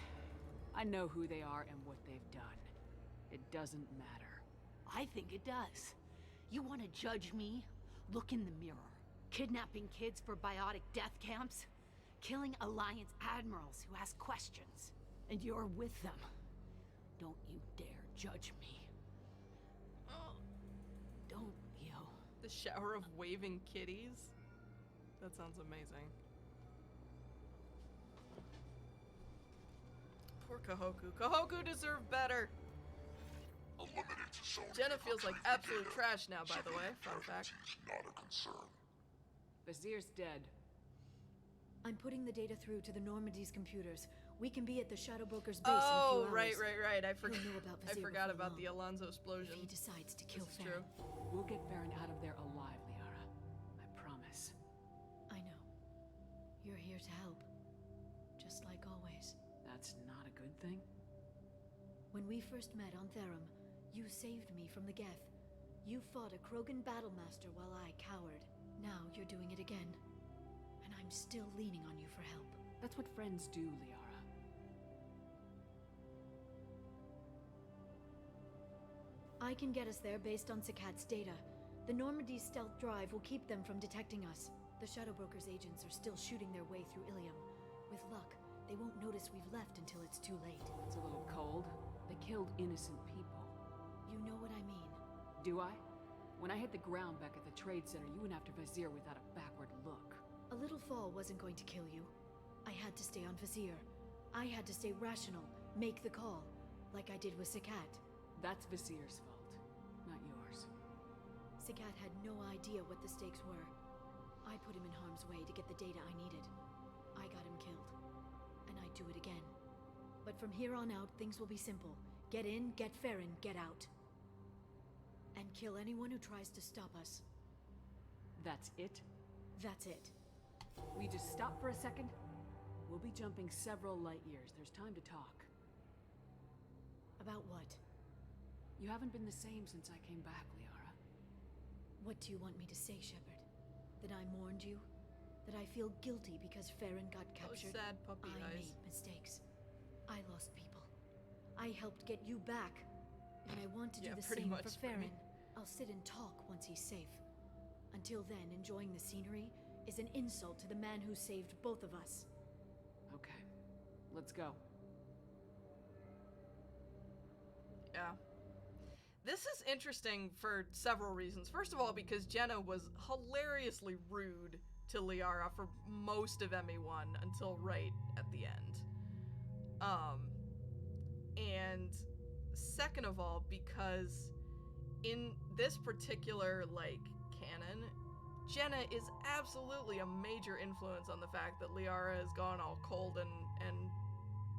I know who they are and what they've done. It doesn't matter. I think it does. You want to judge me? Look in the mirror. Kidnapping kids for biotic death camps? Killing Alliance admirals who ask questions. And you're with them. Don't you dare judge me. Don't you? The shower of waving kitties? That sounds amazing. Poor Kahoku. Kahoku deserved better. Jenna feels like absolute trash now, by the way. Fun fact. Not a concern. Vazir's dead. I'm putting the data through to the Normandy's computers. We can be at the Shadow Broker's base in a few hours. right. I He'll know about Vazir forgot before about long. the Alonzo explosion. If he decides to kill This is Farron. true. We'll get Farron out of there alive, Liara. I promise. I know. You're here to help. Just like always. That's not a good thing? When we first met on Therum, you saved me from the Geth. You fought a Krogan battlemaster while I cowered. Now you're doing it again. And I'm still leaning on you for help. That's what friends do, Liara. I can get us there based on Sakat's data. The Normandy's stealth drive will keep them from detecting us. The Shadow Broker's agents are still shooting their way through Ilium. With luck, they won't notice we've left until it's too late. It's a little cold. They killed innocent people. You know what I mean. Do I? When I hit the ground back at the trade center, you went after Vizier without a backward look. A little fall wasn't going to kill you. I had to stay on Vizier. I had to stay rational, make the call, like I did with Sakat. That's Vizier's fault, not yours. Sakat had no idea what the stakes were. I put him in harm's way to get the data I needed. I got him killed. And I'd do it again. But from here on out, things will be simple. Get in, get Farron, get out. And kill anyone who tries to stop us. That's it? That's it. Will you just stop for a second? We'll be jumping several light years. There's time to talk. About what? You haven't been the same since I came back, Liara. What do you want me to say, Shepard? That I mourned you? That I feel guilty because Farron got captured? Oh, sad puppy I eyes. made mistakes. I lost people. I helped get you back. And I want to do the same for Farron. I'll sit and talk once he's safe. Until then, enjoying the scenery is an insult to the man who saved both of us. Okay, let's go. Yeah. This is interesting for several reasons. First of all, because Jenna was hilariously rude to Liara for most of ME1 until right at the end. And second of all, because in this particular, like, canon, Jenna is absolutely a major influence on the fact that Liara has gone all cold and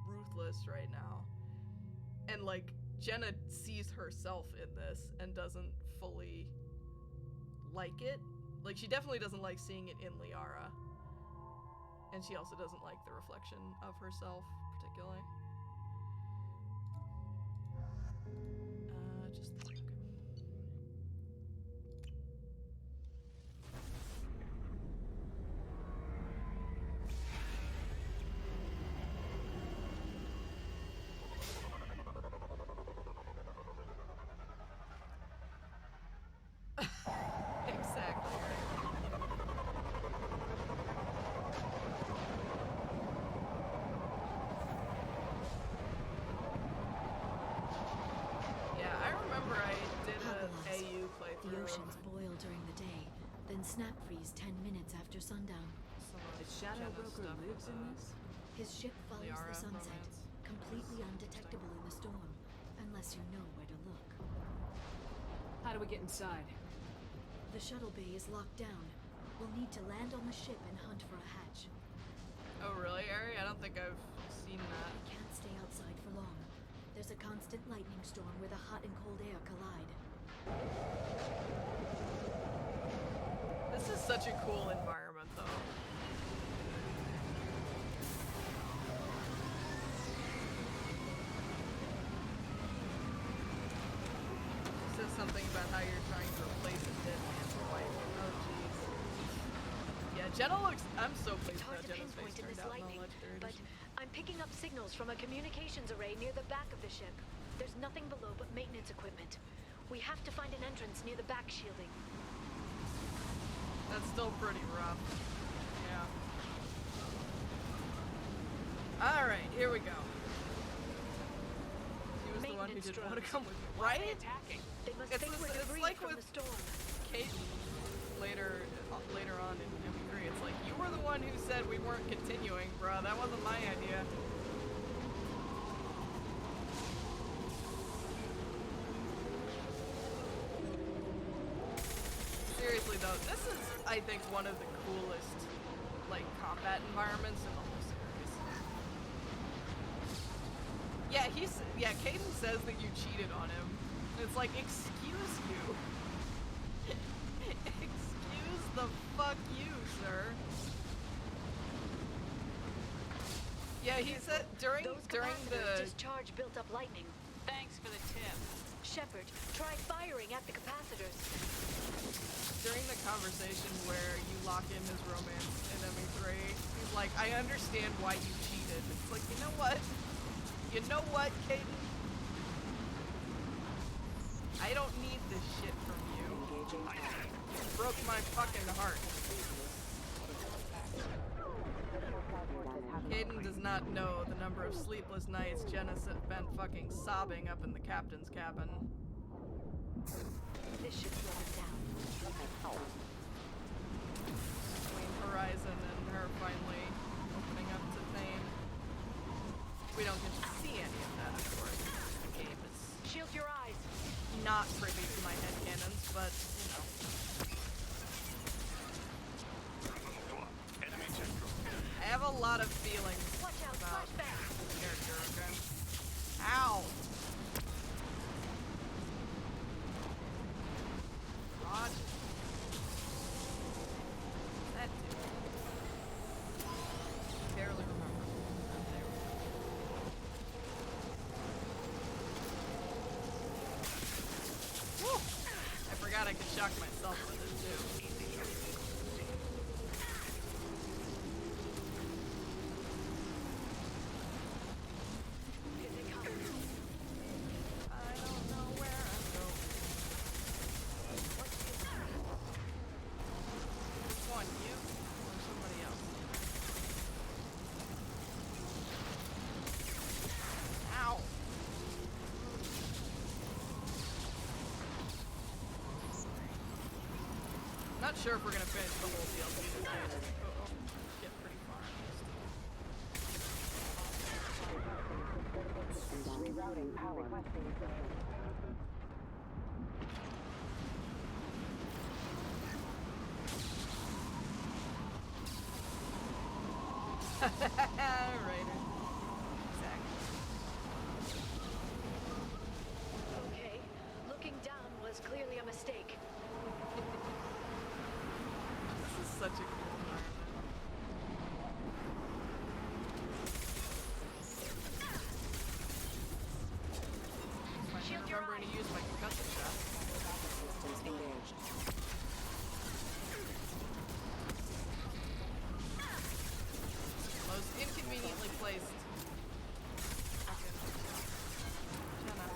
ruthless right now. And, like, Jenna sees herself in this and doesn't fully like it. Like, she definitely doesn't like seeing it in Liara. And she also doesn't like the reflection of herself, particularly. Just... okay. Exactly. Yeah, I remember I did a AU playthrough. The oceans boil during the day, then snap freeze 10 minutes after sundown. The Shadow Broker lives in this? His ship follows Liara the sunset, romance. completely undetectable in the storm, unless you know where to look. How do we get inside? The shuttle bay is locked down. We'll need to land on the ship and hunt for a hatch. Oh really, Ari? I don't think I've seen that. We can't stay outside for long. There's a constant lightning storm where the hot and cold air collide. This is such a cool environment, though. It says something about how you're trying to replace a dead man's wife. Oh, jeez. Yeah, Jenna looks... I'm so pleased It's hard that to Jenna's face pinpoint in turned this out in the lightning, legendary but edition. I'm picking up signals from a communications array near the back of the ship. There's nothing below but maintenance equipment. We have to find an entrance near the back shielding. That's still pretty rough. Yeah. Alright, here we go. He was the one who didn't want to come with me, right? They must It's, think we're it's debris like from with the storm. Kate later on in MP3. It's like, you were the one who said we weren't continuing, bruh. That wasn't my idea. Seriously though, this is, I think, one of the coolest, like, combat environments in the whole series. Yeah, Caden says that you cheated on him. It's like, excuse you. Excuse the fuck you, sir. Yeah, he said during Those the capacitors discharge built up lightning. Thanks for the tip. Shepard, try firing at the capacitors. during the conversation where you lock in his romance in ME3, he's like, I understand why you cheated. It's like, you know what? You know what, Caden? I don't need this shit from you. You broke my fucking heart. Caden does not know the number of sleepless nights Jenna spent fucking sobbing up in the captain's cabin. This should slow him down. Between Horizon and her finally opening up to Thane. We don't get to see any of that, of course. The game is Shield your eyes. not privy to my headcanons, but, you know. I have a lot of feelings about this character, okay? Ow! Rod? That dude. Barely remember. There we go. Woo! I forgot I could shock myself with it, too. I don't know where I'm going. Which one, you or somebody else? Ow! Not sure if we're gonna finish the whole DLC tonight. Get pretty far at least. Rerouting power. Right. Exactly. Okay, looking down was clearly a mistake. This is such a cool environment. I'm remembering to use my concussive shot. Most inconveniently placed. Fucking Jenna.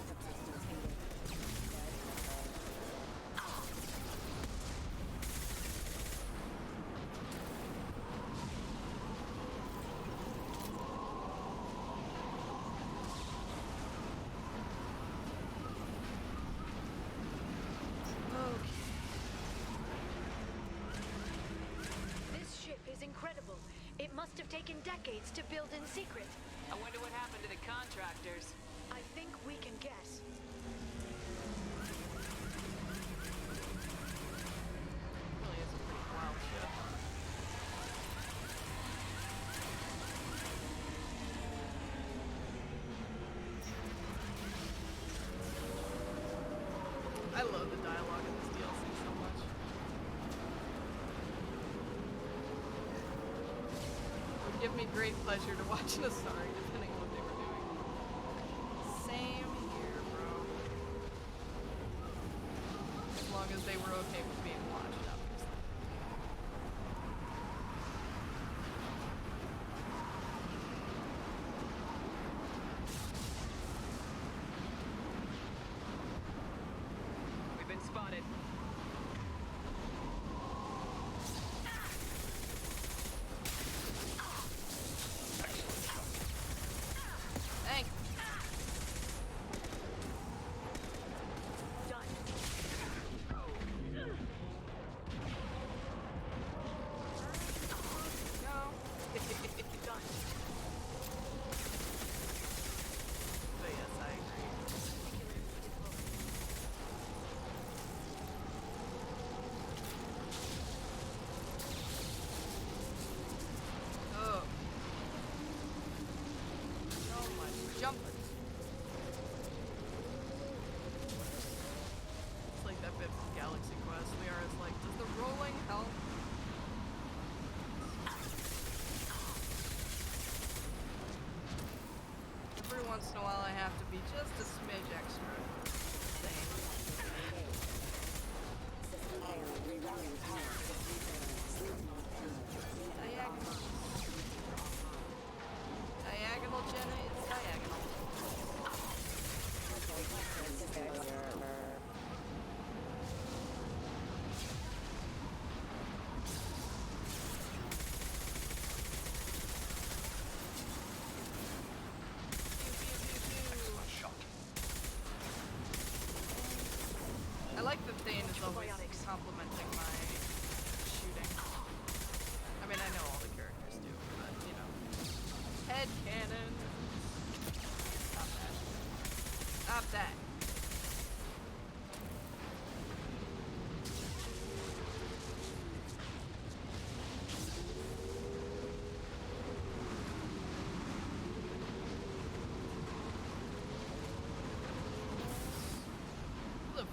This ship is incredible. It must have taken decades to build in secret. I wonder what happened to the contractors. I think we can guess. Really is a pretty wild ship. I love the dialogue in this DLC so much. It would give me great pleasure to watch an Asari, depending on what they were doing. Same here, bro. As long as they were okay with being watched, obviously. We've been spotted. Thank But yes, I agree. Oh. So much jumping. It's like that bit from Galaxy Quest. Liara's like, does the rolling help? Every once in a while I have to be just a smidge extra. Same. Diagonal. Diagonal, Jenna, it's diagonal.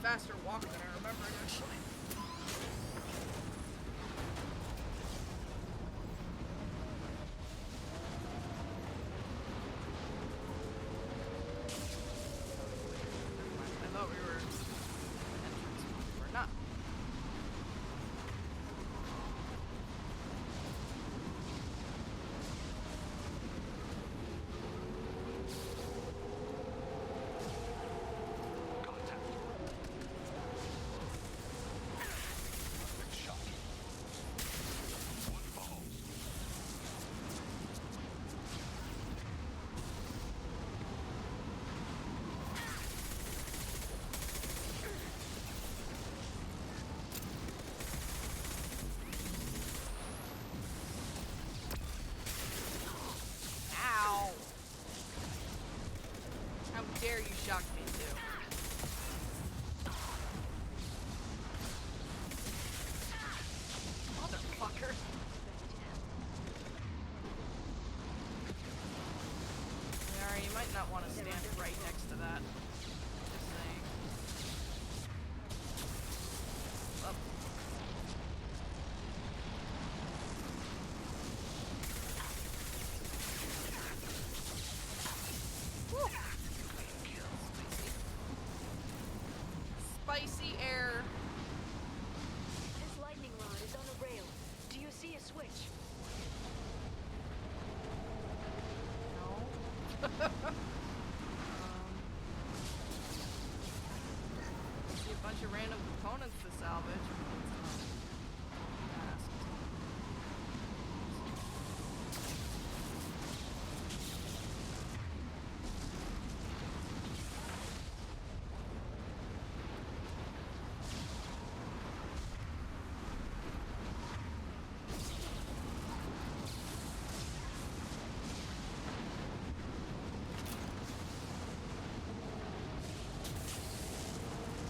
faster walk than I remembered, actually. I thought we were entrance. We're not. How dare you shock me too? Motherfucker. Yari, you might not want to stand right next to that. Just saying. Up. Woo. Spicy air. This lightning rod is on a rail. Do you see a switch? No. See a bunch of random components to salvage.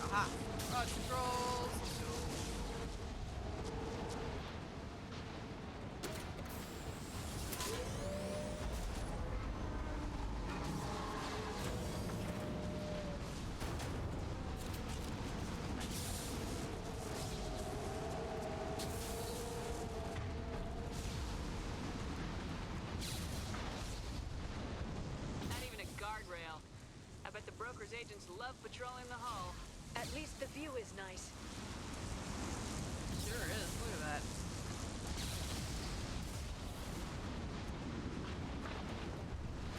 Aha! Rod controls! Let's go. Not even a guardrail. I bet the broker's agents love patrolling the hull. At least the view is nice. Sure is. Look at that.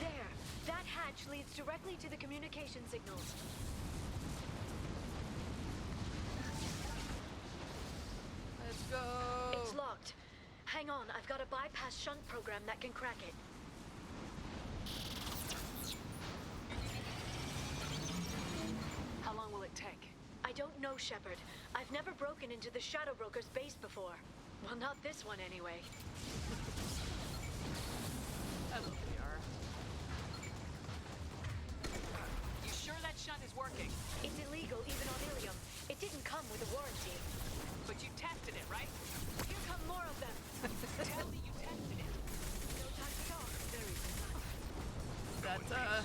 There! That hatch leads directly to the communication signals. Let's go! It's locked. Hang on, I've got a bypass shunt program that can crack it. How long will it take? I don't know, Shepard. I've never broken into the Shadow Broker's base before. Well, not this one anyway. I love VR. You sure that shunt is working? It's illegal even on Ilium. It didn't come with a warranty. But you tested it, right? Here come more of them. Tell me you tested it. No time to talk. Very good. That,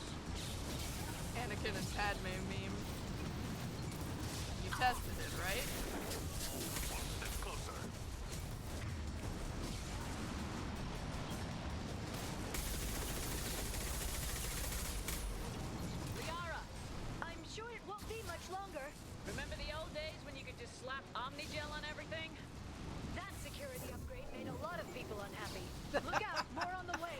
Anakin and Padme meme. You tested it, right? It's closer. Liara, I'm sure it won't be much longer. remember the old days when you could just slap Omnigel on everything? That security upgrade made a lot of people unhappy. Look out, more on the way.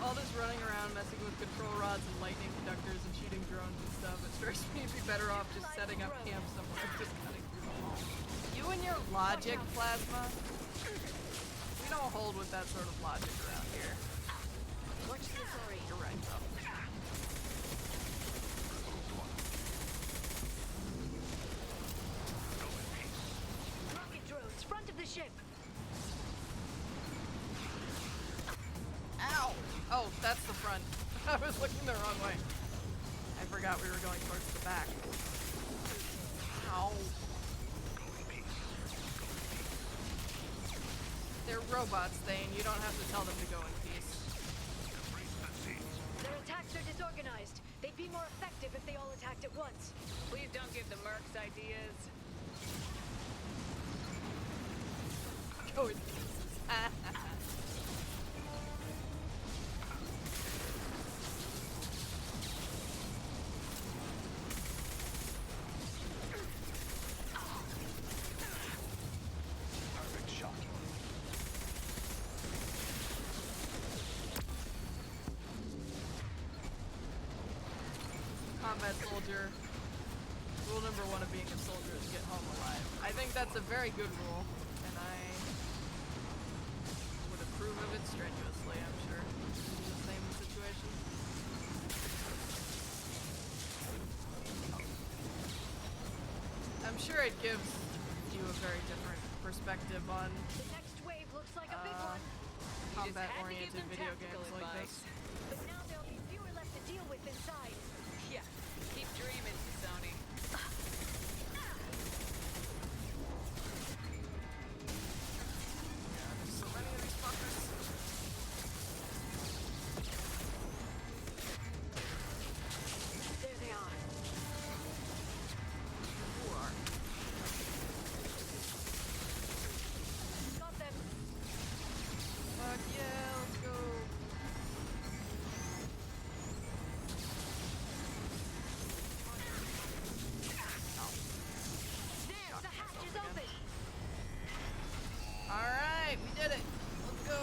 All this running around messing with control rods and lightning conductors and shooting drones and stuff, it strikes me to be better off just setting up camp somewhere, just cutting through the wall. You and your logic, Plasma. We don't hold with that sort of logic around here. Watch this, sorry. You're right, though. Rocket drones, front of the ship. Ow! Oh, that's the front. I was looking the wrong way. I forgot we were going towards the back. Ow. They're robots, Thane. You don't have to tell them to go in peace. units are disorganized. They'd be more effective if they all attacked at once. Please don't give the mercs ideas. Oh, Perfect shot. combat soldier. Rule number 1 of being a soldier is get home alive. I think that's a very good rule, and I would approve of it strenuously, I'm sure, in the same situation. I'm sure it gives you a very different perspective on The next wave looks like a big one. combat-oriented video games like this. But now there'll be fewer left to deal with inside. Yeah, keep dreaming, Sony. There's so many of these fuckers. There they are. Who are? Got them. Fuck yeah, let's go. There, the hatch is open. Alright, we did it. Let's go.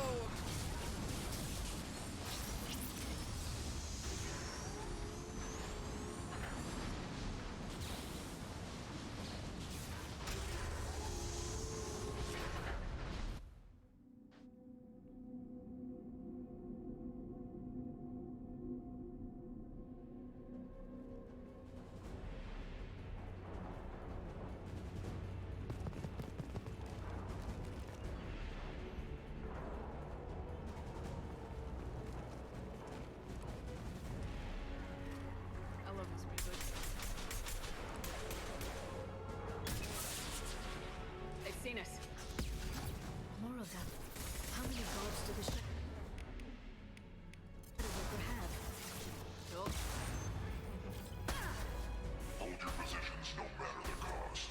I love this music. They've seen us. More of them. How many guards do the shadow worker have? Cool. Hold your positions no matter the cost.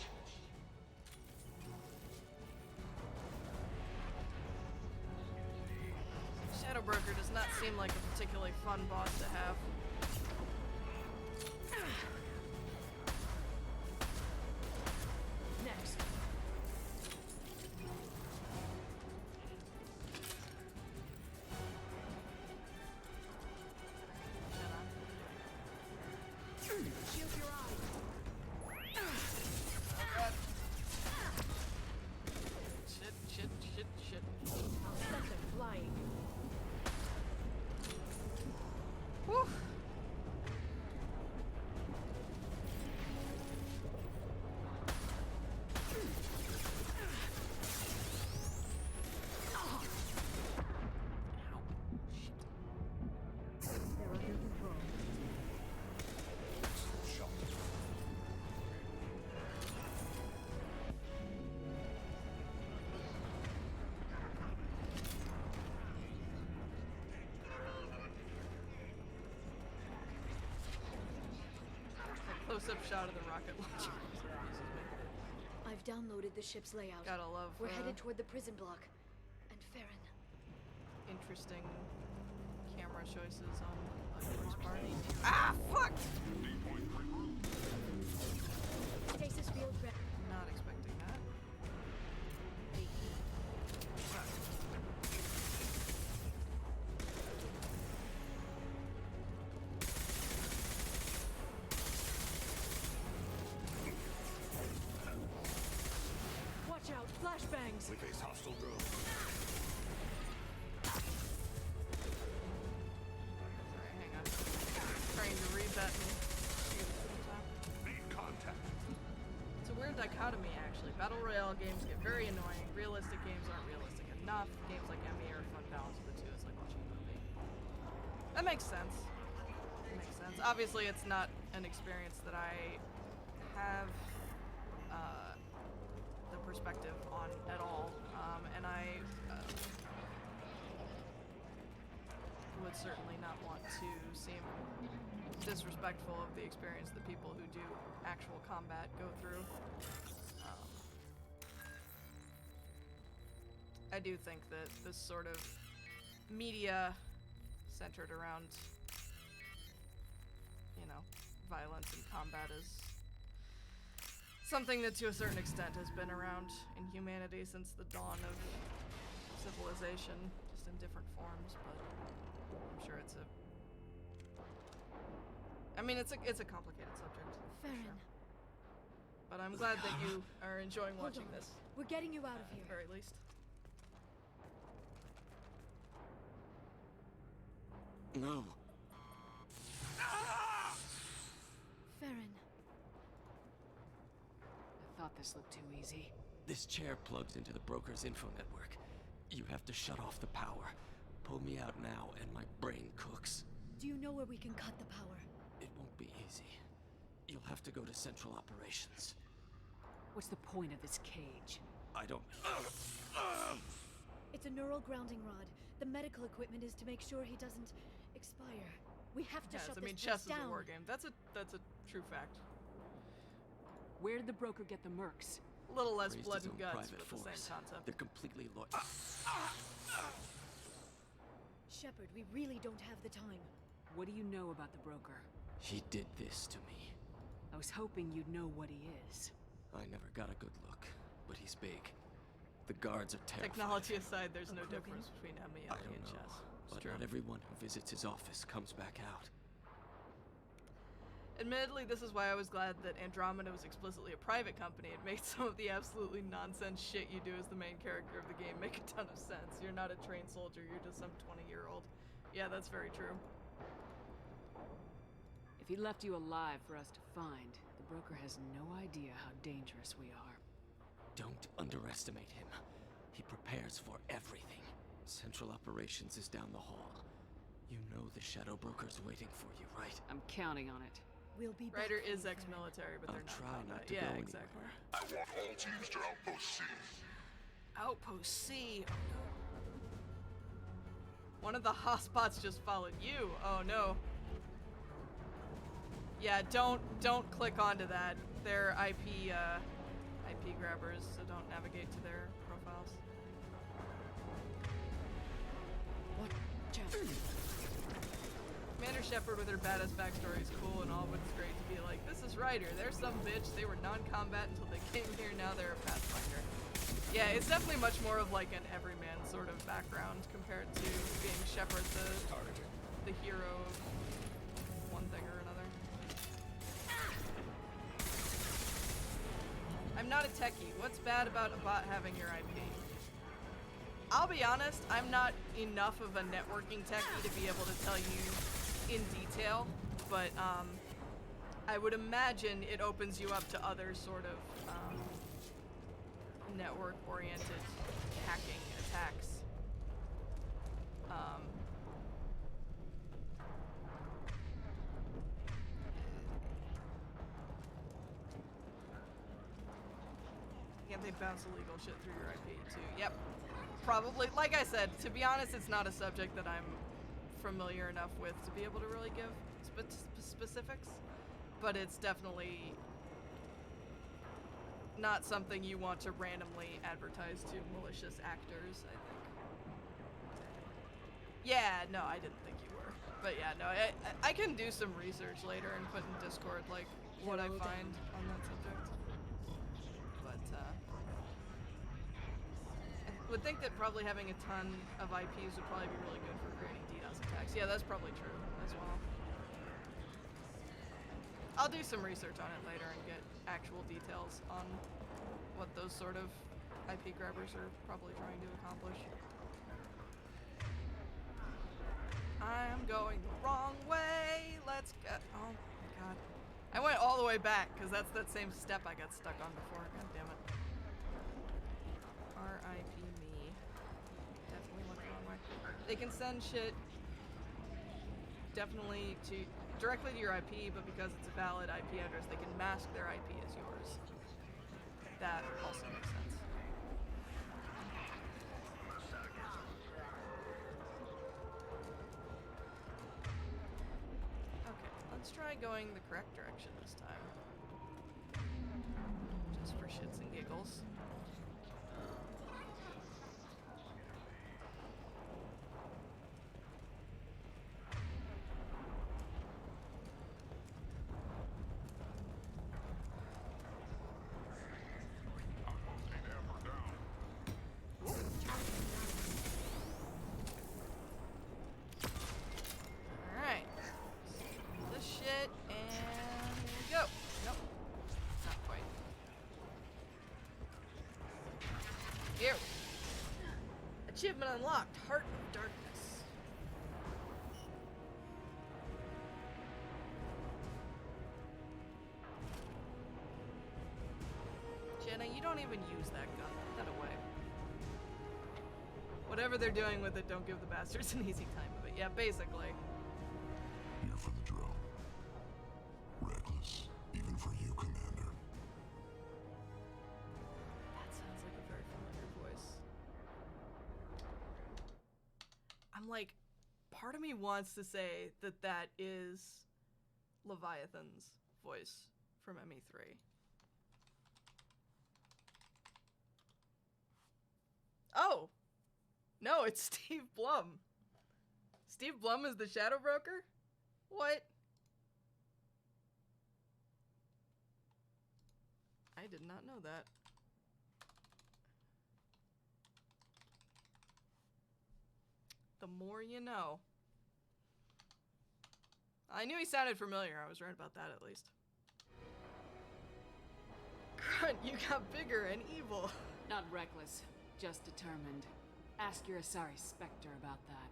Shadow Broker does not seem like a particularly fun boss to have. Next. Shield your eyes. Shit. I'll set them flying. Whew. They're under control. Shot. A close-up shot of the rocket launcher. I've downloaded the ship's layout. Gotta love We're headed toward the prison block. And Farron. interesting camera choices on Yours Party. Ah, fuck! Stasis field ready. Not expecting that. Fuck. Watch out, flashbangs. We face hostile drones. Sorry, hang on. Trying to read that and see it at the same time. Need contact. It's a weird dichotomy, actually. Battle Royale games get very annoying. Realistic games aren't realistic enough. Games like ME are a fun balance of the two. It's like watching a movie. That makes sense. It makes sense. Obviously, it's not an experience that I have the perspective on at all. And I would would certainly not want to seem disrespectful of the experience that people who do actual combat go through. I do think that this sort of media centered around, you know, violence and combat is something that to a certain extent has been around in humanity since the dawn of civilization, just in different forms, but I'm sure it's a... I mean, it's a complicated subject, for sure. But I'm glad that you are enjoying watching this. We're getting you out of here. At the very least. No. Farron. I thought this looked too easy. This chair plugs into the broker's info network. You have to shut off the power. Pull me out now and my brain cooks. Do you know where we can cut the power? It won't be easy. You'll have to go to Central Operations. What's the point of this cage? I don't... It's a neural grounding rod. The medical equipment is to make sure he doesn't expire. We have to shut I mean, this chess place is down. a war game. That's a true fact. Where did the broker get the mercs? A little less Raised blood his and own guts, private but the force. same concept. They're completely loyal. Shepard, we really don't have the time. What do you know about the broker? He did this to me. I was hoping you'd know what he is. I never got a good look, but he's big. The guards are terrified. Technology aside, there's no difference between Emmy I and don't know, chess. It's but true. not everyone who visits his office comes back out. Admittedly, this is why I was glad that Andromeda was explicitly a private company. It made some of the absolutely nonsense shit you do as the main character of the game make a ton of sense. You're not a trained soldier, you're just some 20-year-old. Yeah, that's very true. If he left you alive for us to find, the broker has no idea how dangerous we are. Don't underestimate him. He prepares for everything. Central Operations is down the hall. You know the Shadow Broker's waiting for you, right? I'm counting on it. We'll be back. Ryder is ex-military, but I'll they're not try combat. not to Yeah, go exactly. anywhere. I want all teams to Outpost C. Outpost C. Oh, no. One of the hotspots just followed you. Oh no. Yeah, don't click onto that. They're IP grabbers, so don't navigate to their profiles. What? Commander Shepard with her badass backstory is cool and all, but it's great to be like, this is Ryder. They're some bitch. They were non-combat until they came here. Now they're a Pathfinder. Yeah, it's definitely much more of like an everyman sort of background compared to being Shepard, the hero of one thing or another. I'm not a techie. What's bad about a bot having your IP? I'll be honest, I'm not enough of a networking techie to be able to tell you in detail, but I would imagine it opens you up to other sort of network-oriented hacking attacks. Yeah, they bounce illegal shit through your IP too. Yep. Probably. Like I said, to be honest, it's not a subject that I'm familiar enough with to be able to really give specifics, but it's definitely not something you want to randomly advertise to malicious actors, I think. Yeah, no, I didn't think you were. But yeah, no, I can do some research later and put in Discord, like, what I find on that subject. But, I would think that probably having a ton of IPs would probably be really good for creating DDoS attacks. Yeah, that's probably true as well. I'll do some research on it later and get actual details on what those sort of IP grabbers are probably trying to accomplish. I'm going the wrong way. Let's go. Oh my god. I went all the way back because that's that same step I got stuck on before. God damn it. R.I.P. me. Definitely went the wrong way. They can send shit definitely directly to your IP, but because it's a valid IP address, they can mask their IP as yours. That also makes sense. Let's try going the correct direction this time. Just for shits and giggles. Achievement unlocked, Heart of Darkness. Jenna, you don't even use that gun. Put that away. Whatever they're doing with it, don't give the bastards an easy time of it. Yeah, basically. Here for the drill. Reckless, even for you, Commander. That sounds like a very familiar voice. I'm like, part of me wants to say that that is Leviathan's voice from ME3. Oh! No, it's Steve Blum. Steve Blum is the Shadow Broker? What? I did not know that. The more you know. I knew he sounded familiar. I was right about that at least. Grunt, you got bigger and evil. Not reckless, just determined. Ask your Asari Spectre about that.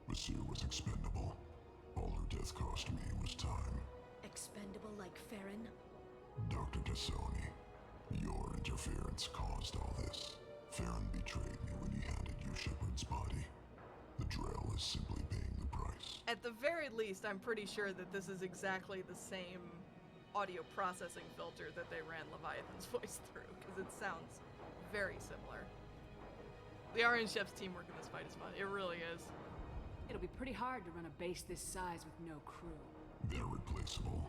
Masir was expendable. All her death cost me was time. Expendable like Farron? Dr. Tassoni, your interference caused all this. Farron betrayed me when he handed you Shepard's body. The Drell is simply paying the price. At the very least, I'm pretty sure that this is exactly the same audio processing filter that they ran Leviathan's voice through, because it sounds very similar. The Orange Chef's teamwork in this fight is fun. It really is. It'll be pretty hard to run a base this size with no crew. They're replaceable.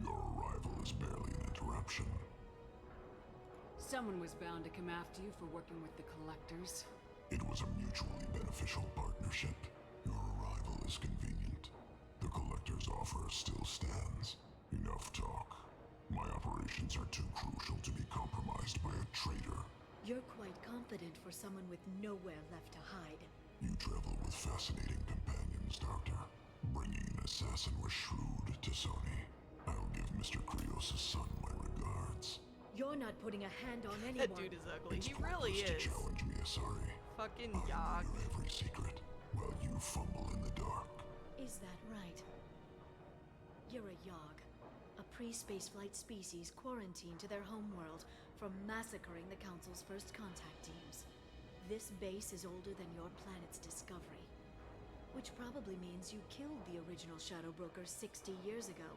Your arrival is barely an interruption. Someone was bound to come after you for working with the Collectors. It was a mutually beneficial partnership. Your arrival is convenient. The Collector's offer still stands. Enough talk. My operations are too crucial to be compromised by a traitor. You're quite confident for someone with nowhere left to hide. You travel with fascinating companions, Doctor. Bringing an assassin was shrewd, Tassoni. I'll give Mr. Krios' son my regards. You're not putting a hand on anyone. That dude is ugly. It's He really pointless is. to challenge me, Asari. Fucking I Yogg. know your every secret, while you fumble in the dark. Is that right? You're a Yogg, a pre-spaceflight species quarantined to their homeworld from massacring the Council's first contact teams. This base is older than your planet's discovery, which probably means you killed the original Shadow Broker 60 years ago,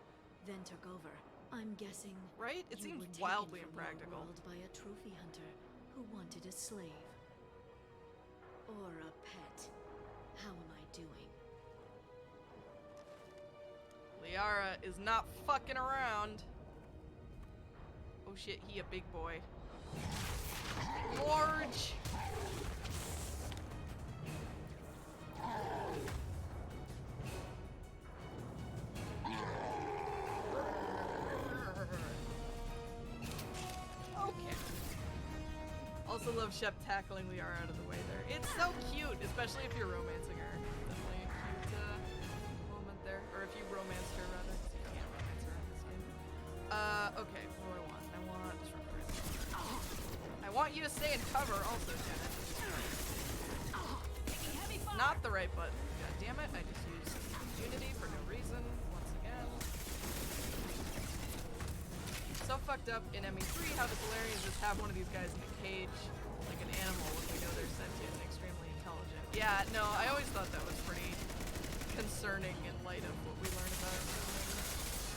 then took over. I'm guessing. Right? It you seems were taken wildly from impractical. Your world by a trophy hunter who wanted a slave. Or a pet. How am I doing? Liara is not fucking around. Oh shit, he a big boy. Large. Okay. Also love Shep tackling Liara out of the way there. It's so cute, especially if you're romancing her. Definitely a cute moment there. Or if you romanced her, rather. You can't romance her in this game. Okay, what do I want? I want you to stay in cover also, Janet. Not the right button. God damn it, I just used Unity for no reason, once again. So fucked up in ME3 how the Solarians just have one of these guys in a cage, like an animal, when we know they're sentient and extremely intelligent. Yeah, no, I always thought that was pretty concerning in light of what we learned about it.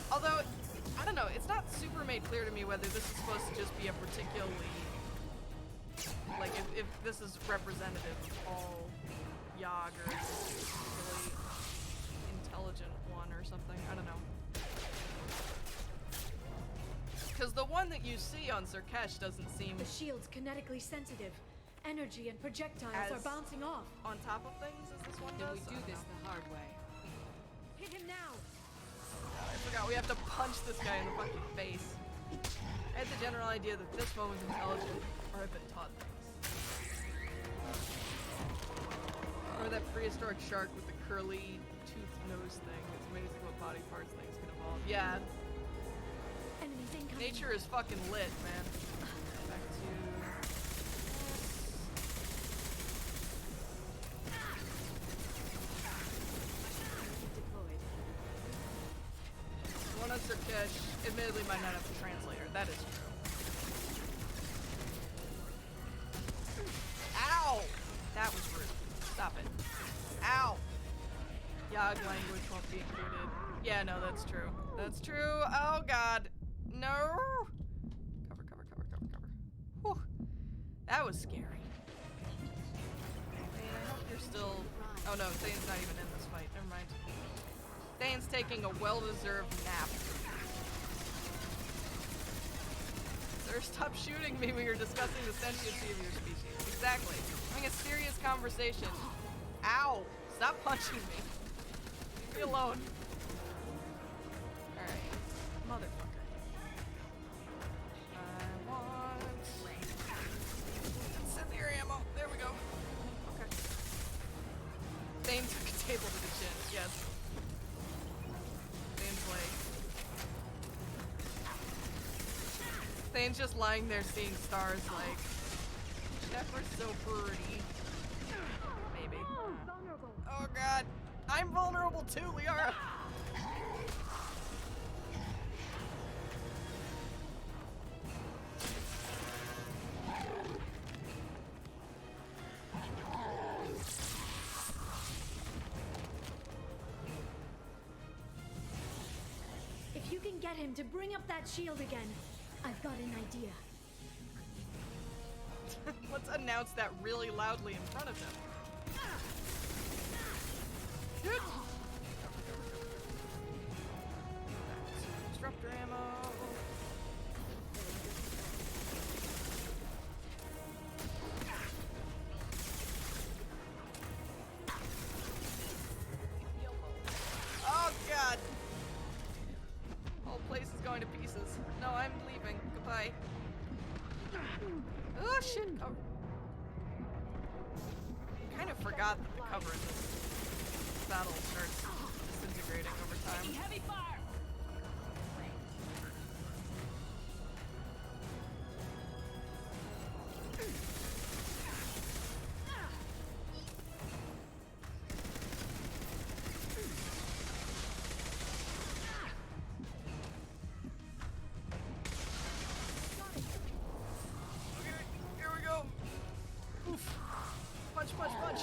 Although, I don't know, it's not super made clear to me whether this is supposed to just be a particularly, like, if this is representative of all Yogg or a particularly intelligent one or something. I don't know. Because the one that you see on Sirkesh doesn't seem... The shield's kinetically sensitive. Energy and projectiles are bouncing off. On top of things as this one Then does? we do this the hard way. Hit him now! God, I forgot we have to punch this guy in the fucking face. I had the general idea that this one was intelligent, or I've been taught things. Or that prehistoric shark with the curly toothed nose thing. It's amazing what body parts things can evolve. Yeah. Enemies incoming. Nature is fucking lit, man. Back to... Deployed. One on Sirkesh, admittedly might not have a translator. That is true. Ow! That was rude. Stop it. Ow! Yag language won't be included. Yeah, no, that's true. That's true. Oh god. No! Cover, cover, cover, cover, cover. Whew. That was scary. Thane, I hope you're still... Oh no, Thane's not even in this fight. Never mind. Thane's taking a well-deserved nap. Sir, stop shooting me when you're discussing the sentiency of your species. Exactly. Having a serious conversation. Ow! Stop punching me. Leave me alone. Alright. Motherfucker. I want... incendiary ammo. There we go. Okay. Thane took a table to the chin. Yes. Thane's like... Thane's just lying there seeing stars like... Shepard's so pretty. Maybe. Oh god. I'm vulnerable too, Liara. If you can get him to bring up that shield again, I've got an idea. Let's announce that really loudly in front of him. Good. Disruptor ammo. Oh god. Whole place is going to pieces. No, I'm leaving. Goodbye. Oh shit. Oh. I kind of forgot that the cover in this battle starts disintegrating over time. Heavy fire! Here we go. Oof. Punch, punch, punch.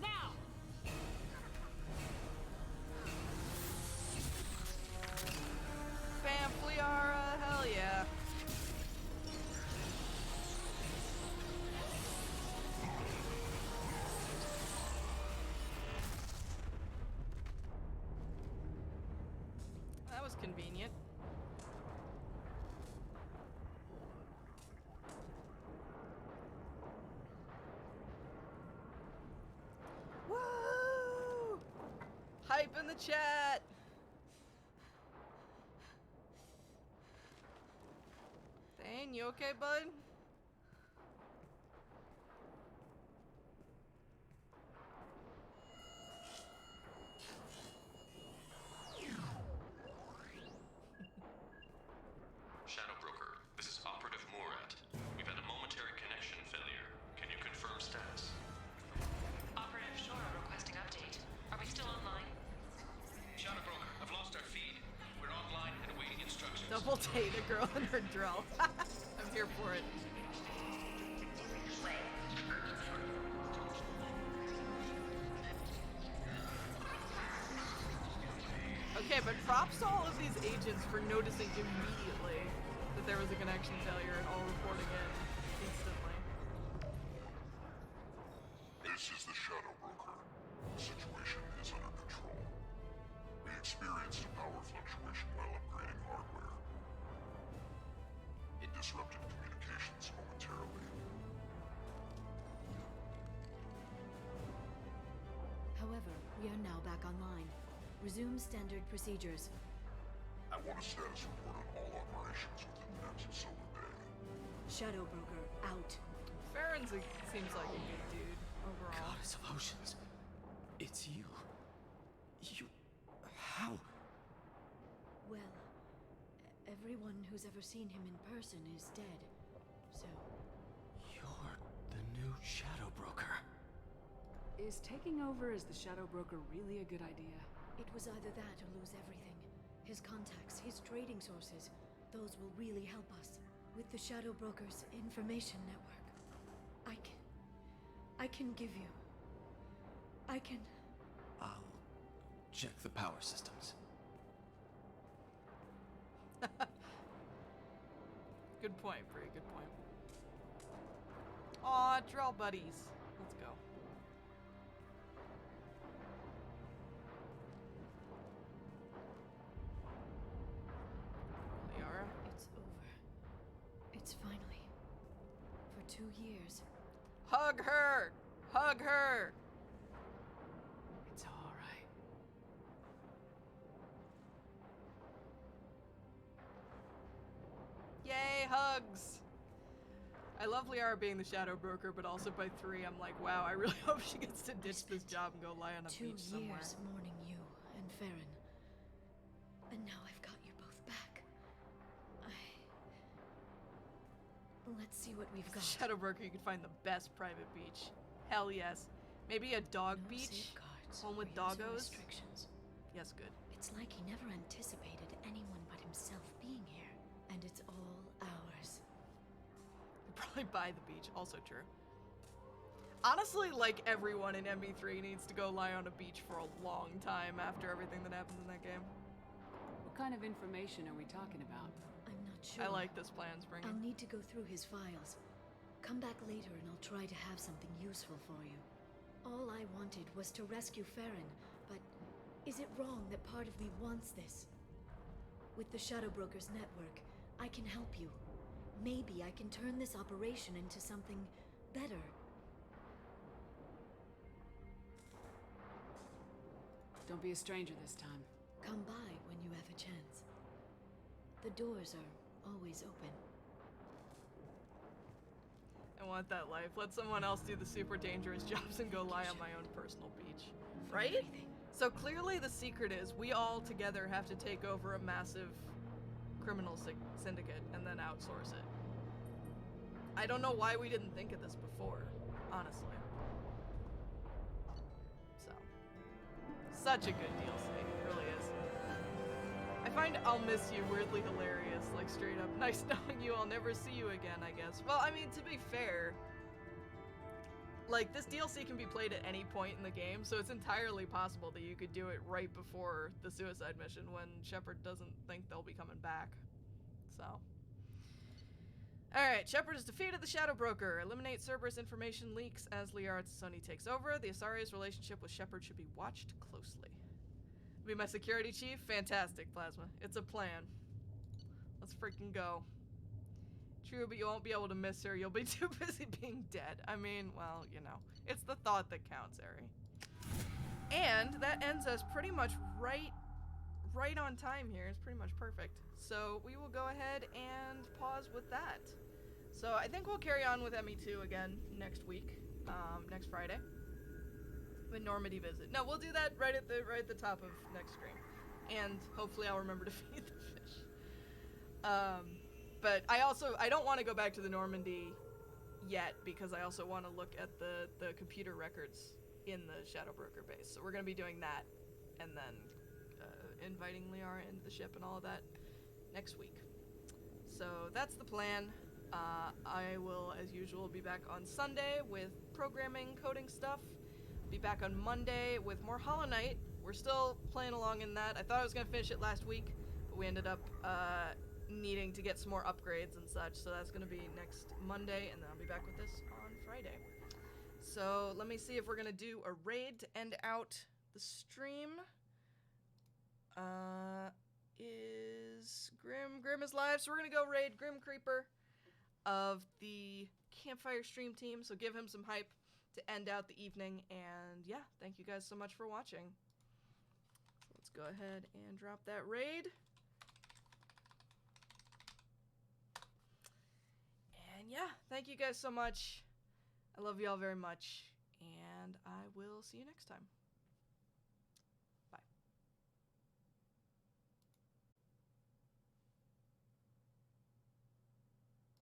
Now! Bam, Fliara, hell yeah. That was convenient. Woo! Hype in the chat. Thane, you okay, bud? Shadow Broker, this is Operative Murat. We've had a momentary connection failure. Can you confirm status? Operative Shora requesting update. Are we still online? Shadow Broker, I've lost our feed. We're online and awaiting instructions. Double date a girl in her drill. I'm here for it. Okay, but props to all of these agents for noticing immediately that there was a connection failure and all reporting in instantly. This is the Shadow Broker. The situation is under control. We experienced a power fluctuation while upgrading hardware. It disrupted communications momentarily. However, we are now back online. Resume standard procedures. I want a status report on all operations within the next solar day. Shadow Broker out. Farron seems like a good dude overall. Goddess of Oceans. It's you. How? Well, everyone who's ever seen him in person is dead. So, You're the new Shadow Broker. Is taking over as the Shadow Broker really a good idea? it was either that or lose everything. His contacts, his trading sources, those will really help us. With the Shadow Broker's information network, I can give you. I'll check the power systems. Good point, Bree, good point. Aw, Drell buddies. Let's go. Liara? It's over. It's finally. For 2 years. Hug her! Hug her! It's all right. Yay, hugs! I love Liara being the Shadow Broker, but also by 3, I'm like, wow, I really hope she gets to ditch this job and go lie on a beach somewhere. 2 years mourning you and Farron. And now I've got you both back. Let's see what we've got. Shadow Broker, you can find the best private beach. Hell yes. Maybe a dog No beach? safeguards One with or rules or doggos? restrictions. Yes, good. It's like he never anticipated anyone but himself being here. And it's all ours. You'd probably buy the beach, also true. Honestly, like everyone in ME3 needs to go lie on a beach for a long time after everything that happens in that game. What kind of information are we talking about? I'm not sure. I like this plan, Springy. I'll need to go through his files. Come back later and I'll try to have something useful for you. All I wanted was to rescue Farron, but is it wrong that part of me wants this? With the Shadow Broker's network, I can help you. Maybe I can turn this operation into something better. Don't be a stranger this time. Come by when you have a chance. The doors are always open. I want that life. Let someone else do the super dangerous jobs and go lie on my own personal beach. Right? So clearly the secret is we all together have to take over a massive criminal syndicate and then outsource it. I don't know why we didn't think of this before, honestly. So, such a good DLC, it really is. I find I'll miss you weirdly hilarious, like straight up. Nice knowing you, I'll never see you again, I guess. Well, I mean, to be fair, like, this DLC can be played at any point in the game, so it's entirely possible that you could do it right before the suicide mission when Shepard doesn't think they'll be coming back. So. Alright, Shepard has defeated the Shadow Broker. Eliminate Cerberus information leaks as Liara Sony takes over. The Asaria's relationship with Shepard should be watched closely. Be my security chief? Fantastic, Plasma. It's a plan. Let's freaking go. True, but you won't be able to miss her. You'll be too busy being dead. I mean, well, you know. It's the thought that counts, Ari. And that ends us pretty much right on time here. It's pretty much perfect. So we will go ahead and pause with that. So I think we'll carry on with ME2 again next week, next Friday. With Normandy visit. No, we'll do that right at the top of next stream. And hopefully I'll remember to feed the fish. But I don't want to go back to the Normandy yet because I also want to look at the computer records in the Shadow Broker base. So we're going to be doing that and then inviting Liara into the ship and all of that next week. So that's the plan. I will, as usual, be back on Sunday with programming, coding stuff. Be back on Monday with more Hollow Knight. We're still playing along in that. I thought I was going to finish it last week, but we ended up needing to get some more upgrades and such, so that's going to be next Monday, and then I'll be back with this on Friday. So let me see if we're gonna do a raid to end out the stream. Is Grim is live, so we're gonna go raid Grim Creeper of the Campfire stream team, so give him some hype to end out the evening, and yeah, thank you guys so much for watching. Let's go ahead and drop that raid. And yeah, thank you guys so much. I love you all very much, and I will see you next time.